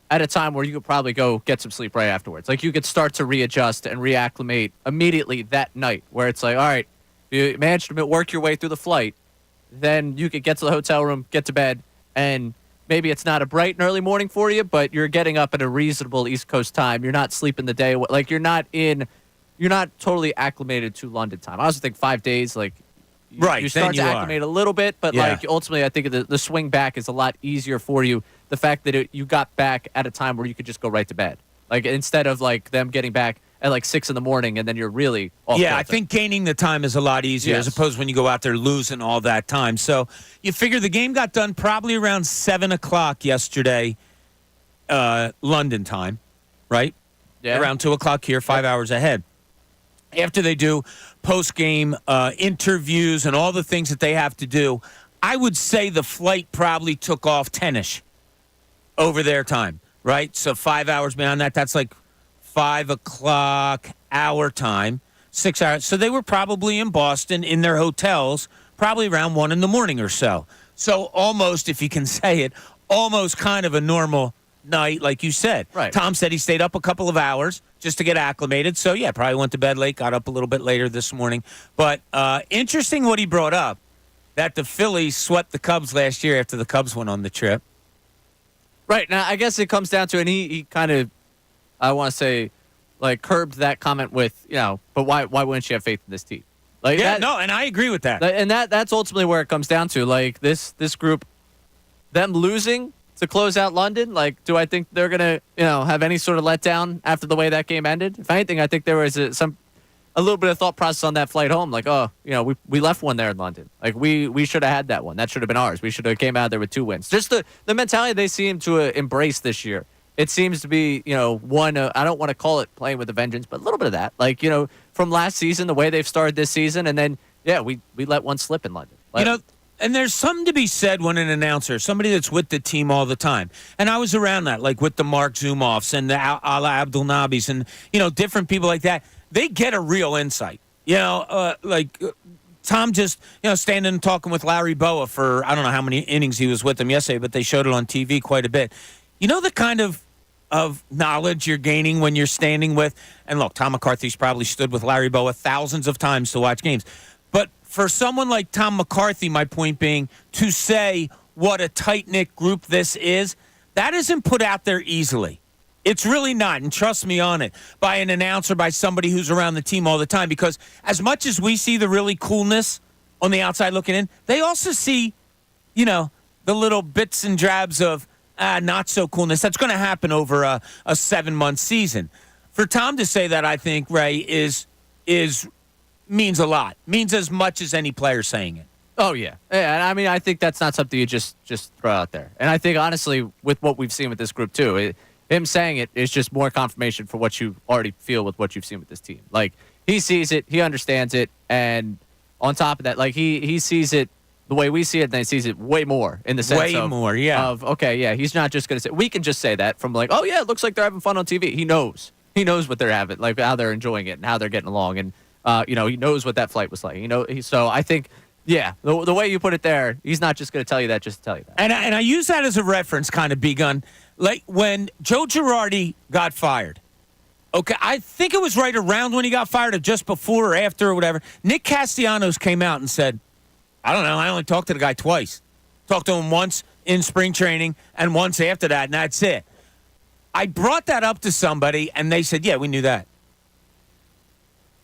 at a time where you could probably go get some sleep right afterwards. Like you could start to readjust and reacclimate immediately that night where it's like, all right, you managed to work your way through the flight, then you could get to the hotel room, get to bed, and maybe it's not a bright and early morning for you, but you're getting up at a reasonable East Coast time. You're not sleeping the day. Like you're not totally acclimated to London time. I also think 5 days, like right, you start to acclimate a little bit, but like ultimately I think the swing back is a lot easier for you. The fact that you got back at a time where you could just go right to bed. Like instead of like them getting back at like 6 a.m. and then you're really off Yeah, kilter. I think gaining the time is a lot easier as opposed when you go out there losing all that time. So you figure the game got done probably around 7 o'clock yesterday, London time, right? Yeah. Around 2 o'clock here, 5 hours ahead. After they do post-game interviews and all the things that they have to do, I would say the flight probably took off 10-ish over their time, right? So 5 hours beyond that, that's like 5 o'clock our time, 6 hours. So they were probably in Boston in their hotels probably around 1 a.m. or so. So almost, if you can say it, almost kind of a normal night, like you said. Right. Tom said he stayed up a couple of hours just to get acclimated. So, yeah, probably went to bed late, got up a little bit later this morning. But interesting what he brought up, that the Phillies swept the Cubs last year after the Cubs went on the trip. Right. Now, I guess it comes down to, and he kind of, I want to say, like, curbed that comment with, but why wouldn't you have faith in this team? Like, and I agree with that. And that's ultimately where it comes down to. Like, this group, them losing to close out London, like, do I think they're going to, have any sort of letdown after the way that game ended? If anything, I think there was a little bit of thought process on that flight home. Like, we left one there in London. Like, we should have had that one. That should have been ours. We should have came out there with 2 wins. Just the mentality they seem to embrace this year. It seems to be, one, I don't want to call it playing with a vengeance, but a little bit of that. Like, from last season, the way they've started this season, and then, we let one slip in London. And there's something to be said when an announcer, somebody that's with the team all the time, and I was around that, like with the Mark Zumoffs and the Ala Abdul Nabis and, different people like that, they get a real insight. Tom just, standing and talking with Larry Boa for, I don't know how many innings he was with them yesterday, but they showed it on TV quite a bit. The kind of knowledge you're gaining when you're standing with, and look, Tom McCarthy's probably stood with Larry Boa thousands of times to watch games. But for someone like Tom McCarthy, my point being, to say what a tight-knit group this is, that isn't put out there easily. It's really not, and trust me on it, by an announcer, by somebody who's around the team all the time, because as much as we see the really coolness on the outside looking in, they also see, the little bits and drabs of not so coolness. That's going to happen over a 7-month season. For Tom to say that, I think, Ray, is means a lot. Means as much as any player saying it. Oh, yeah. And I mean, I think that's not something you just throw out there. And I think, honestly, with what we've seen with this group, too, him saying it is just more confirmation for what you already feel with what you've seen with this team. Like, he sees it, he understands it, and on top of that, like, he sees it the way we see it, and he sees it way more in the sense of, okay, yeah, he's not just going to say, we can just say that from like, oh, yeah, it looks like they're having fun on TV. He knows what they're having, like how they're enjoying it and how they're getting along. And, he knows what that flight was like. So I think, yeah, the way you put it there, he's not just going to tell you that just to tell you that. And I use that as a reference, kind of, B-Gun. Like when Joe Girardi got fired. Okay, I think it was right around when he got fired or just before or after or whatever. Nick Castellanos came out and said, I don't know. I only talked to the guy twice. Talked to him once in spring training and once after that, and that's it. I brought that up to somebody, and they said, yeah, we knew that.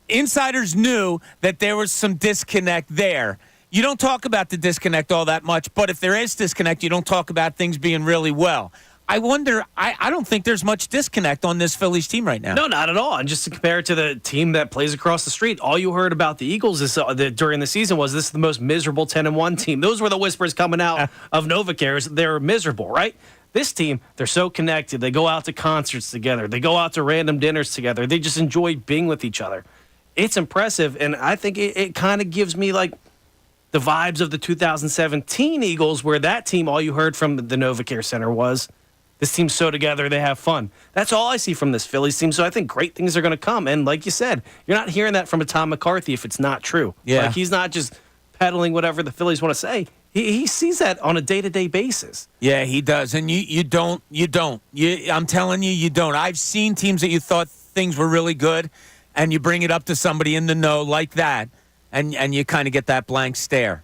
Insiders knew that there was some disconnect there. You don't talk about the disconnect all that much, but if there is disconnect, you don't talk about things being really well. I wonder, I don't think there's much disconnect on this Phillies team right now. No, not at all. And just to compare it to the team that plays across the street, all you heard about the Eagles during the season was this is the most miserable 10-1 team. Those were the whispers coming out of NovaCares. They're miserable, right? This team, they're so connected. They go out to concerts together. They go out to random dinners together. They just enjoy being with each other. It's impressive, and I think it kind of gives me like the vibes of the 2017 Eagles, where that team, all you heard from the NovaCare Center was, this team's so together, they have fun. That's all I see from this Phillies team, so I think great things are going to come. And like you said, you're not hearing that from a Tom McCarthy if it's not true. Yeah. Like, he's not just peddling whatever the Phillies want to say. He sees that on a day-to-day basis. Yeah, he does. And you don't. I'm telling you, you don't. I've seen teams that you thought things were really good, and you bring it up to somebody in the know like that, and you kind of get that blank stare.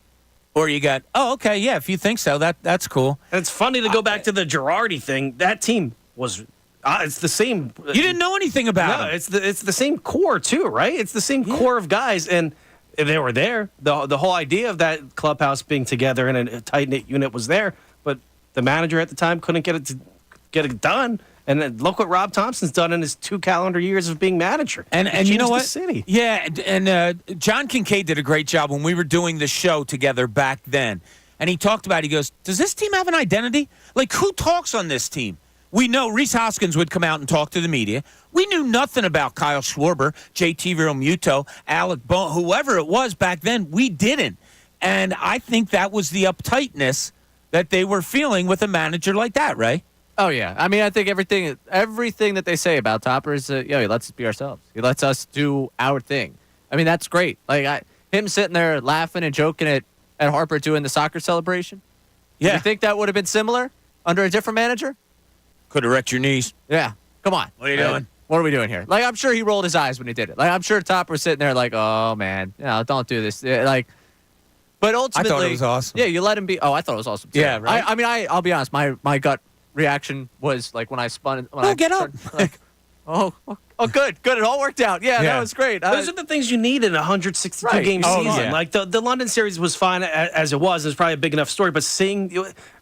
Or you got, oh, okay, yeah, if you think so, that's cool. And it's funny to go back to the Girardi thing. That team was, it's the same. You didn't know anything about No, him. it's the same core too, right? It's the same core of guys, and they were there. The whole idea of that clubhouse being together in a tight knit unit was there, but the manager at the time couldn't get it done. And then look what Rob Thompson's done in his 2 calendar years of being manager. And you know Changed what? the city. Yeah, and John Kincade did a great job when we were doing the show together back then. And he talked about, he goes, does this team have an identity? Like, who talks on this team? We know Reese Hoskins would come out and talk to the media. We knew nothing about Kyle Schwarber, JT Realmuto, Alec Bohm, whoever it was back then. We didn't. And I think that was the uptightness that they were feeling with a manager like that, right? Oh, yeah. I mean, I think everything that they say about Topper is, he lets us be ourselves. He lets us do our thing. I mean, that's great. Like, him sitting there laughing and joking at Harper doing the soccer celebration. Yeah. You think that would have been similar under a different manager? Could have wrecked your knees. Yeah. Come on. What are you doing? What are we doing here? Like, I'm sure he rolled his eyes when he did it. Like, I'm sure Topper was sitting there like, oh, man, don't do this. Like, but ultimately. I thought it was awesome. Yeah, you let him be. Oh, I thought it was awesome, too. Yeah, right? I mean, I'll be honest. My gut reaction was like when I spun. Get up. Like, oh, good. It all worked out. Yeah. That was great. Those are the things you need in a 162-game Oh, season. yeah. Like the London series was fine as it was. It's probably a big enough story. But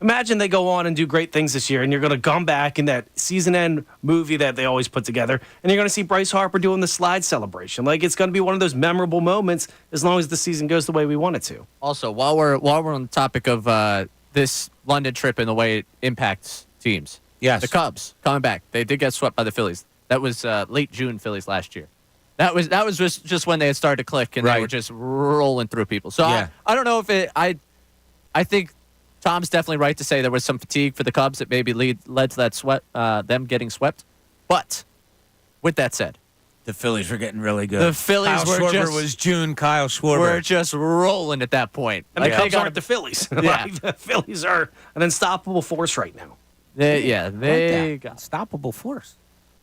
imagine they go on and do great things this year, and you're going to come back in that season-end movie that they always put together, and you're going to see Bryce Harper doing the slide celebration. Like, it's going to be one of those memorable moments as long as the season goes the way we want it to. Also, while we're on the topic of this London trip and the way it impacts teams. Yes. The Cubs coming back. They did get swept by the Phillies. That was late June Phillies last year. That was just when they had started to click and they were just rolling through people. So Yeah. I don't know if I think Tom's definitely right to say there was some fatigue for the Cubs that maybe led to that them getting swept. But with that said, The Phillies were getting really good. the Phillies Kyle were Schwarber just was June. Kyle Schwarber. were just rolling at that point. And Like, the they Cubs got aren't the Phillies. Yeah. Like, the Phillies are an unstoppable force right now. they got Unstoppable force.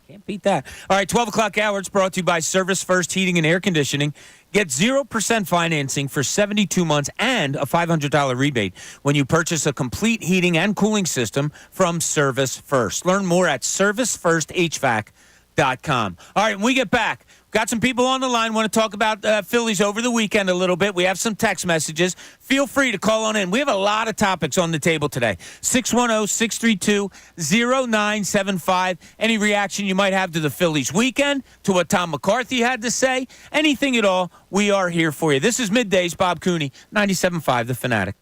Can't beat that. All right, 12 o'clock hour. It's brought to you by Service First Heating and Air Conditioning. Get 0% financing for 72 months and a $500 rebate when you purchase a complete heating and cooling system from Service First. Learn more at servicefirsthvac.com. All right, when we get back, got some people on the line, want to talk about Phillies over the weekend a little bit. We have some text messages. Feel free to call on in. We have a lot of topics on the table today. 610-632-0975. Any reaction you might have to the Phillies weekend, to what Tom McCarthy had to say, anything at all, we are here for you. This is Middays, Bob Cooney, 97.5 The Fanatic.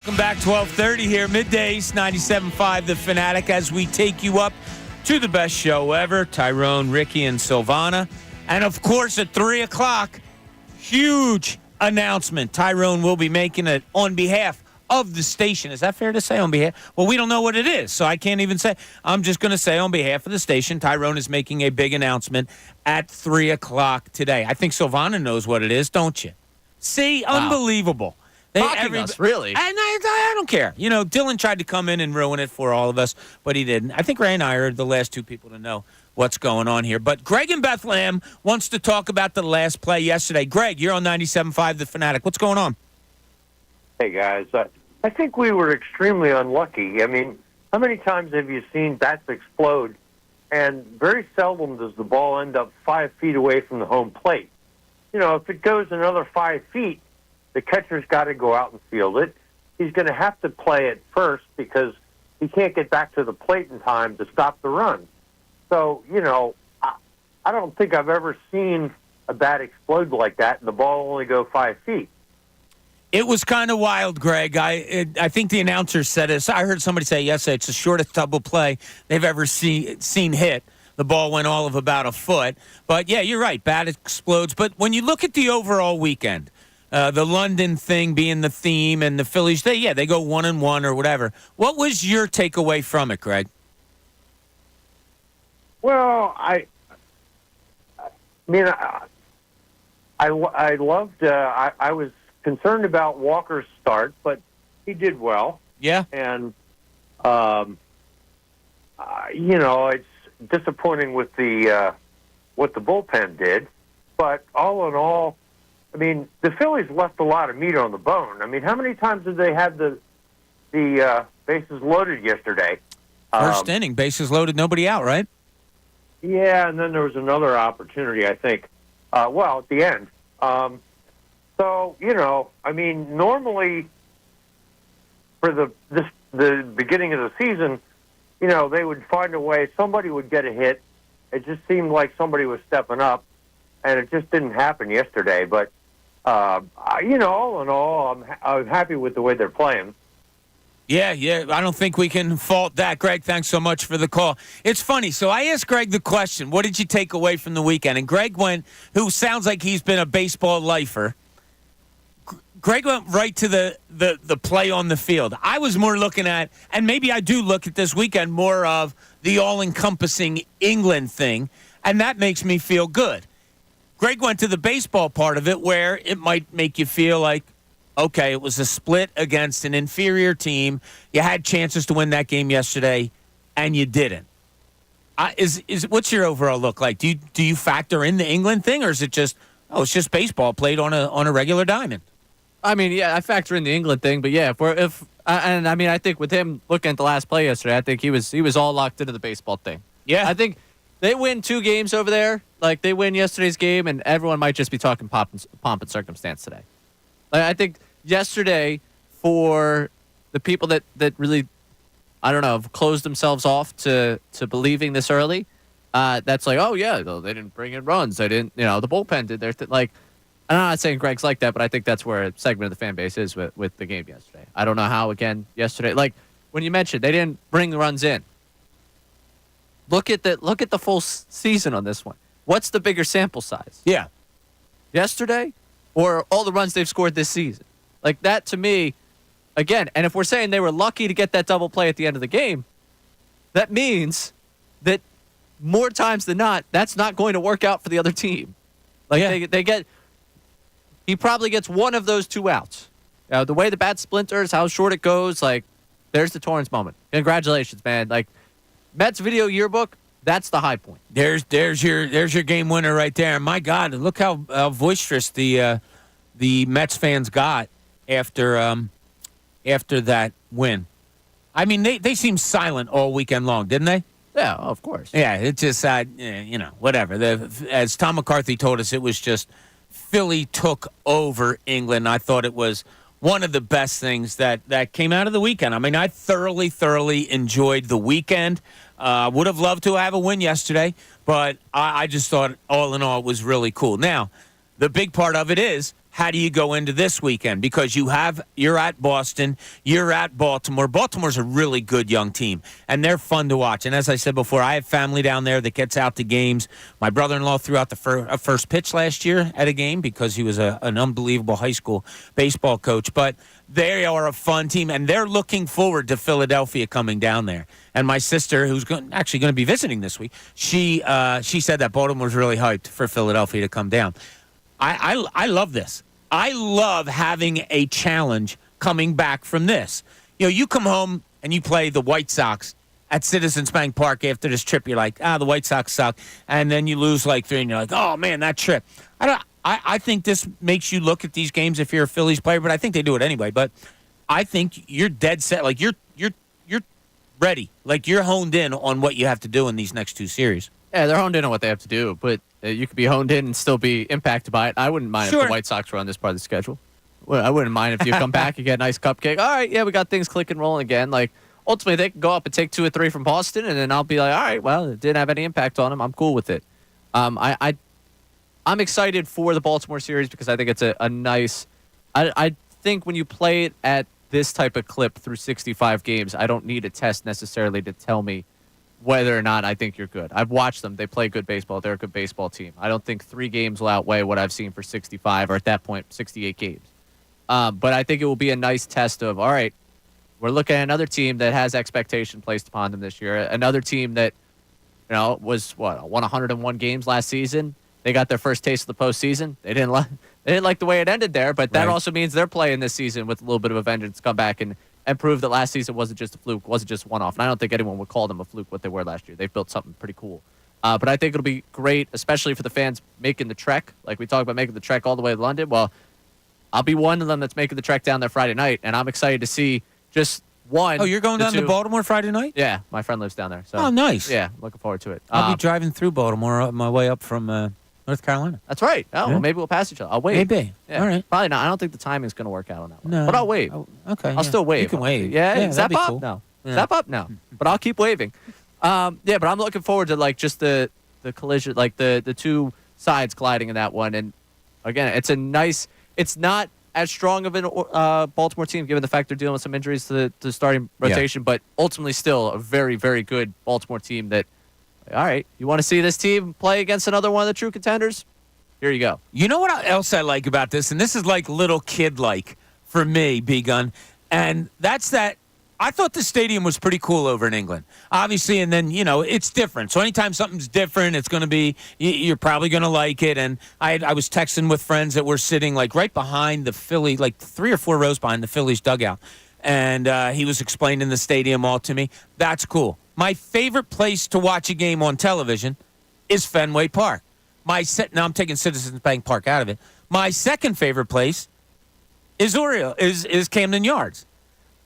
Welcome back, 12:30 here, middays, 97.5 The Fanatic, as we take you up to the best show ever, Tyrone, Ricky, and Silvana. And, of course, at 3 o'clock, huge announcement. Tyrone will be making it on behalf of the station. Is that fair to say, on behalf? Well, we don't know what it is, so I can't even say. I'm just going to say on behalf of the station, Tyrone is making a big announcement at 3 o'clock today. I think Silvana knows what it is, don't you? See, wow. Unbelievable. Us, really? And I don't care. You know, Dylan tried to come in and ruin it for all of us, but he didn't. I think Ray and I are the last two people to know what's going on here. But Greg in Bethlehem wants to talk about the last play yesterday. Greg, you're on 97.5 The Fanatic. What's going on? Hey, guys. I think we were extremely unlucky. I mean, how many times have you seen bats explode, and very seldom does the ball end up 5 feet away from the home plate? You know, if it goes another 5 feet, the catcher's got to go out and field it. He's going to have to play it first because he can't get back to the plate in time to stop the run. So, you know, I don't think I've ever seen a bat explode like that and the ball only go 5 feet. It was kind of wild, Greg. I think the announcer said it. I heard somebody say yesterday it's the shortest double play they've ever seen hit. The ball went all of about a foot. But, yeah, you're right. Bat explodes. But when you look at the overall weekend, the London thing being the theme and the Phillies, they go 1-1 or whatever. What was your takeaway from it, Greg? Well, I loved. I was concerned about Walker's start, but he did well. Yeah, and you know, it's disappointing with the what the bullpen did, but all in all, I mean, the Phillies left a lot of meat on the bone. I mean, how many times did they have the bases loaded yesterday? First inning, bases loaded, nobody out, right? Yeah, and then there was another opportunity, I think. At the end. So, you know, I mean, normally for the beginning of the season, you know, they would find a way. Somebody would get a hit. It just seemed like somebody was stepping up, and it just didn't happen yesterday. But you know, all in all, I'm happy with the way they're playing. Yeah, I don't think we can fault that. Greg, thanks so much for the call. It's funny. So I asked Greg the question, what did you take away from the weekend? And Greg who sounds like he's been a baseball lifer, Greg went right to the play on the field. I was more looking at, and maybe I do look at this weekend, more of the all-encompassing England thing, and that makes me feel good. Greg went to the baseball part of it where it might make you feel like, okay, it was a split against an inferior team. You had chances to win that game yesterday, and you didn't. What's your overall look like? Do you factor in the England thing, or is it just, it's just baseball played on a regular diamond? I mean, yeah, I factor in the England thing, but yeah, I think with him looking at the last play yesterday, I think he was all locked into the baseball thing. Yeah, I think they win 2 games over there. Like, they win yesterday's game, and everyone might just be talking pomp and circumstance today. Like, I think yesterday, for the people that really, I don't know, have closed themselves off to believing this early, that's like, oh yeah, they didn't bring in runs. They didn't, the bullpen did their thing. Like, I'm not saying Greg's like that, but I think that's where a segment of the fan base is with the game yesterday. I don't know how, again, yesterday, like when you mentioned they didn't bring the runs in. Look at the full season on this one. What's the bigger sample size? Yeah. Yesterday or all the runs they've scored this season? Like, that to me, again, and if we're saying they were lucky to get that double play at the end of the game, that means that more times than not, that's not going to work out for the other team. Like, yeah. He probably gets one of those 2 outs. The way the bat splinters, how short it goes, like, there's the Torrance moment. Congratulations, man. Like, Mets video yearbook, that's the high point. There's your game winner right there. And my God, look how boisterous the Mets fans got after that win. I mean, they seemed silent all weekend long, didn't they? Yeah, of course. Yeah, it just whatever. As Tom McCarthy told us, it was just Philly took over England. I thought it was one of the best things that came out of the weekend. I mean, I thoroughly enjoyed the weekend. Would have loved to have a win yesterday, but I just thought all in all it was really cool. Now, the big part of it is, how do you go into this weekend? Because you're at Boston, you're at Baltimore. Baltimore's a really good young team, and they're fun to watch. And as I said before, I have family down there that gets out to games. My brother-in-law threw out the first pitch last year at a game because he was an unbelievable high school baseball coach. But they are a fun team, and they're looking forward to Philadelphia coming down there. And my sister, who's actually going to be visiting this week, she said that Baltimore's really hyped for Philadelphia to come down. I love this. I love having a challenge coming back from this. You come home and you play the White Sox at Citizens Bank Park after this trip. You're like, the White Sox suck. And then you lose like 3, and you're like, oh, man, that trip. I think this makes you look at these games if you're a Phillies player, but I think they do it anyway. But I think you're dead set. Like, you're ready. Like, you're honed in on what you have to do in these next 2 series. Yeah, they're honed in on what they have to do, but you could be honed in and still be impacted by it. I wouldn't mind if the White Sox were on this part of the schedule. Well, I wouldn't mind if you come back, you get a nice cupcake. All right, yeah, we got things clicking, rolling again. Like, ultimately, they can go up and take 2 or 3 from Boston, and then I'll be like, all right, well, it didn't have any impact on them. I'm cool with it. I'm excited for the Baltimore series because I think it's a nice. I think when you play it at this type of clip through 65 games, I don't need a test necessarily to tell me whether or not I think you're good. I've watched them. They play good baseball. They're a good baseball team. I don't think 3 games will outweigh what I've seen for 65 or at that point, 68 games. But I think it will be a nice test of, all right, we're looking at another team that has expectation placed upon them this year. Another team that, was, won 101 games last season. They got their first taste of the postseason. They didn't like the way it ended there, but that also means they're playing this season with a little bit of a vengeance, come back and prove that last season wasn't just a fluke, wasn't just one-off. And I don't think anyone would call them a fluke what they were last year. They've built something pretty cool. But I think it'll be great, especially for the fans making the trek. Like we talked about making the trek all the way to London. Well, I'll be one of them that's making the trek down there Friday night, and I'm excited to see just one. Oh, you're going down to Baltimore Friday night? Yeah, my friend lives down there. So. Oh, nice. Yeah, looking forward to it. I'll be driving through Baltimore on my way up from North Carolina. That's right. Oh, well, maybe we'll pass each other. I'll wave. Maybe. Yeah. All right. Probably not. I don't think the timing's going to work out on that one. No. But I'll wave. Okay. I'll still wave. You can wave. Yeah. Zap up? Cool. No. Yeah. Zap up? No. But I'll keep waving. Yeah, but I'm looking forward to like just the collision, like the 2 sides colliding in that one. And again, it's not as strong of a Baltimore team given the fact they're dealing with some injuries to the starting rotation, but ultimately still a very, very good Baltimore team that, all right, you want to see this team play against another one of the true contenders? Here you go. You know what else I like about this? And this is like little kid-like for me, B-Gun. And that's that I thought the stadium was pretty cool over in England. Obviously, and then, it's different. So anytime something's different, it's going to be, you're probably going to like it. And I was texting with friends that were sitting like right behind the Philly, like 3 or 4 rows behind the Phillies dugout. And he was explaining the stadium all to me. That's cool. My favorite place to watch a game on television is Fenway Park. Now I'm taking Citizens Bank Park out of it. My second favorite place is Camden Yards.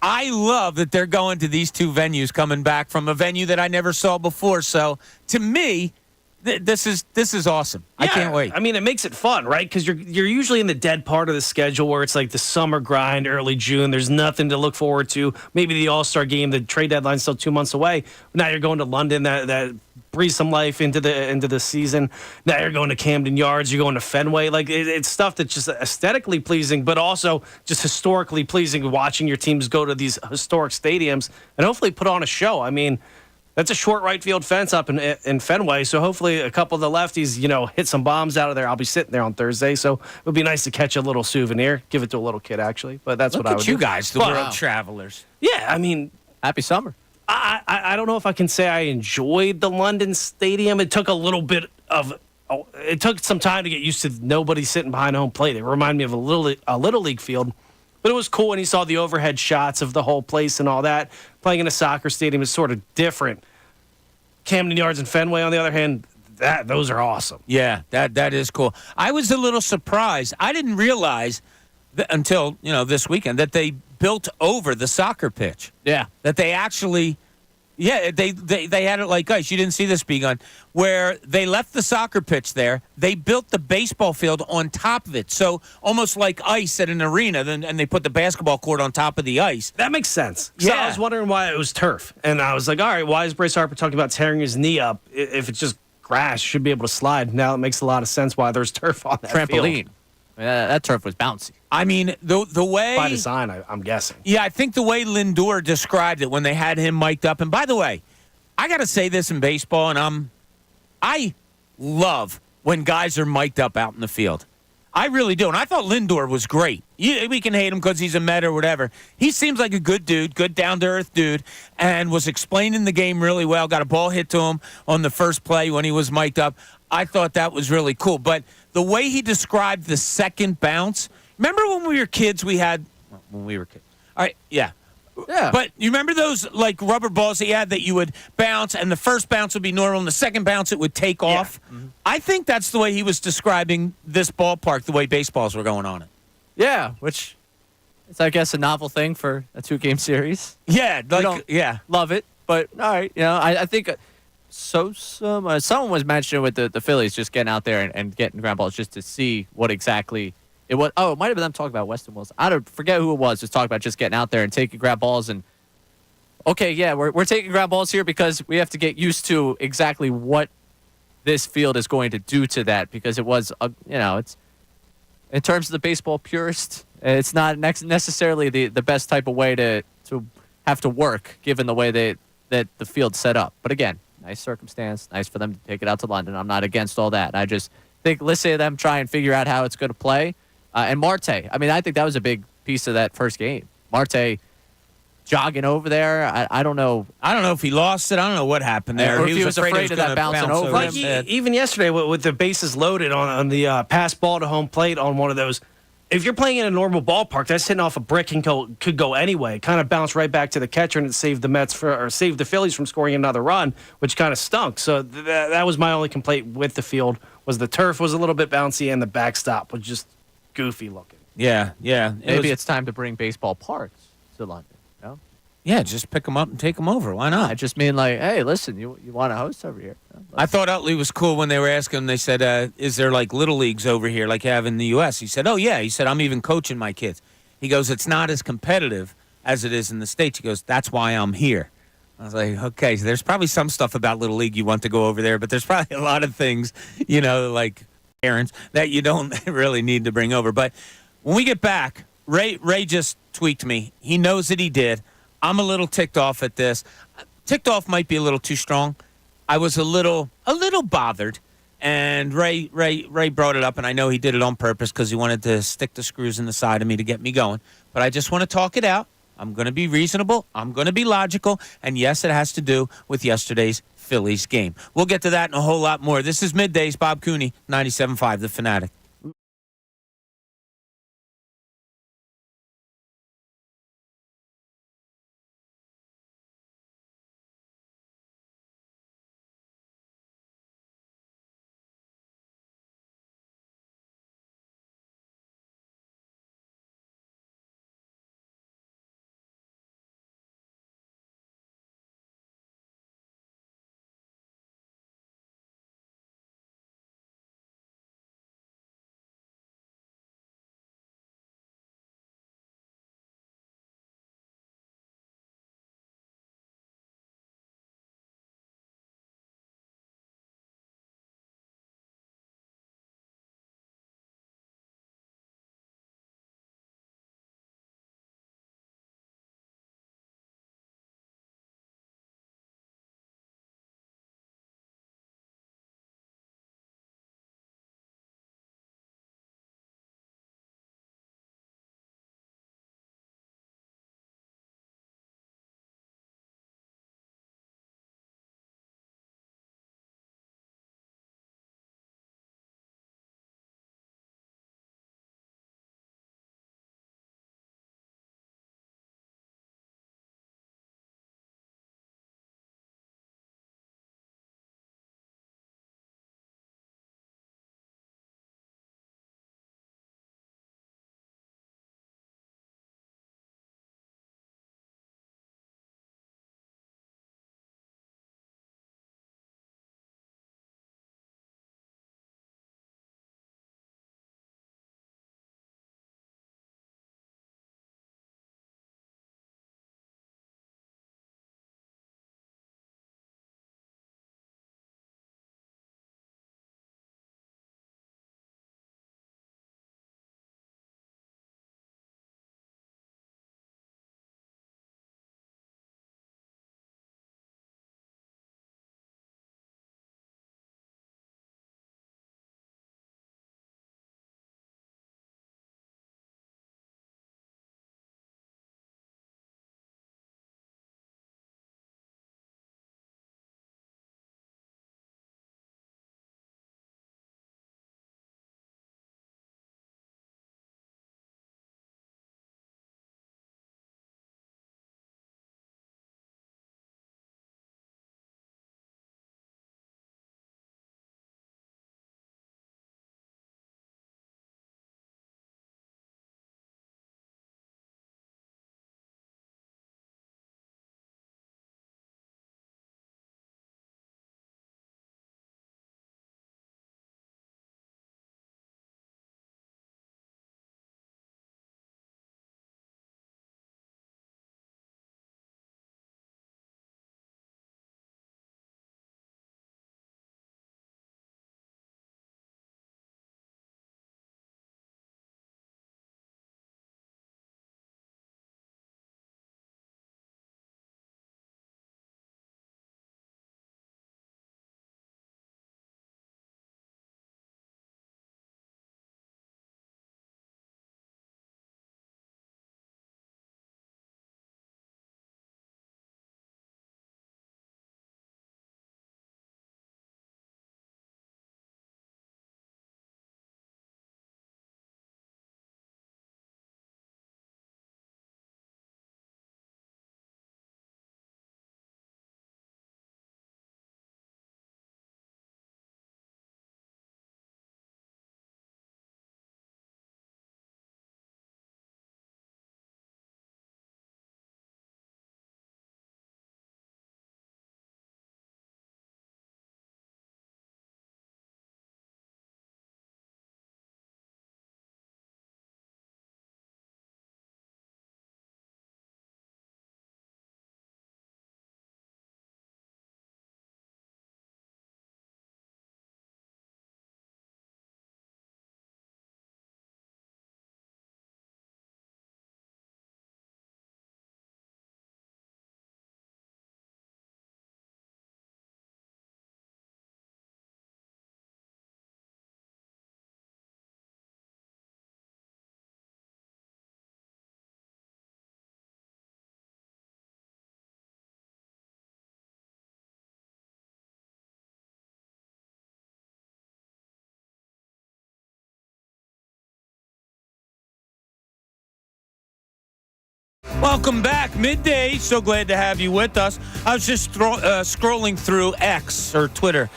I love that they're going to these 2 venues, coming back from a venue that I never saw before. So to me, this is awesome. Yeah, I can't wait. I mean, it makes it fun, right? Because you're usually in the dead part of the schedule where it's like the summer grind, early June. There's nothing to look forward to. Maybe the All-Star game, the trade deadline's still 2 months away. Now you're going to London. That breathes some life into the season. Now you're going to Camden Yards. You're going to Fenway. Like it's stuff that's just aesthetically pleasing, but also just historically pleasing. Watching your teams go to these historic stadiums and hopefully put on a show. I mean, that's a short right field fence up in Fenway, so hopefully a couple of the lefties, hit some bombs out of there. I'll be sitting there on Thursday, so it would be nice to catch a little souvenir, give it to a little kid, actually. But that's what I would do. Look at you guys, the world travelers. Yeah, I mean, happy summer. I don't know if I can say I enjoyed the London Stadium. It took it took some time to get used to nobody sitting behind home plate. It reminded me of a little league field. But it was cool when you saw the overhead shots of the whole place and all that. Playing in a soccer stadium is sort of different. Camden Yards and Fenway, on the other hand, those are awesome. Yeah, that is cool. I was a little surprised. I didn't realize until this weekend that they built over the soccer pitch. Yeah, that they actually. Yeah, they had it like ice. You didn't see this, B-Gun, where they left the soccer pitch there. They built the baseball field on top of it. So almost like ice at an arena, and they put the basketball court on top of the ice. That makes sense. Yeah. So I was wondering why it was turf. And I was like, all right, why is Bryce Harper talking about tearing his knee up? If it's just grass, should be able to slide. Now it makes a lot of sense why there's turf on that trampoline. field. I mean, that turf was bouncy. I mean, the way By design, I'm guessing. Yeah, I think the way Lindor described it when they had him mic'd up. And by the way, I got to say this in baseball, and I love when guys are mic'd up out in the field. I really do. And I thought Lindor was great. We can hate him because he's a Met or whatever. He seems like a good dude, good down-to-earth dude, and was explaining the game really well. Got a ball hit to him on the first play when he was mic'd up. I thought that was really cool. But the way he described the second bounce, remember when we were kids, when we were kids. All right, yeah. Yeah. But you remember those like rubber balls he had that you would bounce, and the first bounce would be normal, and the second bounce it would take off? Mm-hmm. I think that's the way he was describing this ballpark, the way baseballs were going on it. Yeah, which is, I guess, a novel thing for a 2-game series. Yeah, yeah. Love it, but all right. I think someone was mentioning with the Phillies just getting out there and getting ground balls just to see what exactly it was. Oh, it might have been them talking about Weston Wilson. I don't forget who it was. Just talking about just getting out there and taking ground balls and. Okay, yeah, we're taking ground balls here because we have to get used to exactly what this field is going to do to that, because it was, it's in terms of the baseball purist, it's not necessarily the best type of way to have to work given the way that the field's set up. But again, nice circumstance, nice for them to take it out to London. I'm not against all that. I just think listen to them try and figure out how it's going to play. And Marte, I mean, I think that was a big piece of that first game. Marte jogging over there. I don't know. I don't know if he lost it. I don't know what happened there. Or if he was afraid of that bouncing over Like him. even yesterday with the bases loaded on the pass ball to home plate on one of those, if you're playing in a normal ballpark, that's hitting off a brick and could go anyway. Kind of bounced right back to the catcher, and it saved saved the Phillies from scoring another run, which kind of stunk. So that was my only complaint with the field, was the turf was a little bit bouncy and the backstop was just goofy looking. Yeah. Maybe it's time to bring baseball parks to London. No? Yeah, just pick them up and take them over. Why not? I just mean like, hey, listen, you want to host over here? I thought Utley was cool when they were asking him. They said, is there like little leagues over here like you have in the U.S.? He said, oh, yeah. He said, I'm even coaching my kids. He goes, it's not as competitive as it is in the States. He goes, that's why I'm here. I was like, okay, so there's probably some stuff about Little League you want to go over there, but there's probably a lot of things, like parents, that you don't really need to bring over. But when we get back, Ray just tweaked me. He knows that he did. I'm a little ticked off at this. Ticked off might be a little too strong. I was a little bothered, and Ray brought it up, and I know he did it on purpose because he wanted to stick the screws in the side of me to get me going. But I just want to talk it out. I'm going to be reasonable. I'm going to be logical. And yes, it has to do with yesterday's Phillies game. We'll get to that and a whole lot more. This is Middays. Bob Cooney, 97.5 The Fanatic. Welcome back. Midday. So glad to have you with us. I was just scrolling through X or Twitter,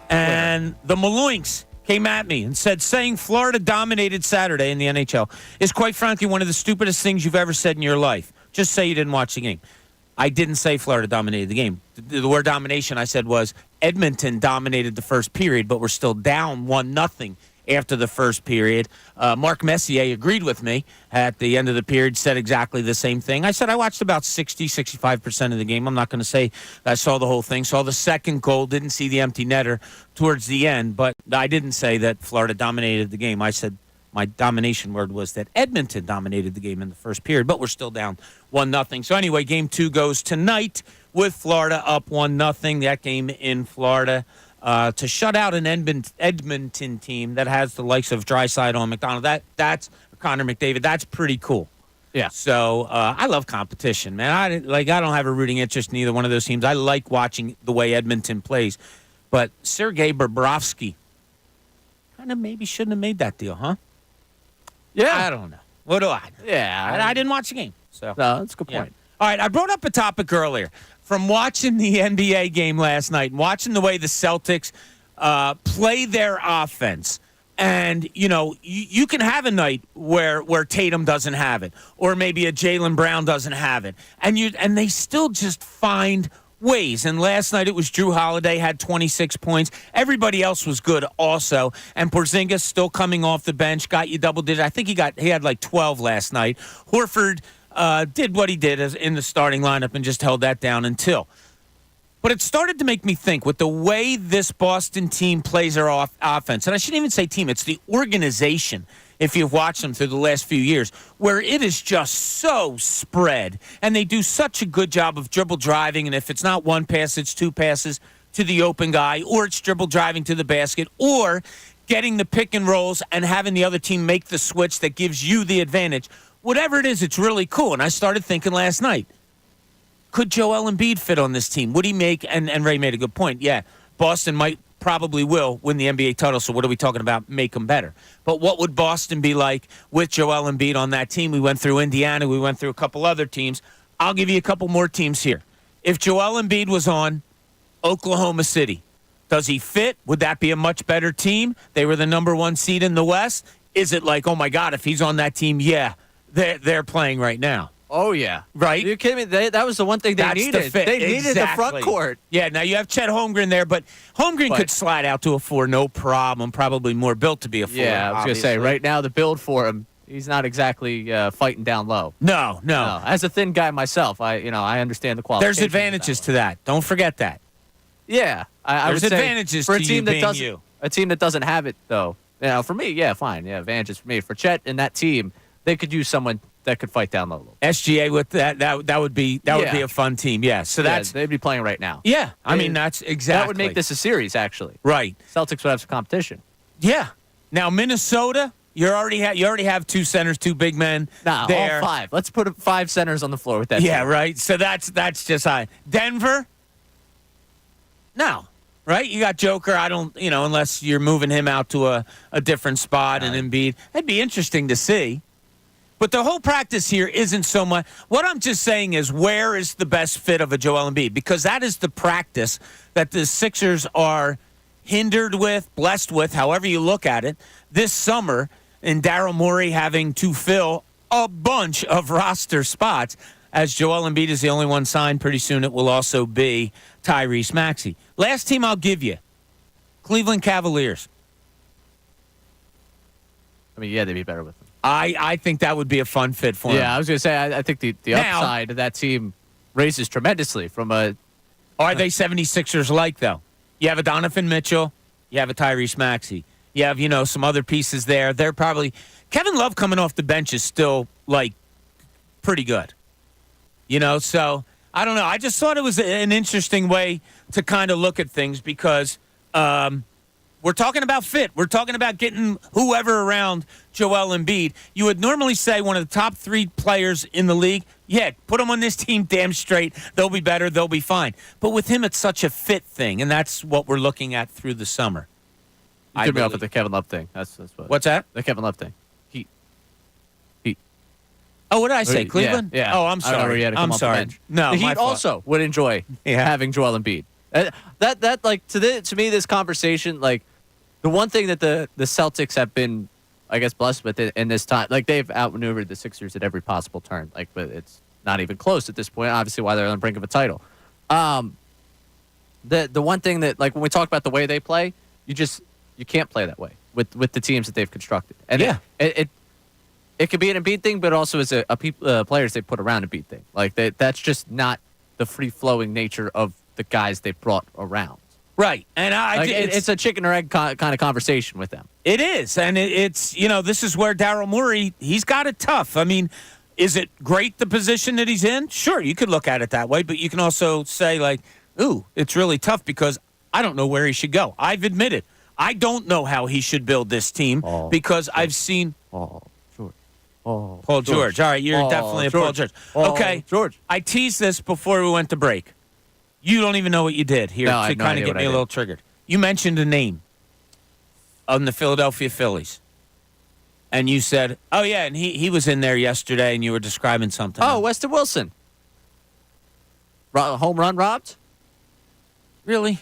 and the Maloinks came at me and said, saying Florida dominated Saturday in the NHL is quite frankly one of the stupidest things you've ever said in your life. Just say you didn't watch the game. I didn't say Florida dominated the game. The word domination I said was Edmonton dominated the first period, but we're still down 1-0 after the first period. Mark Messier agreed with me at the end of the period, said exactly the same thing. I said I watched about 65% of the game. I'm not going to say I saw the whole thing. Saw the second goal, didn't see the empty netter towards the end, but I didn't say that Florida dominated the game. I said my domination word was that Edmonton dominated the game in the first period, but we're still down 1-0. So anyway, game 2 goes tonight with Florida up 1-0. That game in Florida. To shut out an Edmonton team that has the likes of Draisaitl and McDonald, that's Connor McDavid. That's pretty cool. Yeah. So I love competition, man. I don't have a rooting interest in either one of those teams. I like watching the way Edmonton plays, but Sergei Bobrovsky kind of maybe shouldn't have made that deal, huh? Yeah. I don't know. What do I know? Yeah. I didn't watch the game. So No, that's a good point. All right, I brought up a topic earlier. From watching the NBA game last night and watching the way the Celtics play their offense, and, you can have a night where Tatum doesn't have it, or maybe a Jaylen Brown doesn't have it, and they still just find ways. And last night it was Drew Holiday had 26 points. Everybody else was good also. And Porzingis still coming off the bench, got you double digits. I think he had like 12 last night. Horford did what he did in the starting lineup and just held that down until. But it started to make me think with the way this Boston team plays their offense, and I shouldn't even say team, it's the organization, if you've watched them through the last few years, where it is just so spread. And they do such a good job of dribble driving, and if it's not one pass, it's two passes to the open guy, or it's dribble driving to the basket, or getting the pick and rolls and having the other team make the switch that gives you the advantage. Whatever it is, it's really cool. And I started thinking last night, could Joel Embiid fit on this team? Would he make, and Ray made a good point, yeah, Boston probably will win the NBA title, so what are we talking about? Make them better. But what would Boston be like with Joel Embiid on that team? We went through Indiana. We went through a couple other teams. I'll give you a couple more teams here. If Joel Embiid was on Oklahoma City, does he fit? Would that be a much better team? They were the number 1 seed in the West. Is it like, oh, my God, if he's on that team, yeah, they're playing right now. Oh, yeah. Right? Are you kidding me? That was the one thing they That's needed. the fit. They needed the front Exactly. court. Yeah, now you have Chet Holmgren there, but Holmgren could slide out to a 4, no problem. Probably more built to be a 4. Yeah, I was going to say, right now, the build for him, he's not exactly fighting down low. No. As a thin guy myself, I understand the quality. There's advantages to that. Don't forget that. Yeah. I There's would say advantages for to a team you that being doesn't, you. A team that doesn't have it, though. For me, yeah, fine. Yeah, advantages for me. For Chet and that team, they could use someone that could fight down low. SGA with that would be a fun team. Yeah. So they'd be playing right now. Yeah. I mean, that's exactly. That would make this a series, actually. Right. Celtics would have some competition. Yeah. Now Minnesota, you already have 2 centers, 2 big men. Nah, there. all 5. Let's put 5 centers on the floor with that. Yeah. team. Right. So that's just high. Denver. No. Right? You got Joker. I don't, unless you're moving him out to a different spot and Embiid. That'd be interesting to see. But the whole practice here isn't so much. What I'm just saying is, where is the best fit of a Joel Embiid? Because that is the practice that the Sixers are hindered with, blessed with, however you look at it, this summer, and Daryl Morey having to fill a bunch of roster spots. As Joel Embiid is the only one signed, pretty soon it will also be Tyrese Maxey. Last team I'll give you, Cleveland Cavaliers. I mean, yeah, they'd be better with them. I think that would be a fun fit for him. Yeah, I was going to say, I think the upside of that team raises tremendously from a... Are they 76ers like, though? You have a Donovan Mitchell. You have a Tyrese Maxey. You have, some other pieces there. They're probably... Kevin Love coming off the bench is still, pretty good. So, I don't know. I just thought it was an interesting way to kind of look at things because... we're talking about fit. We're talking about getting whoever around Joel Embiid. You would normally say one of the top 3 players in the league, yeah, put them on this team damn straight. They'll be better. They'll be fine. But with him, it's such a fit thing, and that's what we're looking at through the summer. You took me off with the Kevin Love thing. That's what. What's that? The Kevin Love thing. Heat. Oh, what did I say? Yeah, Cleveland? yeah. Oh, I'm I don't know where he sorry. had to come I'm off the sorry. bench. No, the my Heat fault. also would enjoy having Joel Embiid. That like to me, this conversation, like the one thing that the Celtics have been, I guess, blessed with in this time, like they've outmaneuvered the Sixers at every possible turn. Like, but it's not even close at this point. Obviously, why they're on the brink of a title. The one thing that, like, when we talk about the way they play, you can't play that way with the teams that they've constructed. And it could be an Embiid thing, but also as players they put around Embiid thing. Like that's just not the free flowing nature of the guys they brought around. Right, and it's a chicken or egg kind of conversation with them. It is, and it's this is where Daryl Morey, he's got it tough. I mean, is it great the position that he's in? Sure, you could look at it that way, but you can also say like, ooh, it's really tough because I don't know where he should go. I've admitted I don't know how he should build this team because I've seen Paul George. All right, you're definitely a Paul George. Okay, George. I teased this before we went to break. You don't even know what you did here to kind of get me a little triggered. You mentioned a name on the Philadelphia Phillies. And you said, oh, yeah, and he was in there yesterday, and you were describing something. Oh, Weston Wilson. Home run robbed? Really?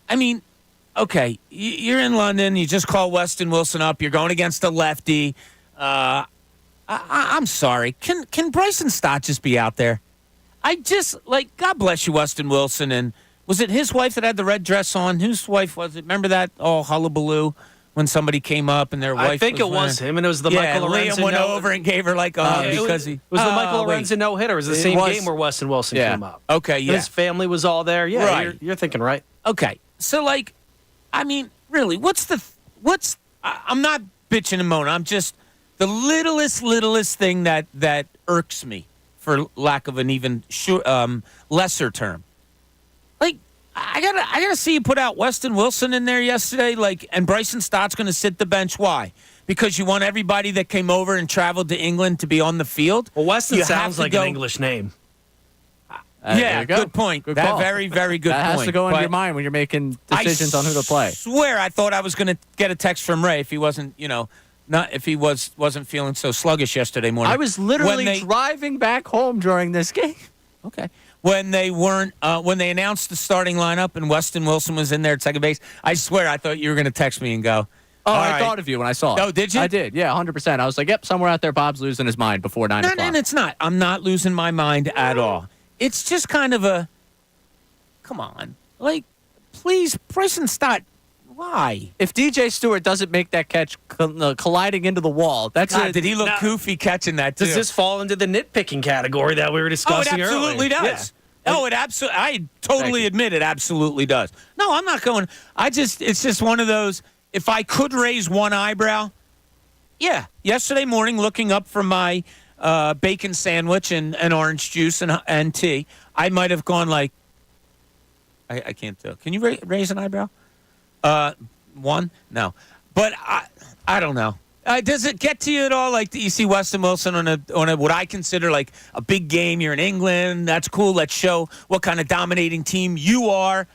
I mean, okay, you're in London. You just call Weston Wilson up. You're going against a lefty. I'm sorry. Can Bryson Stott just be out there? God bless you, Weston Wilson. And was it his wife that had the red dress on? Whose wife was it? Remember that hullabaloo when somebody came up and their wife? I think it was him, and it was the Michael Lorenzen. Liam went over and gave her like a hug because he was the Michael Lorenzen no hitter. It was the same game where Weston Wilson came up. Okay, yeah. And his family was all there. Yeah, right. You're thinking right. Okay, so I mean, really, I'm not bitching and moaning. I'm just the littlest thing that irks me, for lack of an even lesser term. Like, I gotta see you put out Weston Wilson in there yesterday, and Bryson Stott's going to sit the bench. Why? Because you want everybody that came over and traveled to England to be on the field. Well, Weston sounds like an English name. Yeah, good point. Good that call. very, very good that point. That has to go in your mind when you're making decisions on who to play. I swear, I thought I was going to get a text from Ray if he wasn't, wasn't feeling so sluggish yesterday morning. I was literally driving back home during this game. Okay. When they announced the starting lineup and Weston Wilson was in there at second base, I swear I thought you were going to text me and go, I thought of you when I saw it. Oh, did you? I did, yeah, 100%. I was like, yep, somewhere out there Bob's losing his mind before 9 o'clock. And it's not. I'm not losing my mind at all. It's just kind of come on. Please, Bryson Stott, why? If DJ Stewart doesn't make that catch colliding into the wall, did he look goofy catching that too? Does this fall into the nitpicking category that we were discussing earlier? Oh, it absolutely does. Yeah. Oh, it absolutely. I totally admit it absolutely does. No, I'm not going. It's just one of those. If I could raise one eyebrow, yeah. Yesterday morning, looking up from my bacon sandwich and orange juice and tea, I might have gone I can't do it. Can you raise an eyebrow? One? No. But I don't know. Does it get to you at all? Do you see Weston Wilson on a what I consider a big game? You're in England. That's cool. Let's show what kind of dominating team you are.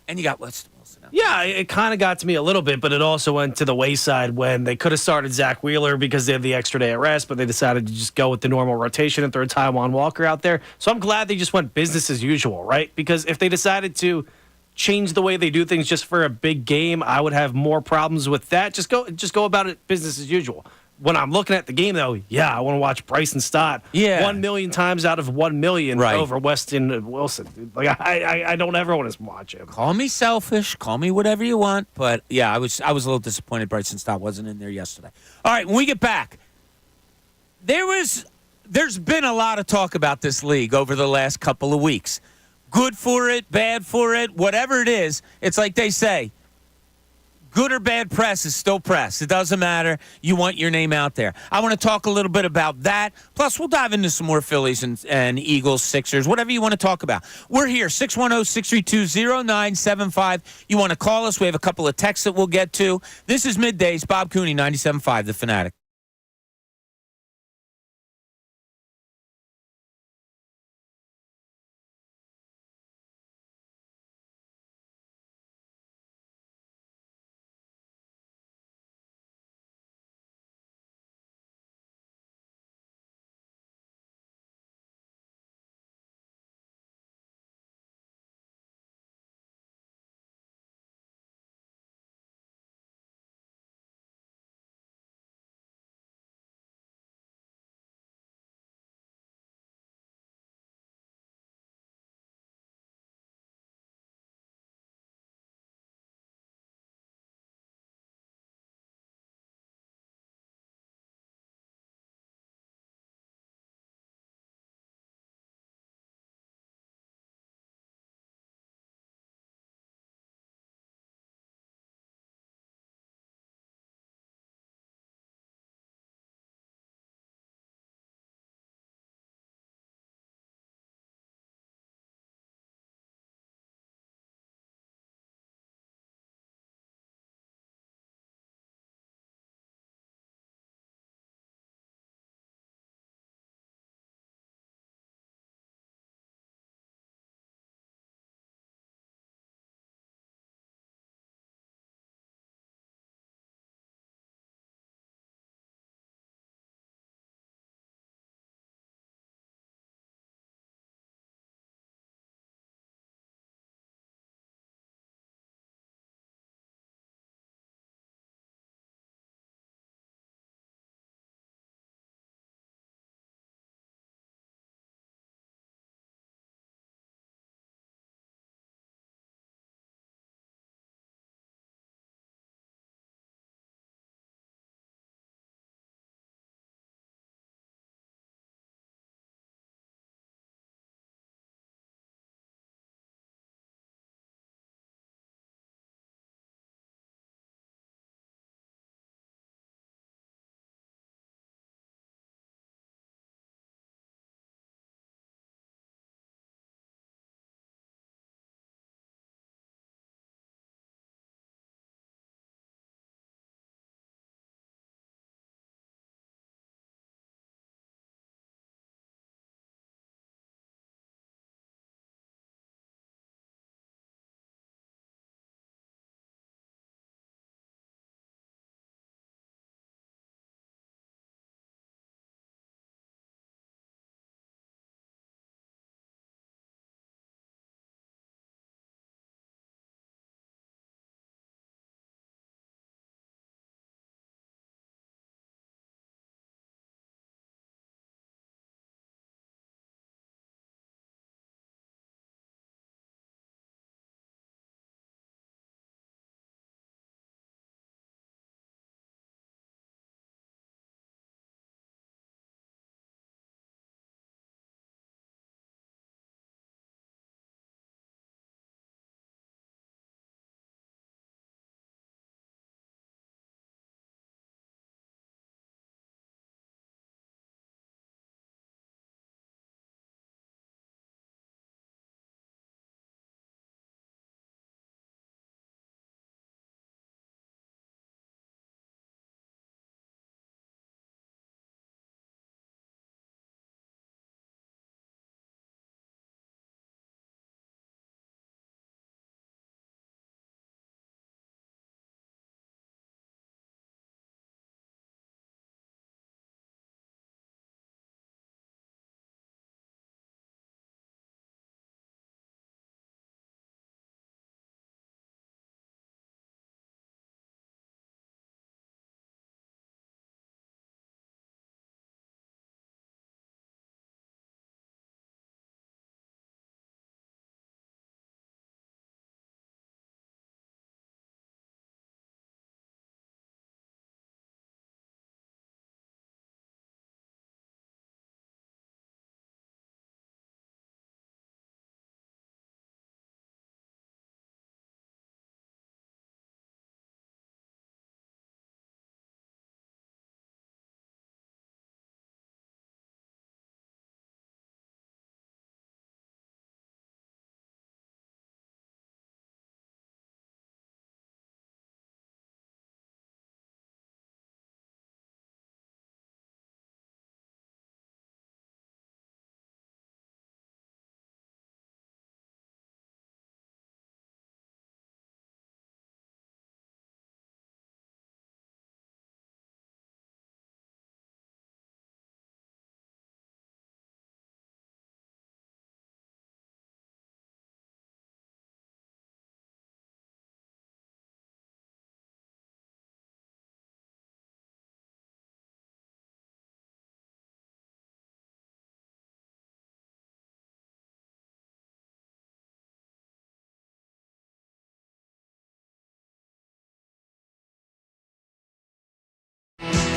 And you got Weston Wilson out. Yeah, it kind of got to me a little bit, but it also went to the wayside when they could have started Zach Wheeler because they had the extra day at rest, but they decided to just go with the normal rotation and throw Taijuan Walker out there. So I'm glad they just went business as usual, right? Because if they decided to change the way they do things just for a big game, I would have more problems with that. Just go about it business as usual. When I'm looking at the game, though, I want to watch Bryson Stott 1 million times out of 1 million over Weston Wilson. I don't ever want to watch him. Call me selfish, call me whatever you want, but I was a little disappointed Bryson Stott wasn't in there yesterday. All right, when we get back, there's been a lot of talk about this league over the last couple of weeks. Good for it, bad for it, whatever it is. It's like they say, good or bad press is still press. It doesn't matter. You want your name out there. I want to talk a little bit about that. Plus, we'll dive into some more Phillies and Eagles, Sixers, whatever you want to talk about. We're here, 610-632-0975. You want to call us? We have a couple of texts that we'll get to. This is Middays. Bob Cooney, 97.5, The Fanatic.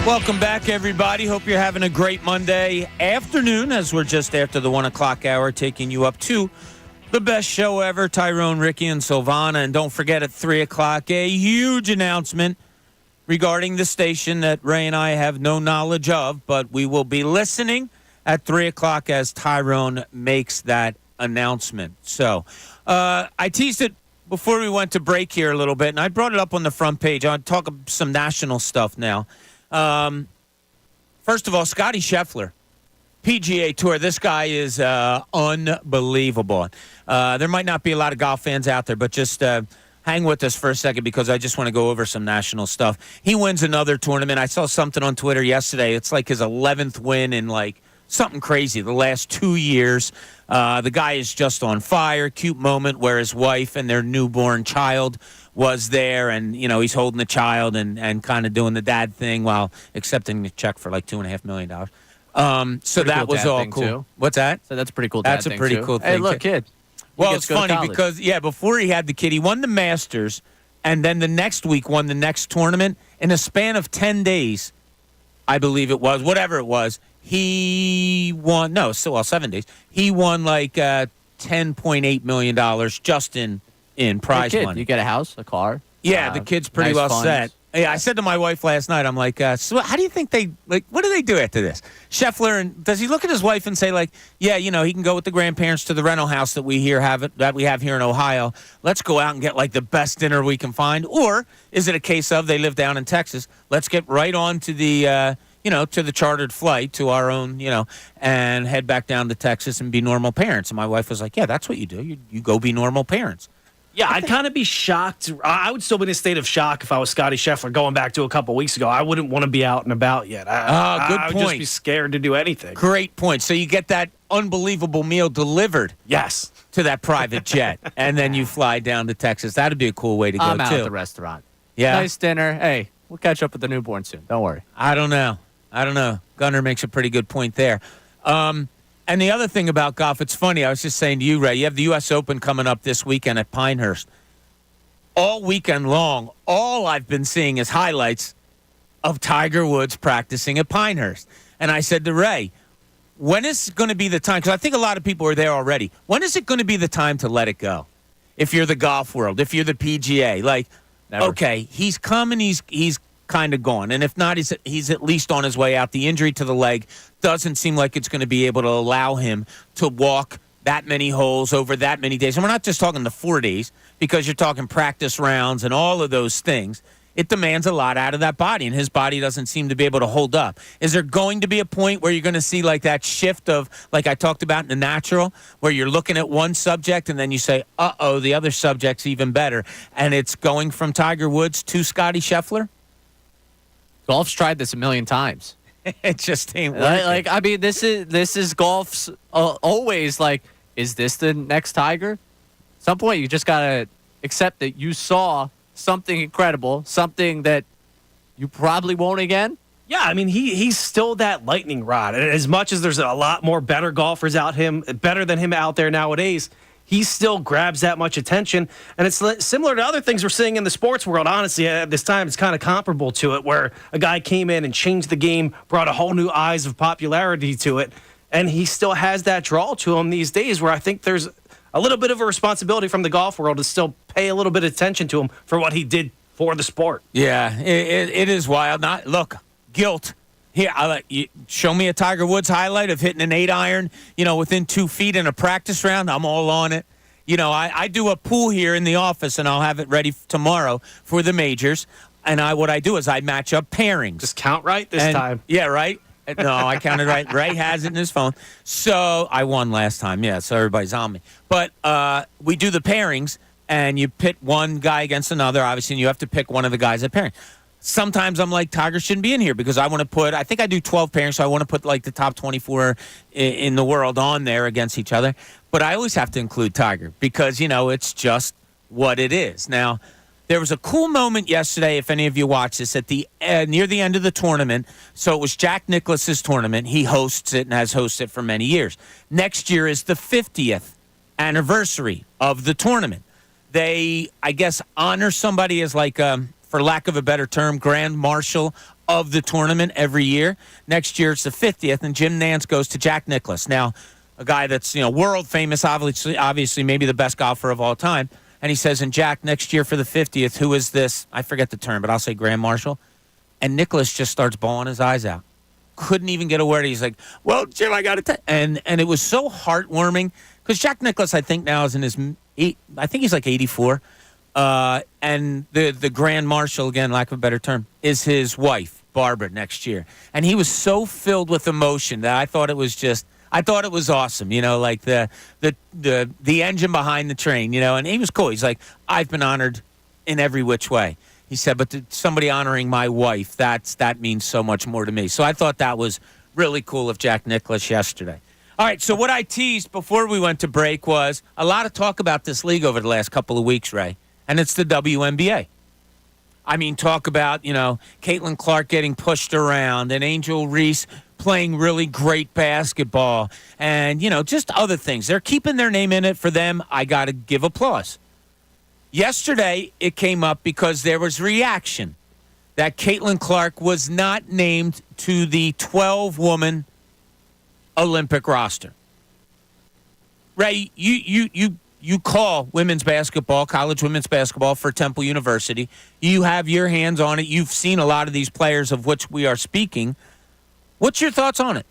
Welcome back, everybody. Hope you're having a great Monday afternoon as we're just after the 1 o'clock hour, taking you up to the best show ever, Tyrone, Ricky, and Silvana. And don't forget at 3 o'clock, a huge announcement regarding the station that Ray and I have no knowledge of, but we will be listening at 3 o'clock as Tyrone makes that announcement. So I teased it before we went to break here a little bit, and I brought it up on the front page. I'll talk some national stuff now. First of all, Scottie Scheffler, PGA Tour. This guy is unbelievable. There might not be a lot of golf fans out there, but just hang with us for a second because I just want to go over some national stuff. He wins another tournament. I saw something on Twitter yesterday. It's like his 11th win in like something crazy the last 2 years. The guy is just on fire. Cute moment where his wife and their newborn child was there, and you know he's holding the child and kind of doing the dad thing while accepting the check for like $2.5 million. So pretty that cool was dad all thing, cool. Too. What's that? So that's pretty cool. That's dad a thing pretty too. cool thing. Hey, look, kid. Well, it's funny because before he had the kid, he won the Masters, and then the next week won the next tournament in a span of 10 days. I believe it was, whatever it was. He won 7 days. He won like $10.8 million just in prize hey, kid, money. You get a house, a car. Yeah, the kid's pretty nice well funds. set. Yeah, I said to my wife last night, I'm like, so how do you think what do they do after this? Scheffler, and does he look at his wife and say, like, yeah, you know, he can go with the grandparents to the rental house that we have here in Ohio. Let's go out and get like the best dinner we can find. Or is it a case of they live down in Texas? Let's get right on to the to the chartered flight to our own, and head back down to Texas and be normal parents. And my wife was like, yeah, that's what you do. You go be normal parents. Yeah, I'd kind of be shocked. I would still be in a state of shock if I was Scottie Scheffler going back to a couple weeks ago. I wouldn't want to be out and about yet. Good I would just point. be scared to do anything. Great point. So you get that unbelievable meal delivered. Yes. To that private jet, and then you fly down to Texas. That'd be a cool way to go, I'm out too. at the restaurant. Yeah. Nice dinner. Hey, we'll catch up with the newborn soon. Don't worry. I don't know. Gunnar makes a pretty good point there. And the other thing about golf, it's funny. I was just saying to you, Ray, you have the U.S. Open coming up this weekend at Pinehurst. All weekend long, all I've been seeing is highlights of Tiger Woods practicing at Pinehurst. And I said to Ray, when is going to be the time? Because I think a lot of people are there already. When is it going to be the time to let it go? If you're the golf world, if you're the PGA, like, Never. Okay, he's come and he's kind of gone. And if not, he's at least on his way out. The injury to the leg doesn't seem like it's going to be able to allow him to walk that many holes over that many days. And we're not just talking the 4 days, because you're talking practice rounds and all of those things. It demands a lot out of that body, and his body doesn't seem to be able to hold up. Is there going to be a point where you're going to see like that shift of, like I talked about in the natural, where you're looking at one subject and then you say, uh-oh, the other subject's even better, and it's going from Tiger Woods to Scottie Scheffler? Golf's tried this a million times. It just ain't working. Like, I mean, this is golf's always like, is this the next Tiger? At some point, you just got to accept that you saw something incredible, something that you probably won't again. Yeah, I mean, he's still that lightning rod. And as much as there's a lot more better golfers better than him out there nowadays, he still grabs that much attention. And it's similar to other things we're seeing in the sports world. Honestly, at this time, it's kind of comparable to it, where a guy came in and changed the game, brought a whole new eyes of popularity to it, and he still has that draw to him these days, where I think there's a little bit of a responsibility from the golf world to still pay a little bit of attention to him for what he did for the sport. Yeah, it is wild. Look, guilt. Here, show me a Tiger Woods highlight of hitting an 8-iron, within 2 feet in a practice round. I'm all on it. I do a pool here in the office, and I'll have it ready tomorrow for the majors. And what I do is I match up pairings. Just count right this time. Yeah, right? No, I counted right. Ray has it in his phone. So I won last time. Yeah, so everybody's on me. But we do the pairings, and you pit one guy against another, obviously, and you have to pick one of the guys at pairing. Sometimes I'm like, Tiger shouldn't be in here because I want to put, I think I do 12 pairings, so I want to put like the top 24 in the world on there against each other. But I always have to include Tiger because, it's just what it is. Now, there was a cool moment yesterday, if any of you watched this, at the near the end of the tournament. So it was Jack Nicklaus's tournament. He hosts it and has hosted it for many years. Next year is the 50th anniversary of the tournament. They, I guess, honor somebody as like, for lack of a better term, Grand Marshal of the tournament every year. Next year it's the 50th, and Jim Nantz goes to Jack Nicklaus. Now, a guy that's world famous, obviously maybe the best golfer of all time. And he says, and Jack, next year for the 50th, who is this? I forget the term, but I'll say Grand Marshal. And Nicklaus just starts bawling his eyes out. Couldn't even get a word. He's like, well, Jim, I got to and it was so heartwarming because Jack Nicklaus, I think now is in his I think he's like 84. And the Grand Marshal, again, lack of a better term, is his wife, Barbara, next year. And he was so filled with emotion that I thought it was awesome, like the engine behind the train, and he was cool. He's like, I've been honored in every which way. He said, but somebody honoring my wife, that means so much more to me. So I thought that was really cool of Jack Nicklaus yesterday. All right, so what I teased before we went to break was a lot of talk about this league over the last couple of weeks, Ray, and it's the WNBA. I mean, talk about, Caitlin Clark getting pushed around and Angel Reese playing really great basketball and, just other things. They're keeping their name in it. For them, I got to give applause. Yesterday, it came up because there was reaction that Caitlin Clark was not named to the 12-woman Olympic roster. Ray, you call women's basketball, college women's basketball for Temple University. You have your hands on it. You've seen a lot of these players of which we are speaking. What's your thoughts on it?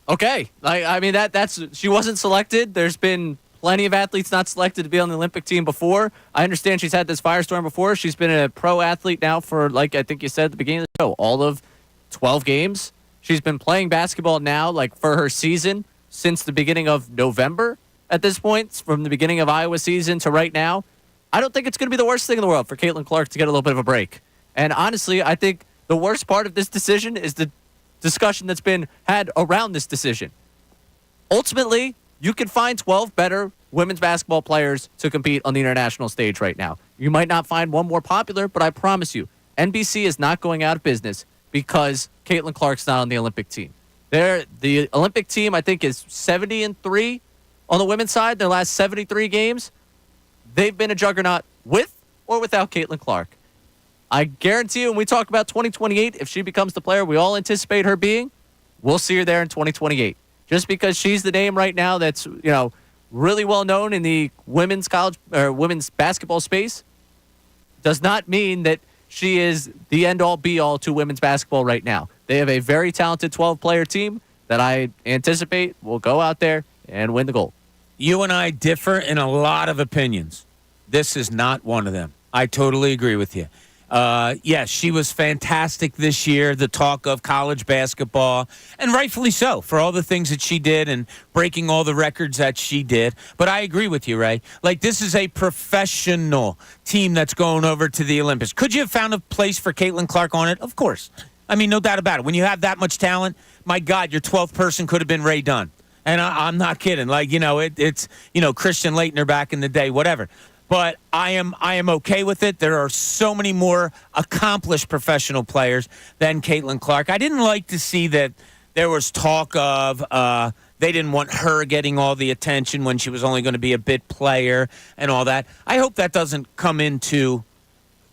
Okay. I mean, that's she wasn't selected. There's been plenty of athletes not selected to be on the Olympic team before. I understand she's had this firestorm before. She's been a pro athlete now for, like I think you said at the beginning of the show, all of 12 games. She's been playing basketball now, for her season, since the beginning of November at this point, from the beginning of Iowa season to right now. I don't think it's going to be the worst thing in the world for Caitlin Clark to get a little bit of a break. And honestly, I think the worst part of this decision is the discussion that's been had around this decision. Ultimately, you can find 12 better women's basketball players to compete on the international stage right now. You might not find one more popular, but I promise you, NBC is not going out of business because Caitlin Clark's not on the Olympic team. The Olympic team, I think, is 70-3 on the women's side. Their last 73 games, they've been a juggernaut with or without Caitlin Clark. I guarantee you, when we talk about 2028, if she becomes the player we all anticipate her being, we'll see her there in 2028. Just because she's the name right now that's, really well known in the women's college or women's basketball space does not mean that she is the end-all, be-all to women's basketball right now. They have a very talented 12-player team that I anticipate will go out there and win the gold. You and I differ in a lot of opinions. This is not one of them. I totally agree with you. Yes, she was fantastic this year, the talk of college basketball, and rightfully so, for all the things that she did and breaking all the records that she did. But I agree with you, Ray. This is a professional team that's going over to the Olympics. Could you have found a place for Caitlin Clark on it? Of course. I mean, no doubt about it. When you have that much talent, my God, your 12th person could have been Ray Dunn. And I'm not kidding. It's Christian Laettner back in the day, whatever. But I am okay with it. There are so many more accomplished professional players than Caitlin Clark. I didn't like to see that there was talk of they didn't want her getting all the attention when she was only going to be a bit player and all that. I hope that doesn't come into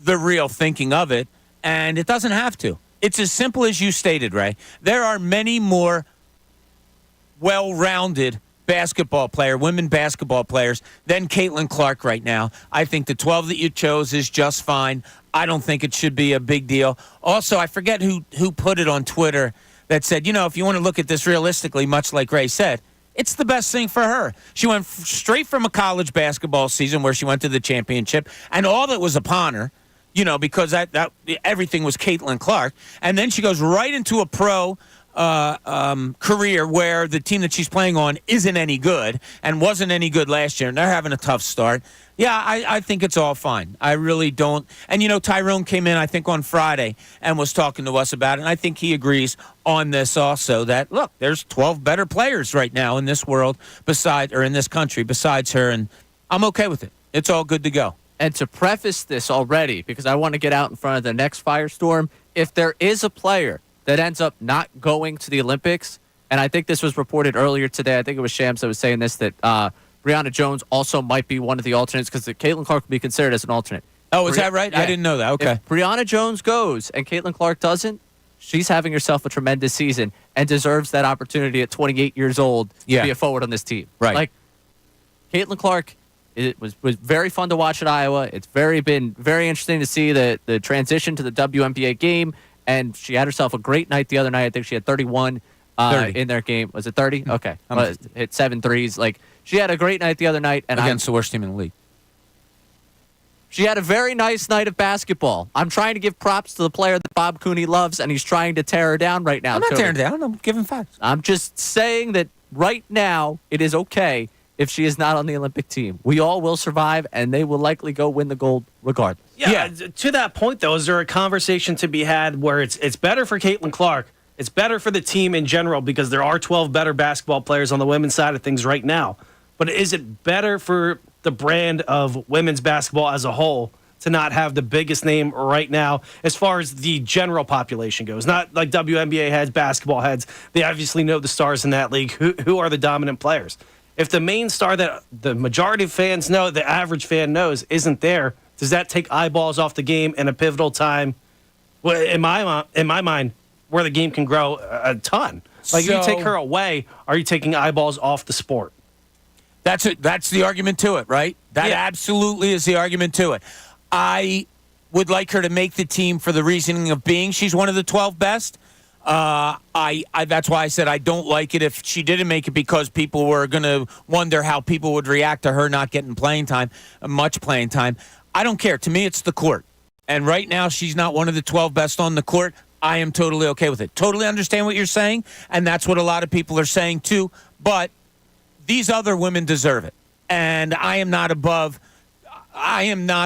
the real thinking of it, and it doesn't have to. It's as simple as you stated, Ray. There are many more well-rounded women basketball players than Caitlin Clark right now. I think the 12 that you chose is just fine. I don't think it should be a big deal. Also, I forget who put it on Twitter that said, if you want to look at this realistically, much like Ray said, it's the best thing for her. She went straight from a college basketball season where she went to the championship, and all that was upon her, because that everything was Caitlin Clark, and then she goes right into a pro career where the team that she's playing on isn't any good and wasn't any good last year, and they're having a tough start. Yeah, I think it's all fine. I really don't. And, Tyrone came in, I think, on Friday and was talking to us about it, and I think he agrees on this also that, look, there's 12 better players right now in this world in this country besides her, and I'm okay with it. It's all good to go. And to preface this already, because I want to get out in front of the next firestorm, if there is a player that ends up not going to the Olympics, and I think this was reported earlier today. I think it was Shams that was saying this, that Brianna Jones also might be one of the alternates because Caitlin Clark would be considered as an alternate. Oh, is that right? Yeah. I didn't know that. Okay. If Brianna Jones goes and Caitlin Clark doesn't, she's having herself a tremendous season and deserves that opportunity at 28 years old to be a forward on this team. Right. Like, Caitlin Clark, it was very fun to watch at Iowa. It's been very interesting to see the transition to the WNBA game, and she had herself a great night the other night. I think she had 31 in their game. Was it 30? Okay. Hit 7 threes. Like, she had a great night the other night. And against the worst team in the league. She had a very nice night of basketball. I'm trying to give props to the player that Bob Cooney loves, and he's trying to tear her down right now. I'm not tearing her down. I'm giving facts. I'm just saying that right now it is okay if she is not on the Olympic team. We all will survive, and they will likely go win the gold regardless. Yeah. To that point, though, is there a conversation to be had where it's better for Caitlin Clark, it's better for the team in general because there are 12 better basketball players on the women's side of things right now, but is it better for the brand of women's basketball as a whole to not have the biggest name right now as far as the general population goes? Not like WNBA heads, basketball heads. They obviously know the stars in that league. Who are the dominant players? If the main star that the majority of fans know, the average fan knows, isn't there, does that take eyeballs off the game in a pivotal time? Well, in my mind, where the game can grow a ton. Like, if you take her away, are you taking eyeballs off the sport? That's it. That's the argument to it, right? That absolutely is the argument to it. I would like her to make the team for the reasoning of being she's one of the 12 best. That's why I said I don't like it if she didn't make it because people were going to wonder how people would react to her not getting much playing time. I don't care. To me, it's the court. And right now, she's not one of the 12 best on the court. I am totally okay with it. Totally understand what you're saying, and that's what a lot of people are saying too. But these other women deserve it. And I am not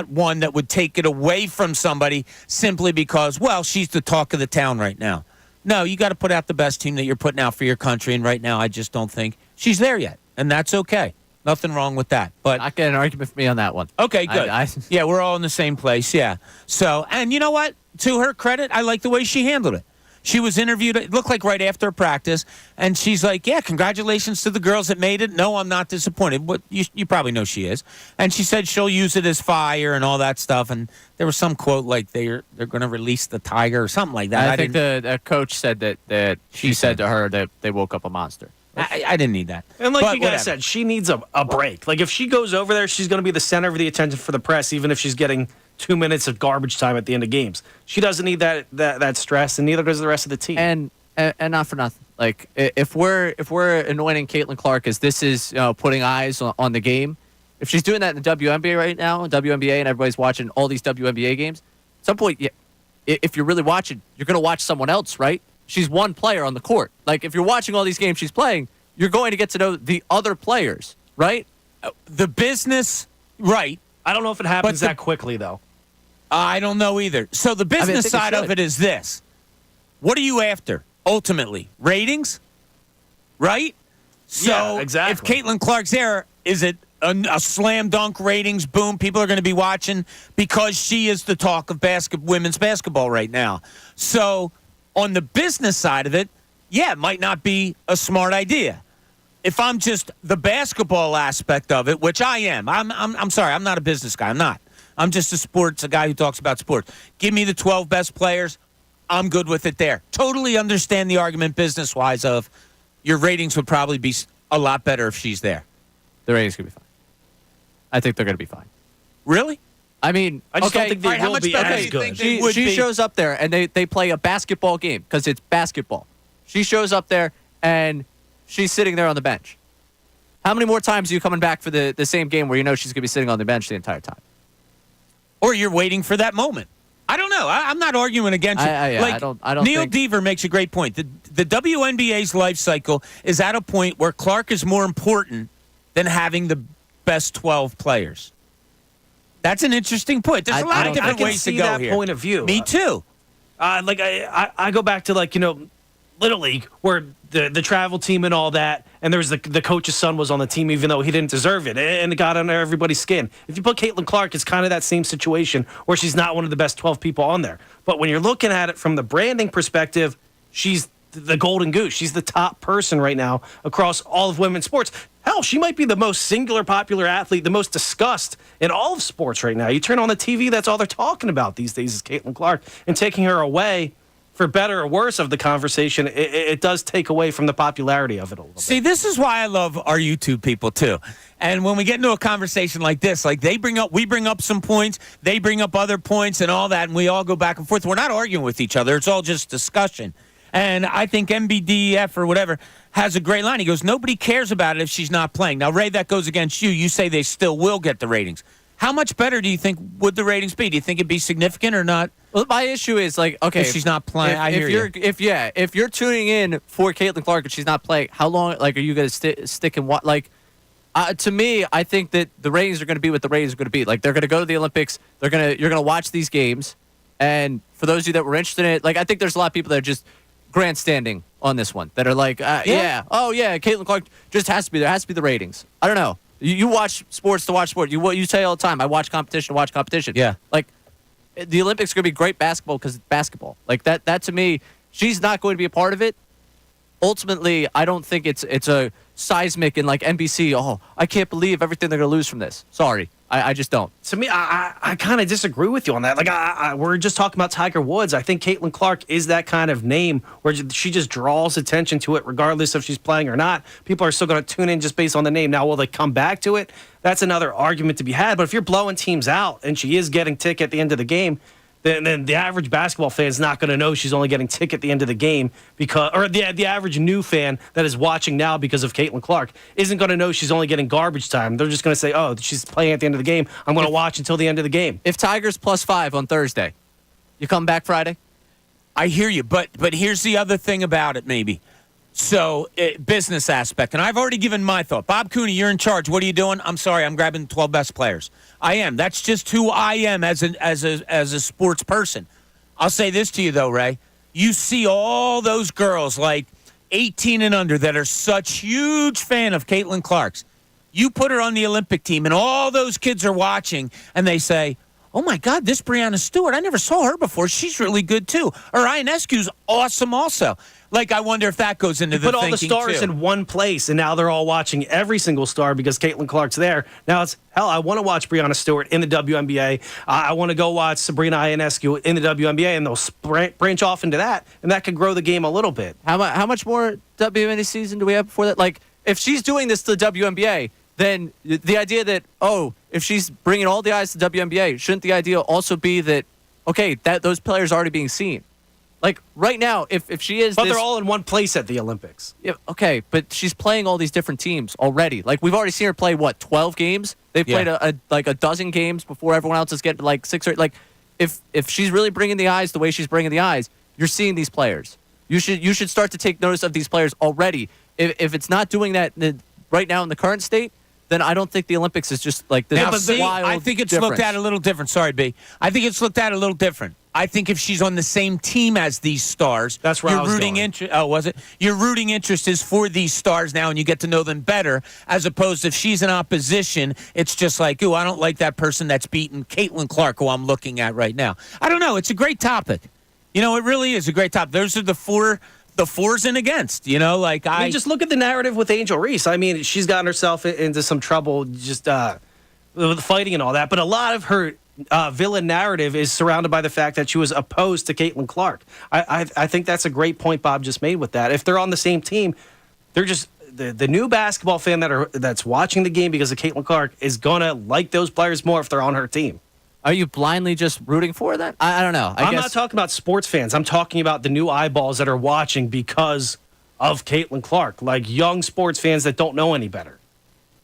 one that would take it away from somebody simply because, well, she's the talk of the town right now. No, you got to put out the best team that you're putting out for your country. And right now, I just don't think she's there yet. And that's okay. Nothing wrong with that. But not get an argument for me on that one. Okay, good. Yeah, we're all in the same place. Yeah. So, and you know what? To her credit, I like the way she handled it. She was interviewed, it looked like right after practice, and she's like, yeah, congratulations to the girls that made it. No, I'm not disappointed. But you probably know she is. And she said she'll use it as fire and all that stuff. And there was some quote like they're going to release the tiger or something like that. I think the coach said that she said to her that they woke up a monster. I didn't need that. And like you guys said, she needs a break. Like, if she goes over there, she's going to be the center of the attention for the press, even if she's getting 2 minutes of garbage time at the end of games. She doesn't need that stress, and neither does the rest of the team. And not for nothing. Like, if we're anointing Caitlin Clark as this is putting eyes on the game, if she's doing that in the WNBA right now, WNBA, and everybody's watching all these WNBA games, at some point, if you're really watching, you're going to watch someone else, right? She's one player on the court. Like, if you're watching all these games she's playing, you're going to get to know the other players, right? The business, right. I don't know if it happens that quickly, though. I don't know either. So the business side of it is this. What are you after, ultimately? Ratings? Right? So yeah, exactly. If Caitlin Clark's there, is it a slam dunk ratings boom? People are going to be watching because she is the talk of women's basketball right now. So on the business side of it, yeah, it might not be a smart idea. If I'm just the basketball aspect of it, which I am, I'm sorry, I'm not a business guy. I'm not. I'm just a guy who talks about sports. Give me the 12 best players. I'm good with it there. Totally understand the argument business-wise of your ratings would probably be a lot better if she's there. The ratings could be fine. I think they're going to be fine. Really? I mean, I just don't think they will be as good. She shows up there, and they play a basketball game because it's basketball. She shows up there, and she's sitting there on the bench. How many more times are you coming back for the same game where you know she's going to be sitting on the bench the entire time? Or you're waiting for that moment. I don't know. I'm not arguing against it. I don't Neil think... Deaver makes a great point. The WNBA's life cycle is at a point where Clark is more important than having the best 12 players. That's an interesting point. There's a lot of different ways to go that here. Point of view. Me too. I go back to Little League where the travel team and all that, and there's the coach's son was on the team even though he didn't deserve it, and it got under everybody's skin. If you put Caitlin Clark, it's kind of that same situation where she's not one of the best 12 people on there. But when you're looking at it from the branding perspective, she's the golden goose. She's the top person right now across all of women's sports. Hell, she might be the most singular popular athlete, the most discussed in all of sports right now. You turn on the TV, that's all they're talking about these days is Caitlin Clark. And taking her away, for better or worse of the conversation, it does take away from the popularity of it a little bit. See, this is why I love our YouTube people, too. And when we get into a conversation like this, like we bring up some points, they bring up other points and all that, and we all go back and forth. We're not arguing with each other. It's all just discussion. And I think MBDF or whatever has a great line. He goes, nobody cares about it if she's not playing. Now, Ray, that goes against you. You say they still will get the ratings. How much better do you think would the ratings be? Do you think it'd be significant or not? Well, my issue is like, okay, if she's not playing, I hear you. If you're tuning in for Caitlin Clark and she's not playing, how long? Like, are you going to stick and what? Like, to me, I think that the ratings are going to be what the ratings are going to be. Like, they're going to go to the Olympics. You're going to watch these games, and for those of you that were interested in it, like, I think there's a lot of people that are just grandstanding on this one that are like, Caitlin Clark just has to be there. Has to be the ratings. I don't know. You watch sports to watch sport. You say all the time, I watch competition to watch competition. Yeah. Like, the Olympics are going to be great basketball because it's basketball. Like, that to me, she's not going to be a part of it. Ultimately, I don't think it's a seismic in, like, NBC. Oh, I can't believe everything they're going to lose from this. Sorry. I just don't. To me, I kind of disagree with you on that. Like, we're just talking about Tiger Woods. I think Caitlin Clark is that kind of name where she just draws attention to it regardless if she's playing or not. People are still going to tune in just based on the name. Now, will they come back to it? That's another argument to be had. But if you're blowing teams out and she is getting tick at the end of the game, then the average basketball fan is not going to know she's only getting tick at the end of the game because, or the average new fan that is watching now because of Caitlin Clark isn't going to know she's only getting garbage time. They're just going to say, oh, she's playing at the end of the game. I'm going to watch until the end of the game. If Tiger's +5 on Thursday, you come back Friday? I hear you, but here's the other thing about it maybe. So, business aspect, and I've already given my thought. Bob Cooney, you're in charge. What are you doing? I'm sorry, I'm grabbing 12 best players. I am. That's just who I am as a sports person. I'll say this to you, though, Ray. You see all those girls, like 18 and under, that are such huge fan of Caitlin Clark's. You put her on the Olympic team, and all those kids are watching, and they say, oh, my God, this Breanna Stewart, I never saw her before. She's really good, too. Or Ionescu's awesome also. Like, I wonder if that goes into the thinking, put all the stars too. in one place, and now they're all watching every single star because Caitlin Clark's there. Now it's, hell, I want to watch Breanna Stewart in the WNBA. I want to go watch Sabrina Ionescu in the WNBA, and they'll branch off into that, and that could grow the game a little bit. How much more WNBA season do we have before that? Like, if she's doing this to the WNBA, then the idea that, oh, if she's bringing all the eyes to the WNBA, shouldn't the idea also be that, okay, that those players are already being seen? Like, right now, if she is But they're all in one place at the Olympics. Yeah, okay, but she's playing all these different teams already. Like, we've already seen her play, 12 games? They've played a dozen games before everyone else is getting, 6 or 8. Like, if she's really bringing the eyes the way she's bringing the eyes, you're seeing these players. You should start to take notice of these players already. If it's not doing that right now in the current state, then I don't think the Olympics is just like this. Now, wild I think it's difference. looked at a little different. Sorry, B. I think it's looked at a little different. I think if she's on the same team as these stars, that's where your I was rooting going. interest. Oh, was it? Your rooting interest is for these stars now, and you get to know them better. As opposed to if she's in opposition, it's just like, ooh, I don't like that person that's beating Caitlin Clark, who I'm looking at right now. I don't know. It's a great topic. You know, it really is a great topic. Those are the fours and against, I mean, just look at the narrative with Angel Reese. I mean, she's gotten herself into some trouble just with fighting and all that. But a lot of her villain narrative is surrounded by the fact that she was opposed to Caitlin Clark. I think that's a great point Bob just made with that. If they're on the same team, they're just the new basketball fan that's watching the game because of Caitlin Clark is going to like those players more if they're on her team. Are you blindly just rooting for that? I don't know. I'm not talking about sports fans. I'm talking about the new eyeballs that are watching because of Caitlin Clark, like young sports fans that don't know any better.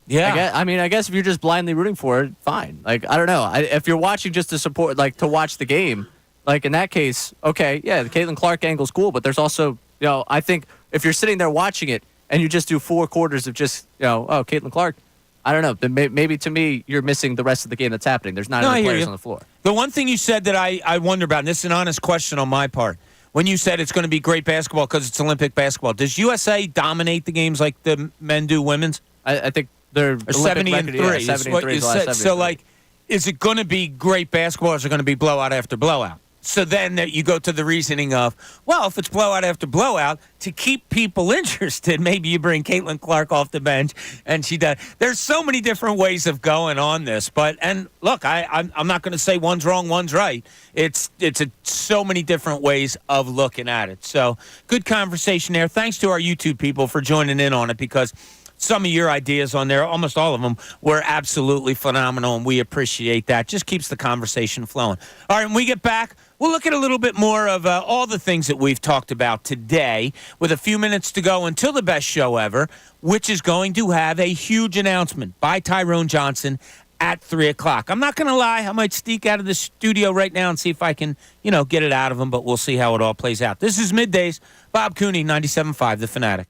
Yeah. I guess if you're just blindly rooting for it, fine. Like, I don't know. If you're watching just to support, like, to watch the game, like, in that case, okay, yeah, the Caitlin Clark angle's cool, but there's also, I think if you're sitting there watching it and you just do 4 quarters of just, Caitlin Clark, I don't know. Then maybe to me, you're missing the rest of the game that's happening. There's not enough players on the floor. The one thing you said that I wonder about, and this is an honest question on my part, when you said it's going to be great basketball because it's Olympic basketball, does USA dominate the games like the men do women's? I think they're 70 and 3. 70 and 3 So, like, is it going to be great basketball or is it going to be blowout after blowout? So then you go to the reasoning of, well, if it's blowout after blowout, to keep people interested, maybe you bring Caitlin Clark off the bench and she does. There's so many different ways of going on this. And look, I'm not going to say one's wrong, one's right. It's so many different ways of looking at it. So good conversation there. Thanks to our YouTube people for joining in on it, because some of your ideas on there, almost all of them, were absolutely phenomenal, and we appreciate that. Just keeps the conversation flowing. All right, when we get back, we'll look at a little bit more of all the things that we've talked about today, with a few minutes to go until the best show ever, which is going to have a huge announcement by Tyrone Johnson at 3 o'clock. I'm not going to lie. I might sneak out of the studio right now and see if I can, get it out of him, but we'll see how it all plays out. This is Middays. Bob Cooney, 97.5, The Fanatic.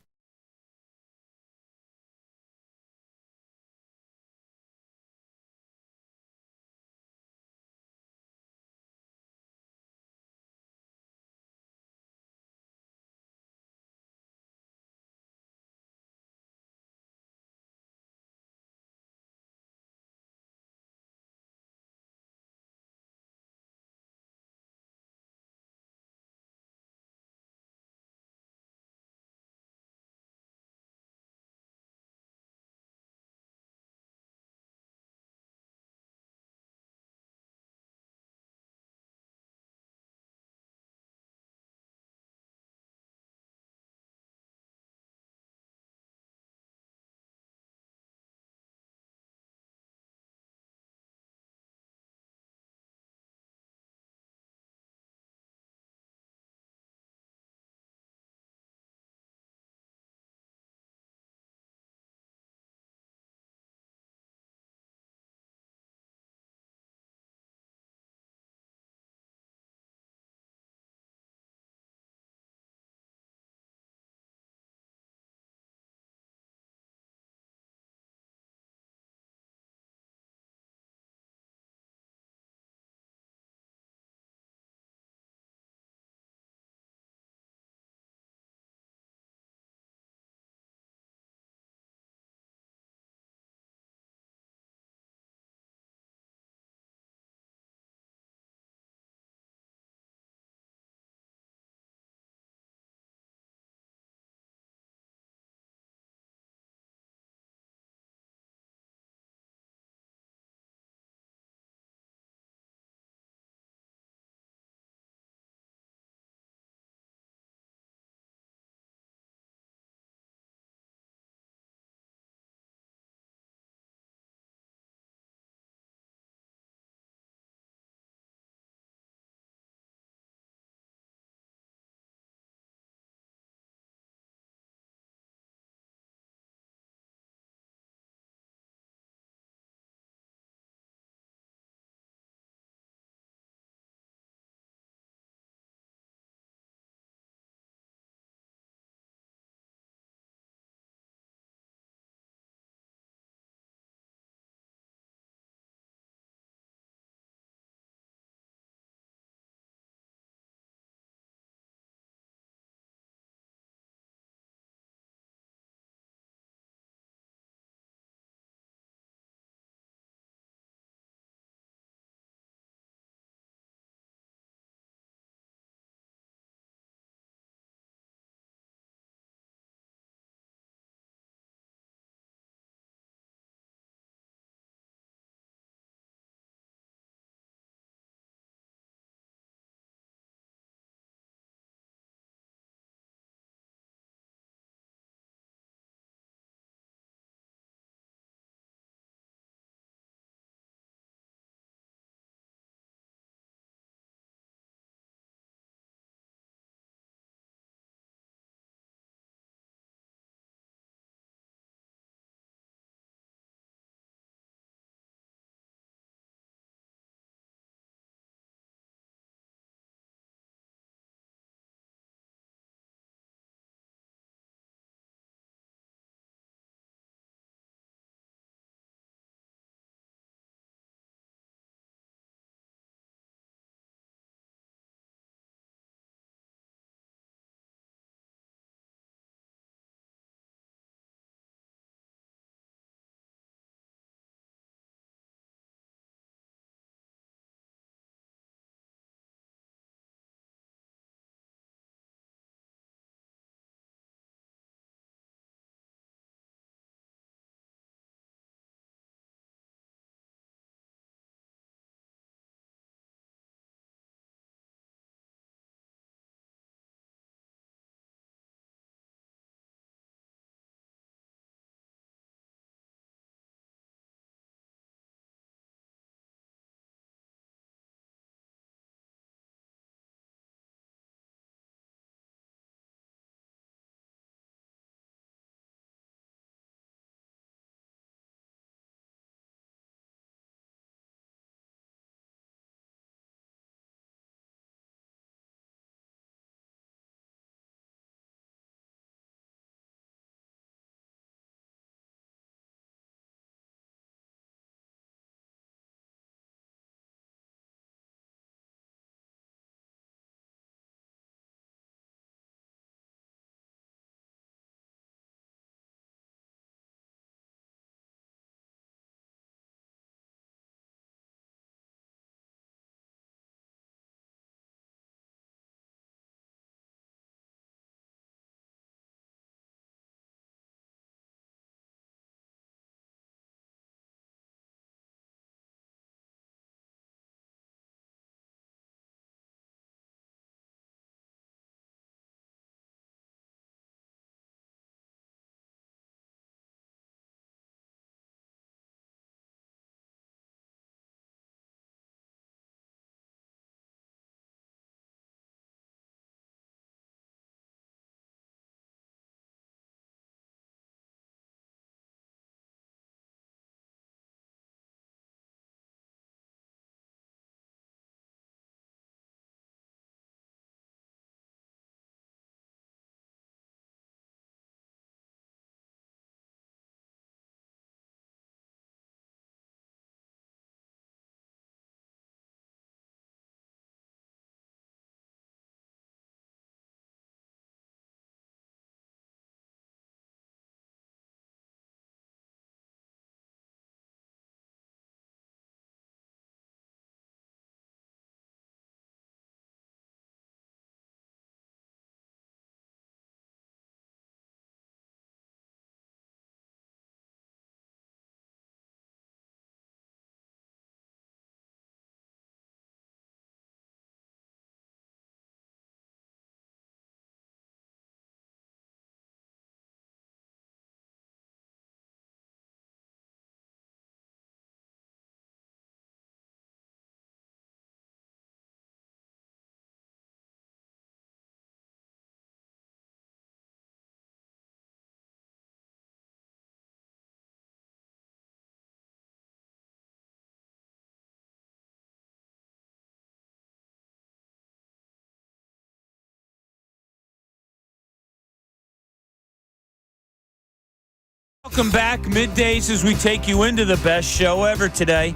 Welcome back. Middays as we take you into the best show ever today.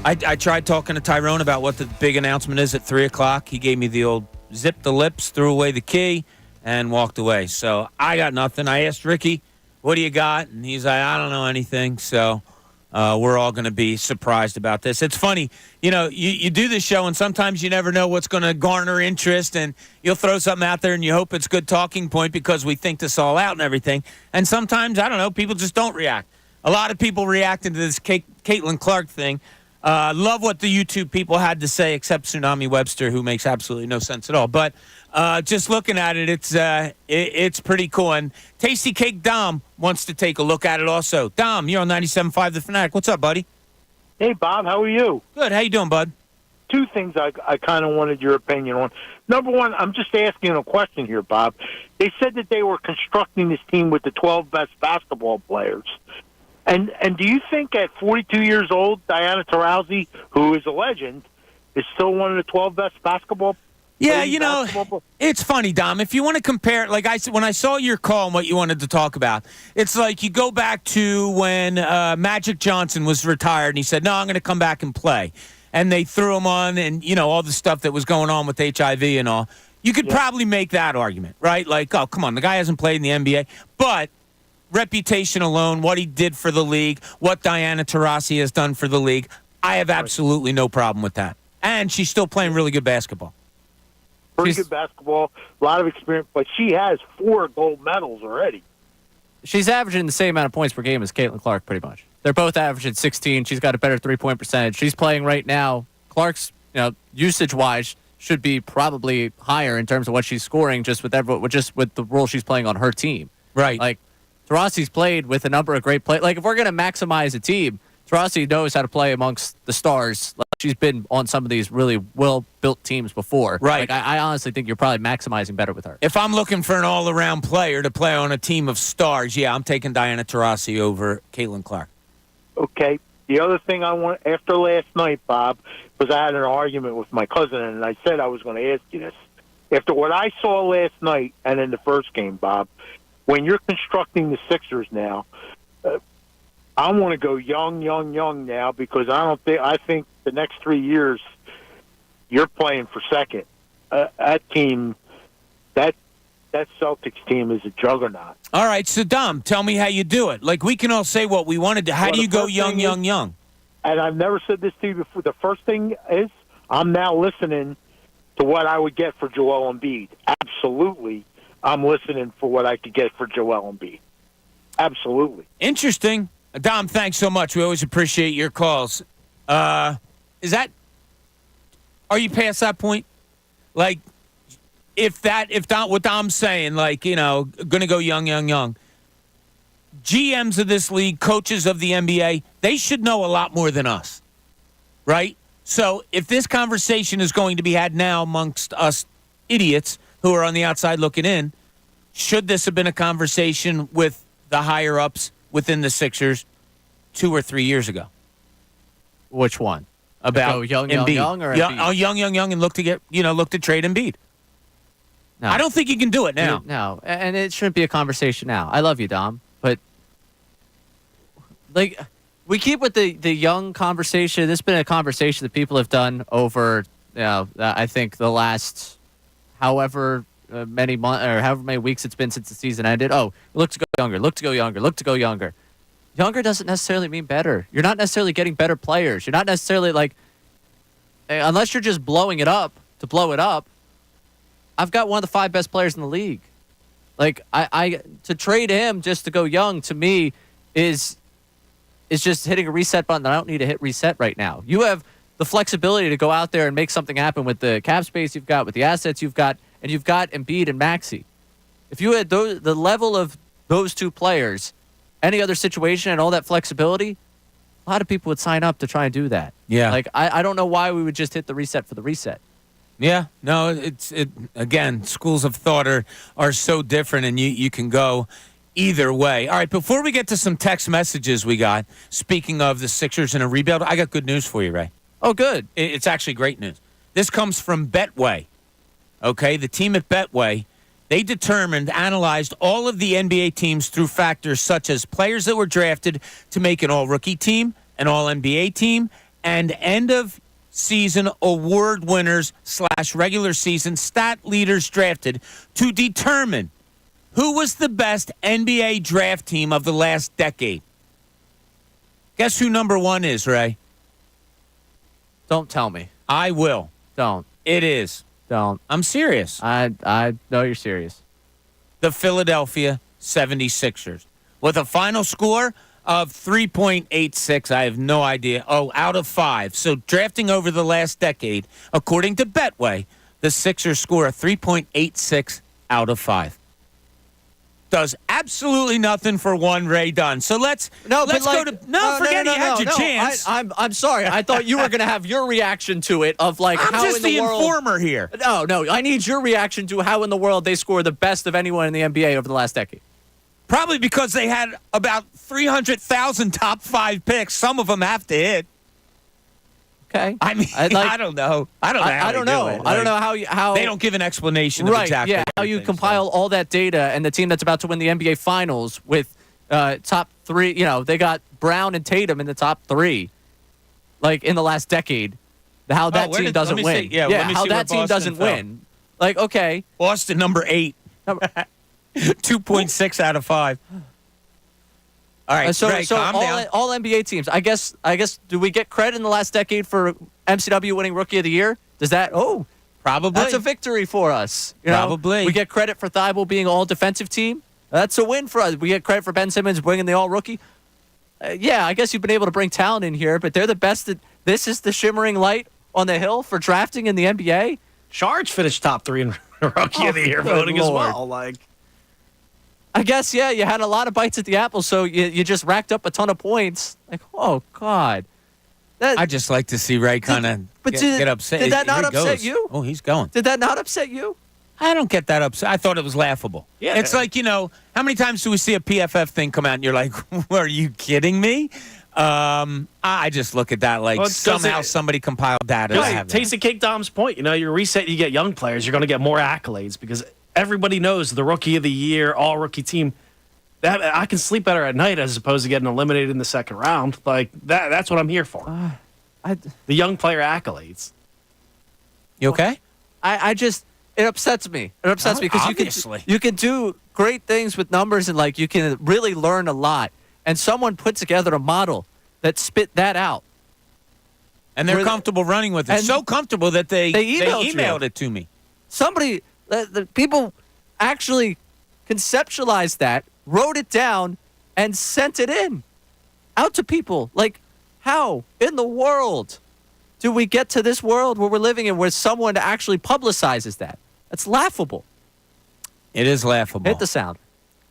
I tried talking to Tyrone about what the big announcement is at 3 o'clock. He gave me the old zip the lips, threw away the key, and walked away. So I got nothing. I asked Ricky, what do you got? And he's like, I don't know anything. So we're all going to be surprised about this. It's funny. You do this show, and sometimes you never know what's going to garner interest, and you'll throw something out there, and you hope it's a good talking point because we think this all out and everything. And sometimes, I don't know, people just don't react. A lot of people reacting to this Caitlin Clark thing. Love what the YouTube people had to say, except Tsunami Webster, who makes absolutely no sense at all. But just looking at it, it's pretty cool. And Tasty Cake Dom wants to take a look at it also. Dom, you're on 97.5 The Fanatic. What's up, buddy? Hey, Bob, how are you? Good. How you doing, bud? Two things I kind of wanted your opinion on. Number one, I'm just asking a question here, Bob. They said that they were constructing this team with the 12 best basketball players. And do you think at 42 years old, Diana Taurasi, who is a legend, is still one of the 12 best basketball? Yeah, it's funny, Dom. If you want to compare, like I said, when I saw your call and what you wanted to talk about, it's like you go back to when Magic Johnson was retired and he said, no, I'm going to come back and play. And they threw him on and, all the stuff that was going on with HIV and all. You could probably make that argument, right? Like, oh, come on, the guy hasn't played in the NBA. But reputation alone, what he did for the league, what Diana Taurasi has done for the league, I have absolutely no problem with that. And she's still playing really good basketball. Pretty good basketball, a lot of experience, but she has 4 gold medals already. She's averaging the same amount of points per game as Caitlin Clark, pretty much. They're both averaging 16. She's got a better three-point percentage. She's playing right now. Clark's, usage-wise, should be probably higher in terms of what she's scoring just with the role she's playing on her team. Right. Like, Taurasi's played with a number of great players. Like, if we're going to maximize a team, Taurasi knows how to play amongst the stars. Like, she's been on some of these really well-built teams before. Right. Like, I honestly think you're probably maximizing better with her. If I'm looking for an all-around player to play on a team of stars, I'm taking Diana Taurasi over Caitlin Clark. Okay. The other thing I want, after last night, Bob, was I had an argument with my cousin, and I said I was going to ask you this. After what I saw last night and in the first game, Bob, when you're constructing the Sixers now, I want to go young now because I think the next 3 years you're playing for second. That team, that Celtics team is a juggernaut. All right, so Dom, tell me how you do it. Like, we can all say what we want to do. How do you go young? And I've never said this to you before. The first thing is I'm now listening to what I would get for Joel Embiid. Absolutely, I'm listening for what I could get for Joel Embiid. Absolutely. Interesting. Dom, thanks so much. We always appreciate your calls. Are you past that point? Like, if what Dom's saying, like, going to go young. GMs of this league, coaches of the NBA, they should know a lot more than us, right? So if this conversation is going to be had now amongst us idiots who are on the outside looking in, should this have been a conversation with the higher-ups within the Sixers 2 or 3 years ago? Which one? About young or Embiid? Young, and look to trade Embiid. No. I don't think you can do it now. No, and it shouldn't be a conversation now. I love you, Dom, but like we keep with the young conversation. This has been a conversation that people have done over, I think the last however many months or however many weeks it's been since the season ended. Oh, look to go younger. Younger doesn't necessarily mean better. You're not necessarily getting better players. You're not necessarily unless you're just blowing it up to blow it up. I've got one of the 5 best players in the league. Like, I to trade him just to go young, to me, is just hitting a reset button that I don't need to hit reset right now. You have the flexibility to go out there and make something happen with the cap space you've got, with the assets you've got, and you've got Embiid and Maxey. If you had the level of those 2 players, any other situation and all that flexibility, a lot of people would sign up to try and do that. Yeah. Like, I don't know why we would just hit the reset for the reset. Yeah, no, again, schools of thought are so different, and you can go either way. All right, before we get to some text messages we got, speaking of the Sixers and a rebuild, I got good news for you, Ray. Oh, good. It's actually great news. This comes from Betway, okay? The team at Betway They analyzed all of the NBA teams through factors such as players that were drafted to make an all-rookie team, an all-NBA team, and end-of-season award winners / regular season stat leaders drafted to determine who was the best NBA draft team of the last decade. Guess who number one is, Ray? Don't tell me. I will. Don't. It is. Don't. I'm serious. I know you're serious. The Philadelphia 76ers. With a final score of 3.86. I have no idea. Oh, out of 5. So drafting over the last decade, according to Betway, the Sixers score a 3.86 out of 5. Does absolutely nothing for one Ray Dunn. So let's go to forget he had your chance. I'm sorry. I thought you were going to have your reaction to it of like I'm how just in the world. Informer here. No. I need your reaction to how in the world they score the best of anyone in the NBA over the last decade. Probably because they had about 300,000 top 5 picks. Some of them have to hit. Okay. I mean, I don't know. I don't know. I don't know. I don't know how they don't give an explanation of exactly. Yeah, how you compile all that data and the team that's about to win the NBA Finals with top 3. You know, they got Brown and Tatum in the top 3, like in the last decade. How that team doesn't win. How that team doesn't win. Like, okay, Boston number 8, 2.6 out of 5. All right, so calm down. All NBA teams. I guess. Do we get credit in the last decade for MCW winning Rookie of the Year? Does that? Oh, probably. That's a victory for us. Probably. We get credit for Thibault being all defensive team. That's a win for us. We get credit for Ben Simmons bringing the all rookie. I guess you've been able to bring talent in here, but they're the best. This is the shimmering light on the hill for drafting in the NBA. Sharge finished top 3 in Rookie of the Year voting as well. I guess, you had a lot of bites at the apple, so you just racked up a ton of points. Like, oh, God. I just like to see Ray kind of get upset. Did that not upset you? Oh, he's going. Did that not upset you? I don't get that upset. I thought it was laughable. Yeah. It's like, how many times do we see a PFF thing come out and you're like, are you kidding me? I just look at that like somehow somebody compiled data. Tasty Cake Dom's point. You reset, you get young players, you're going to get more accolades because everybody knows the Rookie of the Year, all rookie team. That I can sleep better at night as opposed to getting eliminated in the second round. Like that's what I'm here for. The young player accolades. You okay? It upsets me. It upsets me because you can do great things with numbers and like you can really learn a lot. And someone put together a model that spit that out. And they're comfortable running with it. So comfortable that they emailed it to me. Somebody, the people actually conceptualized that, wrote it down, and sent it out to people. Like, how in the world do we get to this world where we're living in where someone actually publicizes that? That's laughable. It is laughable. Hit the sound.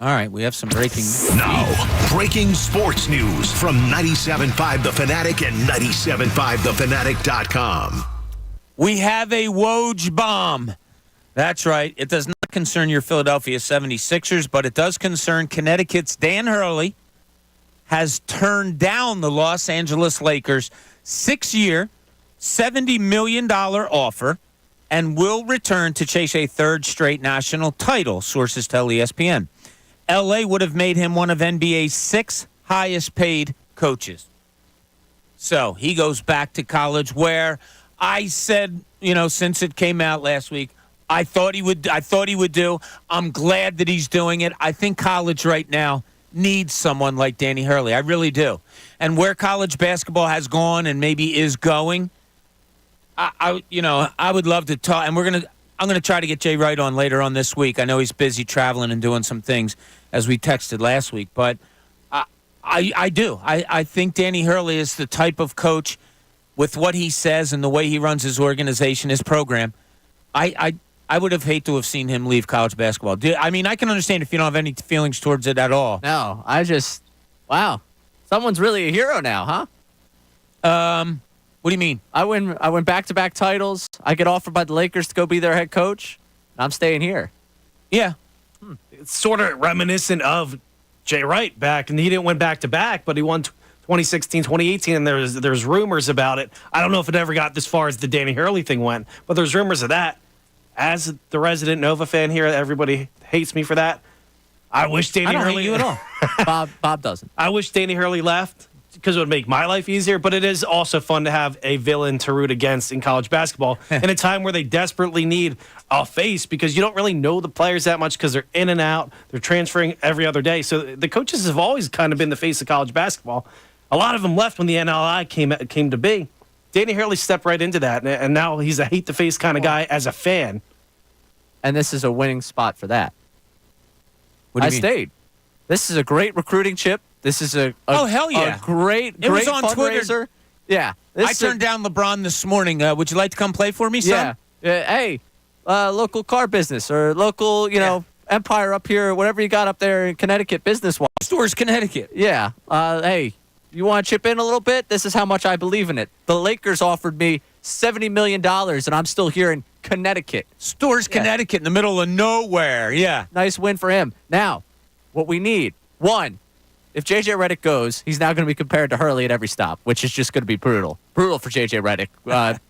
All right, we have some breaking. Now, breaking sports news from 97.5 The Fanatic and 97.5thefanatic.com. We have a Woj bomb. That's right. It does not concern your Philadelphia 76ers, but it does concern Connecticut's Dan Hurley has turned down the Los Angeles Lakers' 6-year, $70 million offer and will return to chase a third straight national title, sources tell ESPN. L.A. would have made him one of NBA's 6 highest paid coaches. So he goes back to college where I said, since it came out last week, I thought he would do. I'm glad that he's doing it. I think college right now needs someone like Danny Hurley. I really do. And where college basketball has gone and maybe is going, I would love to talk. And I'm going to try to get Jay Wright on later on this week. I know he's busy traveling and doing some things, as we texted last week. But I do. I think Danny Hurley is the type of coach with what he says and the way he runs his organization, his program. I would have hated to have seen him leave college basketball. I mean, I can understand if you don't have any feelings towards it at all. No, wow. Someone's really a hero now, huh? What do you mean? I win back-to-back titles. I get offered by the Lakers to go be their head coach. I'm staying here. Yeah. It's sort of reminiscent of Jay Wright back, and he didn't win back-to-back, but he won 2016, 2018, and there's rumors about it. I don't know if it ever got this far as the Danny Hurley thing went, but there's rumors of that. as the resident Nova fan here, everybody hates me for that. I wish Danny I don't Hurley. hate you at all. Bob doesn't. I wish Danny Hurley left because it would make my life easier, but it is also fun to have a villain to root against in college basketball in a time where they desperately need a face because you don't really know the players that much because they're in and out. They're transferring every other day. So the coaches have always kind of been the face of college basketball. A lot of them left when the NLI came to be. Danny Hurley stepped right into that, and now he's a hate-the-face kind of guy as a fan. And this is a winning spot for that. What do you I mean? stayed. This is a great recruiting chip. This is a Oh, hell yeah. a great It was on fundraiser. Twitter. Yeah. I turned down LeBron this morning. Would you like to come play for me, son? Yeah. Hey, local car business or local, empire up here, whatever you got up there in Connecticut business-wise. Stores, Connecticut. Yeah. Hey, you want to chip in a little bit? This is how much I believe in it. The Lakers offered me $70 million, and I'm still here in Connecticut. Stores, Connecticut, in the middle of nowhere. Yeah. Nice win for him. Now, what we need, one, if J.J. Redick goes, he's now going to be compared to Hurley at every stop, which is just going to be brutal. Brutal for J.J. Redick.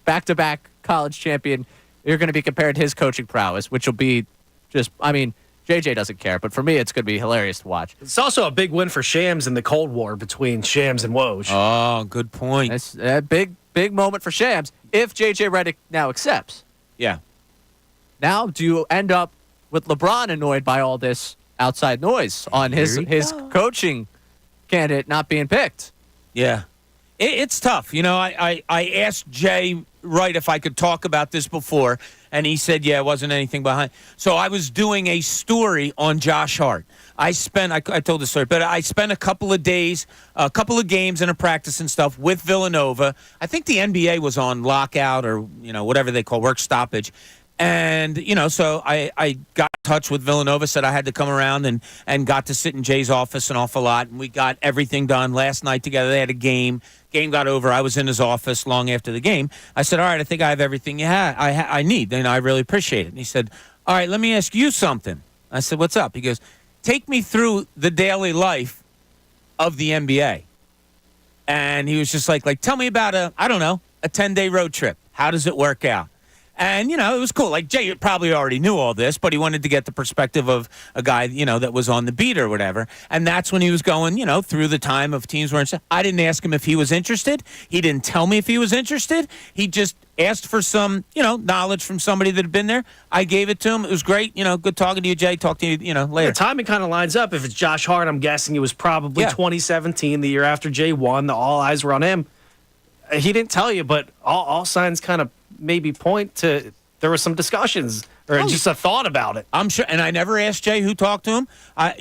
Back-to-back college champion. You're going to be compared to his coaching prowess, which will be just, J.J. doesn't care, but for me, it's going to be hilarious to watch. It's also a big win for Shams in the Cold War between Shams and Woj. Oh, good point. It's a big moment for Shams if J.J. Redick now accepts. Yeah. Now, do you end up with LeBron annoyed by all this outside noise on his coaching candidate not being picked? Yeah. It's tough. I asked Jay Wright if I could talk about this before, and he said, yeah, it wasn't anything behind. So I was doing a story on Josh Hart. I told the story, but I spent a couple of days, a couple of games and a practice and stuff with Villanova. I think the NBA was on lockout or, whatever they call work stoppage. And, so I got in touch with Villanova, said I had to come around and got to sit in Jay's office an awful lot. And we got everything done last night together. They had a game. Game got over. I was in his office long after the game. I said, all right, I think I have everything I need. And I really appreciate it. And he said, all right, let me ask you something. I said, what's up? He goes, take me through the daily life of the NBA. And he was just like, tell me about a 10-day road trip. How does it work out? And, it was cool. Like, Jay probably already knew all this, but he wanted to get the perspective of a guy, that was on the beat or whatever. And that's when he was going, through the time of teams where I didn't ask him if he was interested. He didn't tell me if he was interested. He just asked for some, knowledge from somebody that had been there. I gave it to him. It was great. Good talking to you, Jay. Talk to you, later. The timing kind of lines up. If it's Josh Hart, I'm guessing it was probably 2017, the year after Jay won. All eyes were on him. He didn't tell you, but all signs kind of maybe point to there were some discussions or just a thought about it. I'm sure, and I never asked Jay who talked to him. I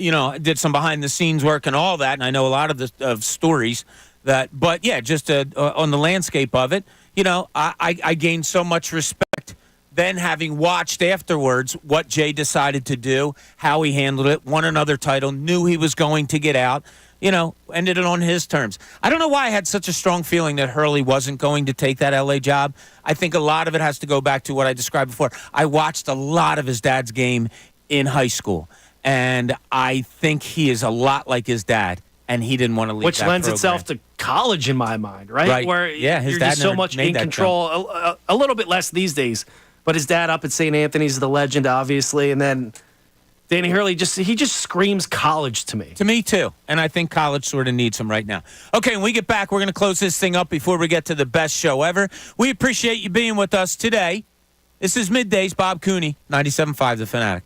did some behind the scenes work and all that, and I know a lot of the stories but yeah, just on the landscape of it, I gained so much respect then having watched afterwards what Jay decided to do, how he handled it, won another title, knew he was going to get out. Ended it on his terms. I don't know why I had such a strong feeling that Hurley wasn't going to take that L.A. job. I think a lot of it has to go back to what I described before. I watched a lot of his dad's game in high school, and I think he is a lot like his dad, and he didn't want to leave Which that lends program. itself to college in my mind, right? Where his you're dad just so never much made in that control. A little bit less these days. But his dad up at St. Anthony's, the legend, obviously, and then Danny Hurley just screams college to me. To me, too. And I think college sort of needs him right now. Okay, when we get back, we're going to close this thing up before we get to the best show ever. We appreciate you being with us today. This is Middays, Bob Cooney, 97.5 The Fanatic.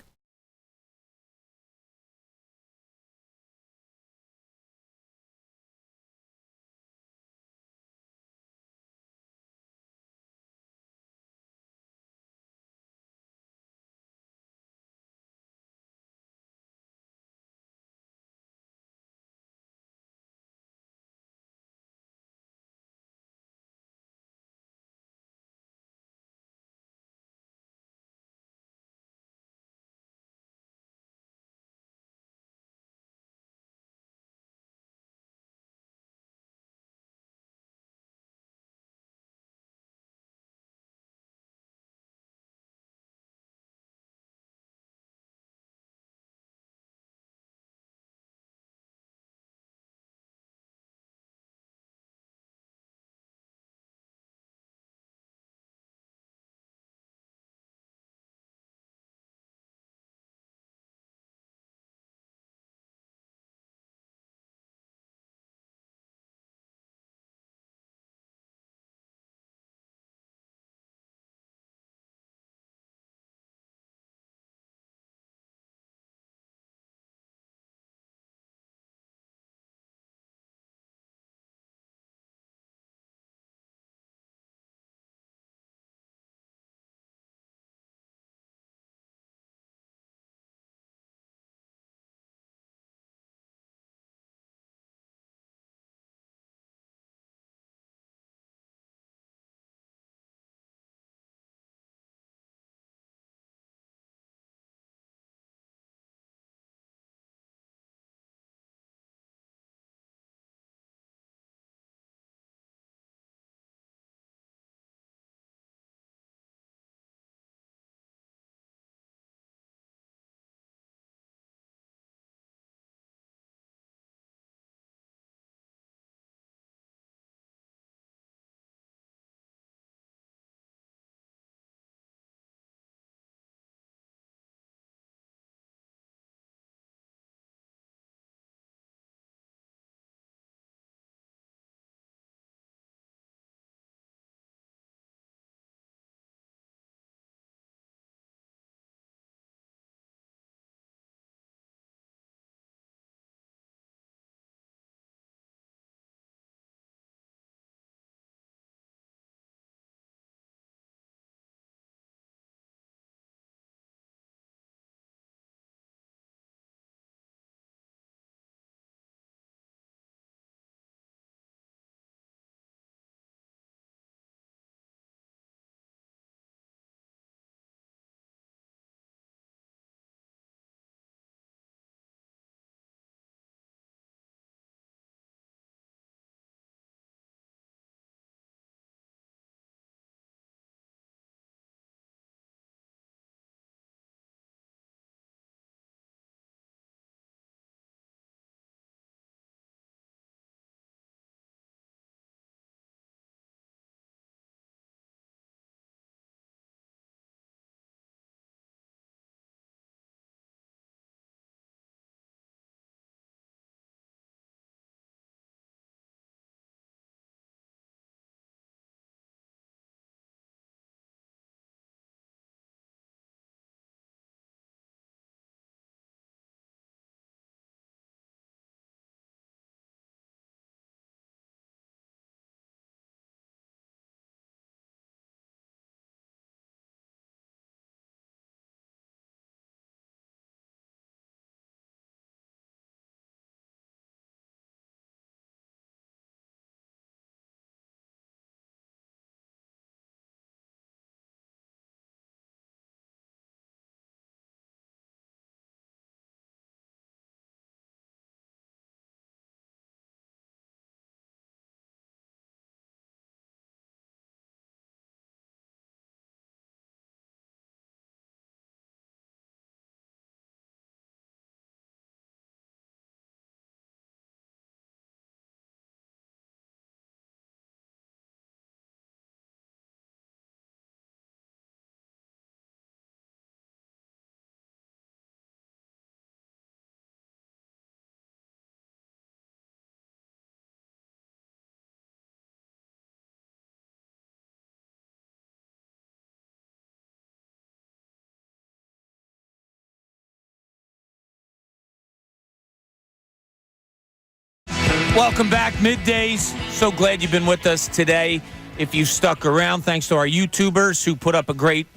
Welcome back, Middays. So glad you've been with us today. If you stuck around, thanks to our YouTubers who put up a great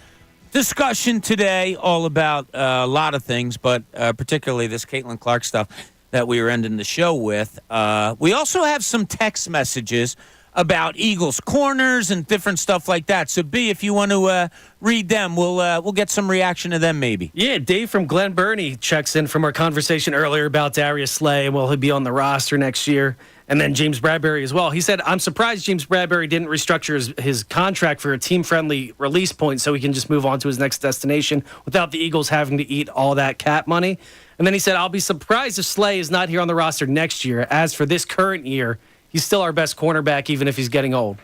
discussion today all about a lot of things, but particularly this Caitlin Clark stuff that we were ending the show with. We also have some text messages about Eagles corners and different stuff like that. So, B, if you want to read them, we'll get some reaction to them maybe. Yeah, Dave from Glen Burnie checks in from our conversation earlier about Darius Slay. Will he be on the roster next year? And then James Bradbury as well. He said, I'm surprised James Bradbury didn't restructure his contract for a team-friendly release point so he can just move on to his next destination without the Eagles having to eat all that cap money. And then he said, I'll be surprised if Slay is not here on the roster next year. As for this current year, he's still our best cornerback, even if he's getting old.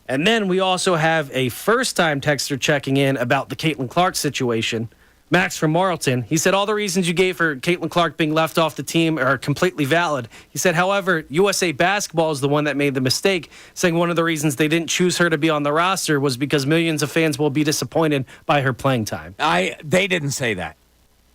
And then we also have a first-time texter checking in about the Caitlin Clark situation. Max from Marlton. He said, all the reasons you gave for Caitlin Clark being left off the team are completely valid. He said, however, USA Basketball is the one that made the mistake, saying one of the reasons they didn't choose her to be on the roster was because millions of fans will be disappointed by her playing time. They didn't say that.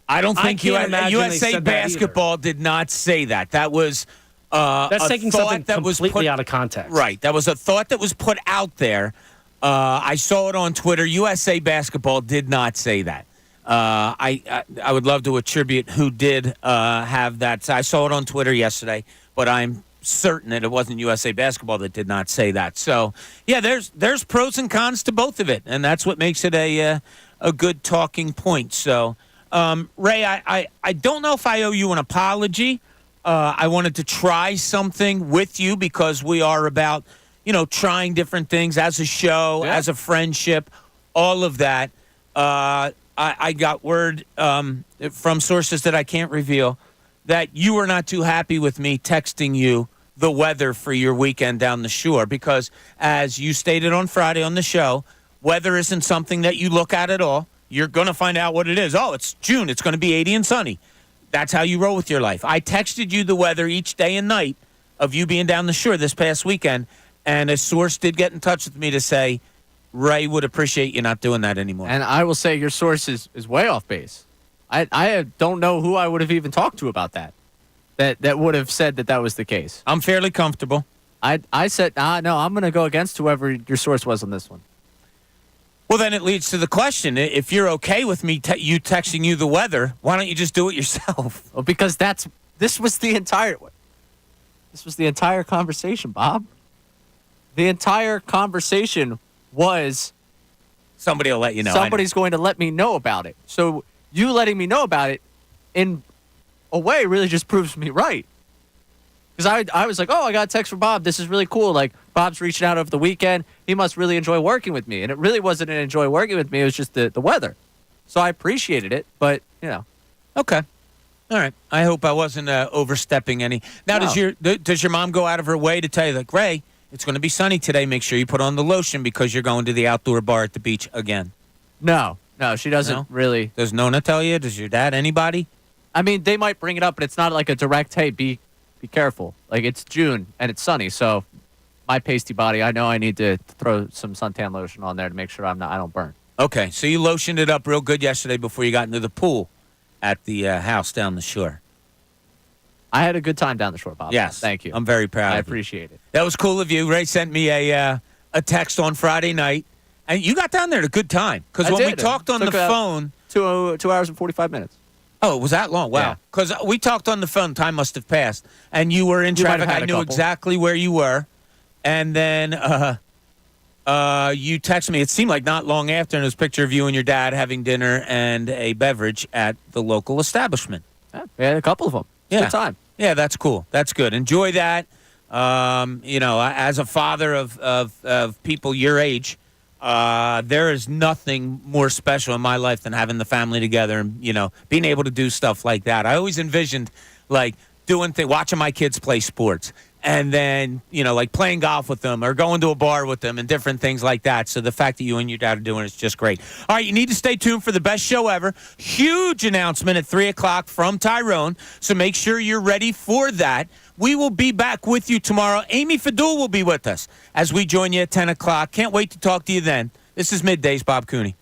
I don't think USA Basketball did not say that. That was that's taking something that completely out of context. Right. That was a thought that was put out there. I saw it on Twitter. USA Basketball did not say that. I would love to attribute who did have that. I saw it on Twitter yesterday, but I'm certain that it wasn't USA Basketball that did not say that. So, yeah, there's pros and cons to both of it, and that's what makes it a good talking point. So, Ray, I don't know if I owe you an apology. I wanted to try something with you because we are about, trying different things as a show, as a friendship, all of that. I got word from sources that I can't reveal that you were not too happy with me texting you the weather for your weekend down the shore because, as you stated on Friday on the show, weather isn't something that you look at all. You're going to find out what it is. Oh, it's June. It's going to be 80 and sunny. That's how you roll with your life. I texted you the weather each day and night of you being down the shore this past weekend, and a source did get in touch with me to say, Ray would appreciate you not doing that anymore. And I will say your source is way off base. I don't know who I would have even talked to about that would have said that was the case. I'm fairly comfortable. I said, no, I'm going to go against whoever your source was on this one. Well, then it leads to the question. If you're okay with me you texting you the weather, why don't you just do it yourself? Well, because this was the entire conversation, Bob. The entire conversation was somebody will let you know. Somebody's going to let me know about it. So you letting me know about it in a way really just proves me right. Because I was like, I got a text from Bob. This is really cool. Like, Bob's reaching out over the weekend. He must really enjoy working with me. And it really wasn't an enjoy working with me. It was just the weather. So I appreciated it. But, Okay. All right. I hope I wasn't overstepping any. Now, No. does your mom go out of her way to tell you, like, Ray, it's going to be sunny today. Make sure you put on the lotion because you're going to the outdoor bar at the beach again? No, she doesn't really. Does Nona tell you? Does your dad? Anybody? I mean, they might bring it up, but it's not like a direct, hey, be careful. Like, it's June and it's sunny, so my pasty body, I know I need to throw some suntan lotion on there to make sure I don't burn. Okay, so you lotioned it up real good yesterday before you got into the pool at the house down the shore. I had a good time down the shore, Bob. Yes. Thank you. I'm very proud. I appreciate it. That was cool of you. Ray sent me a text on Friday night, and you got down there at a good time. Because when we talked on the phone... 2 hours and 45 minutes. Oh, it was that long? Wow. Because we talked on the phone. Time must have passed. And you were in traffic. I knew exactly where you were. And then you texted me. It seemed like not long after, and it was a picture of you and your dad having dinner and a beverage at the local establishment. Yeah, we had a couple of them. Good time. Yeah, that's cool. That's good. Enjoy that. As a father of people your age, there is nothing more special in my life than having the family together and, being able to do stuff like that. I always envisioned, like, watching my kids play sports and then, like playing golf with them or going to a bar with them and different things like that. So the fact that you and your dad are doing it is just great. All right, you need to stay tuned for the best show ever. Huge announcement at 3 o'clock from Tyrone. So make sure you're ready for that. We will be back with you tomorrow. Amy Fadul will be with us as we join you at 10 o'clock. Can't wait to talk to you then. This is Middays, Bob Cooney.